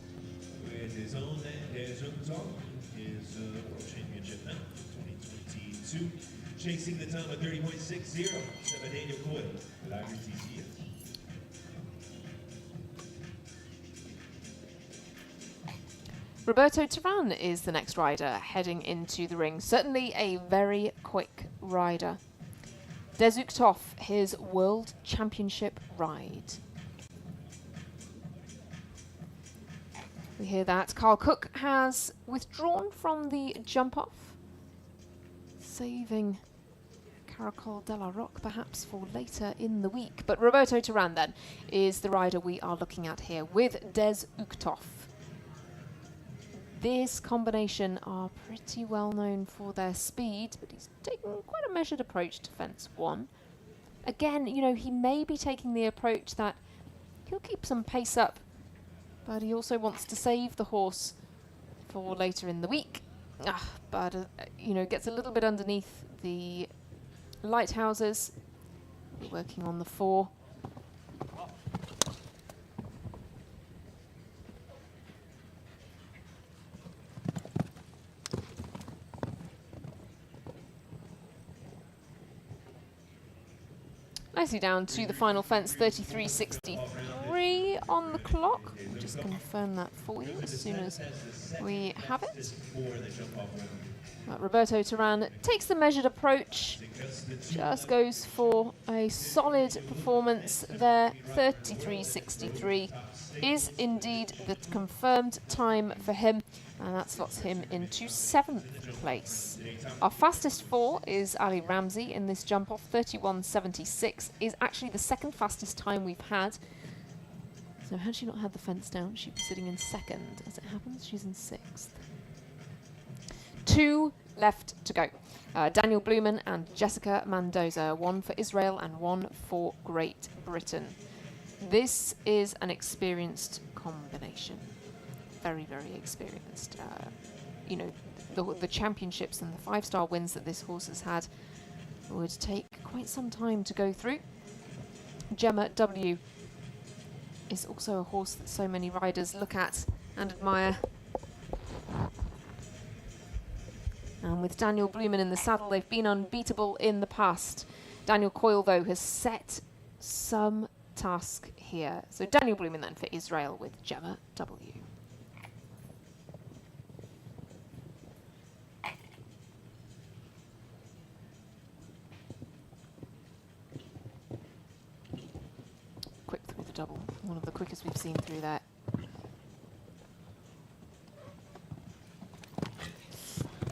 Chasing the time of 30.60, Daniel Coyle with Ivory TCS. Roberto Turan is the next rider heading into the ring. Certainly a very quick rider. Des Uchthoff, his World Championship ride. We hear that Carl Cook has withdrawn from the jump-off, saving Caracol de la Roque perhaps for later in the week. But Roberto Turan then is the rider we are looking at here with Des Uchthoff. This combination are pretty well known for their speed, but he's taken quite a measured approach to fence 1. Again, you know, he may be taking the approach that he'll keep some pace up, but he also wants to save the horse for later in the week. but you know, gets a little bit underneath the lighthouses. Working on the 4. Nicely down to the final fence, 33.63 on the clock. We'll just confirm that for you as soon as we have it. Roberto Turan takes the measured approach, just goes for a solid performance there. 33.63 is indeed the confirmed time for him, and that slots him into 7th place. Our fastest 4 is Ali Ramsey in this jump off. 31.76 is actually the second fastest time we've had. So had she not had the fence down, she'd be sitting in 2nd. As it happens, she's in 6th. 2 left to go. Daniel Blumen and Jessica Mendoza, 1 for Israel and 1 for Great Britain. This is an experienced combination. Very, very experienced. You know, the championships and the 5-star wins that this horse has had would take quite some time to go through. Gemma W is also a horse that so many riders look at and admire. And with Daniel Blumen in the saddle, they've been unbeatable in the past. Daniel Coyle, though, has set some task here. So Daniel Blumen then for Israel with Gemma W. Quick through the double, one of the quickest we've seen through that.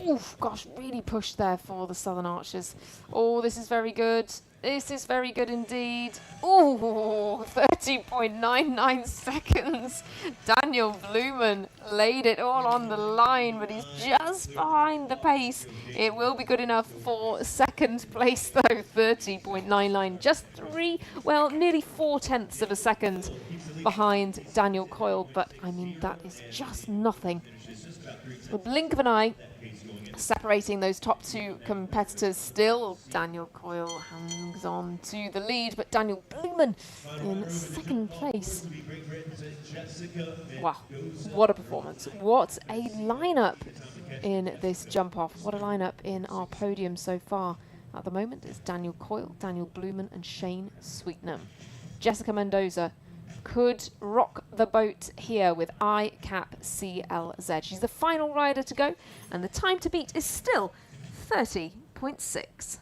Oof, gosh, really pushed there for the Southern Archers. Oh, this is very good. This is very good indeed. Oh, 30.99 seconds. Daniel Blumen laid it all on the line, but he's just behind the pace. It will be good enough for 2nd place, though. 30.99, just nearly 4/10 of a second behind Daniel Coyle. But, I mean, that is just nothing. A blink of an eye, separating those top 2 competitors. Still, Daniel Coyle hangs on to the lead, but Daniel Blumen in 2nd place. Wow, what a performance. What a lineup in this jump off. What a lineup in our podium so far. At the moment, it's Daniel Coyle, Daniel Blumen, and Shane Sweetnam. Jessica Mendoza could rock the boat here with ICAP CLZ. She's the final rider to go, and the time to beat is still 30.6.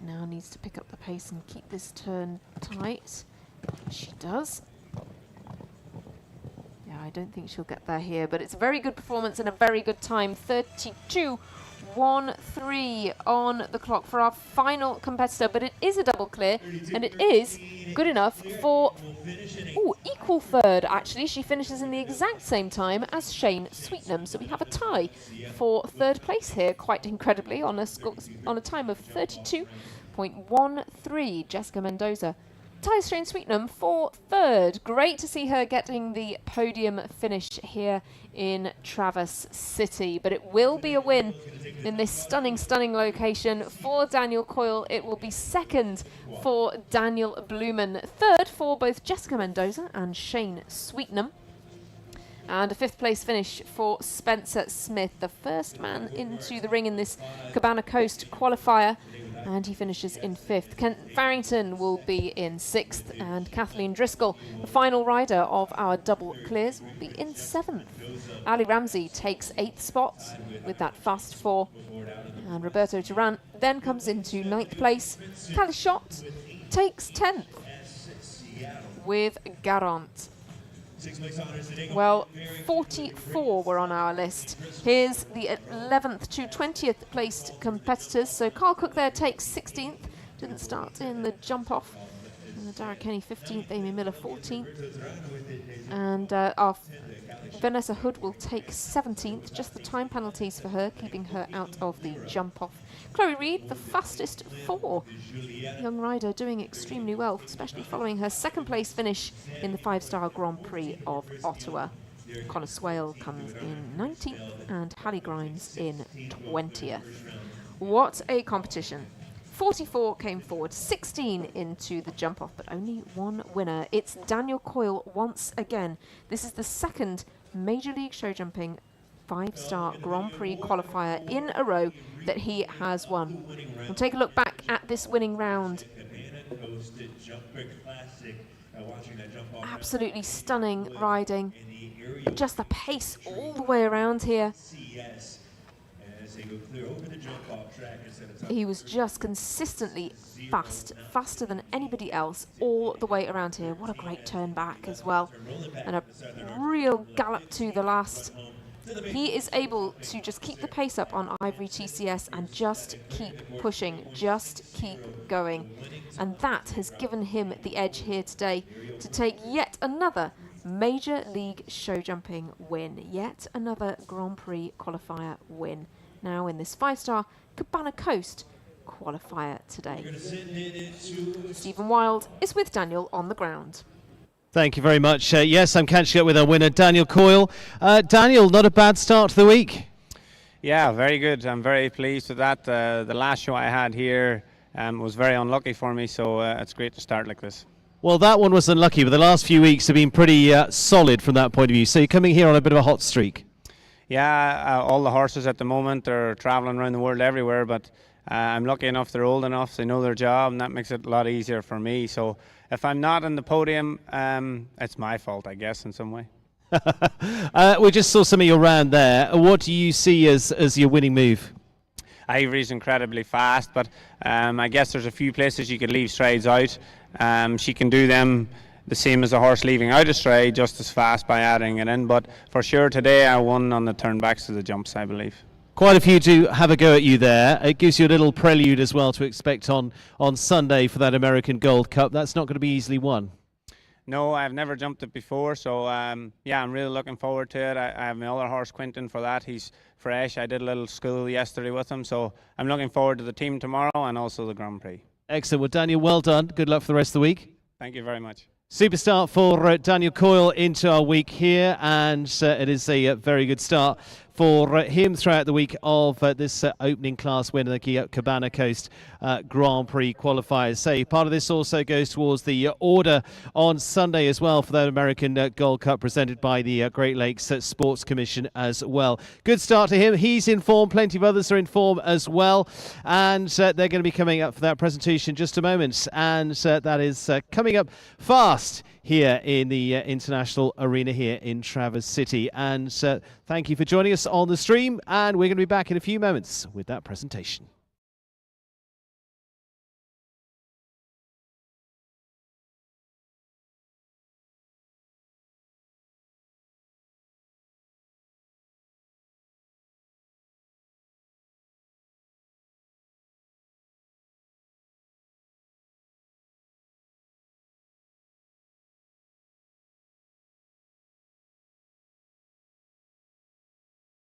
Now needs to pick up the pace and keep this turn tight. She does. Yeah, I don't think she'll get there here, but it's a very good performance and a very good time. 32.13 on the clock for our final competitor, but it is a double clear, and it is good enough for equal 3rd, actually. She finishes in the exact same time as Shane Sweetnam, so we have a tie for 3rd place here, quite incredibly, on a time of 32.13. Jessica Mendoza ties Shane Sweetnam for 3rd. Great to see her getting the podium finish here in Traverse City, but it will be a win in this stunning, stunning location for Daniel Coyle. It will be 2nd for Daniel Blumen, 3rd for both Jessica Mendoza and Shane Sweetnam. And a 5th place finish for Spencer Smith, the first man into the ring in this Cabana Coast qualifier, and he finishes in 5th. Kent Farrington will be in 6th, and Kathleen Driscoll, the final rider of our double clears, will be in 7th. Ali Ramsey takes 8th spot with that fast 4, and Roberto Turan then comes into 9th place. Calishot takes 10th with Garant. Well, 44 were on our list. Here's the 11th to 20th placed competitors. So Carl Cook there takes 16th. Didn't start in the jump off. And Dara Kenny 15th, Amy Miller 14th. And Vanessa Hood will take 17th, just the time penalties for her, keeping her out of the jump-off. Chloe Reid, the fastest 4. Young rider doing extremely well, especially following her second-place finish in the 5-star Grand Prix of Ottawa. Connor Swale comes in 19th and Hallie Grimes in 20th. What a competition. 44 came forward, 16 into the jump-off, but only one winner. It's Daniel Coyle once again. This is the second Major League Show Jumping 5-star Grand Prix qualifier in a row that he has won. We'll take a look back at this winning round. Absolutely stunning riding. Just the pace all the way around here. He was just consistently fast, faster than anybody else all the way around here. What a great turn back as well. And a real gallop to the last. He is able to just keep the pace up on Ivory TCS and just keep pushing, just keep going. And that has given him the edge here today to take yet another Major League Show Jumping win, yet another Grand Prix qualifier win. Now in this 5-star Cabana Coast qualifier today. Stephen Wild is with Daniel on the ground. Thank you very much. Yes, I'm catching up with our winner, Daniel Coyle. Daniel, not a bad start to the week. Yeah, very good. I'm very pleased with that. The last show I had here was very unlucky for me, so it's great to start like this. Well, that one was unlucky, but the last few weeks have been pretty solid from that point of view. So you're coming here on a bit of a hot streak. Yeah, all the horses at the moment are travelling around the world everywhere, but I'm lucky enough they're old enough, they know their job, and that makes it a lot easier for me. So if I'm not in the podium, it's my fault, I guess, in some way. We just saw some of your round there. What do you see as your winning move? Ivory's incredibly fast, but I guess there's a few places you could leave strides out. She can do them the same as a horse leaving out a stride, just as fast by adding it in. But for sure today I won on the turnbacks to the jumps, I believe. Quite a few do have a go at you there. It gives you a little prelude as well to expect on Sunday for that American Gold Cup. That's not going to be easily won. No, I've never jumped it before, so yeah, I'm really looking forward to it. I have my other horse, Quinton, for that. He's fresh. I did a little school yesterday with him, so I'm looking forward to the team tomorrow and also the Grand Prix. Excellent. Well, Daniel, well done. Good luck for the rest of the week. Thank you very much. Super start for Daniel Coyle into our week here, and it is a very good start for him throughout the week of this opening class win in the Cabana Coast Grand Prix qualifiers. Say part of this also goes towards the order on Sunday as well for that American Gold Cup presented by the Great Lakes Sports Commission as well. Good start to him. He's in form. Plenty of others are in form as well, and they're going to be coming up for that presentation in just a moment, and that is coming up fast here in the International Arena here in Traverse City. And thank you for joining us on the stream, and we're going to be back in a few moments with that presentation.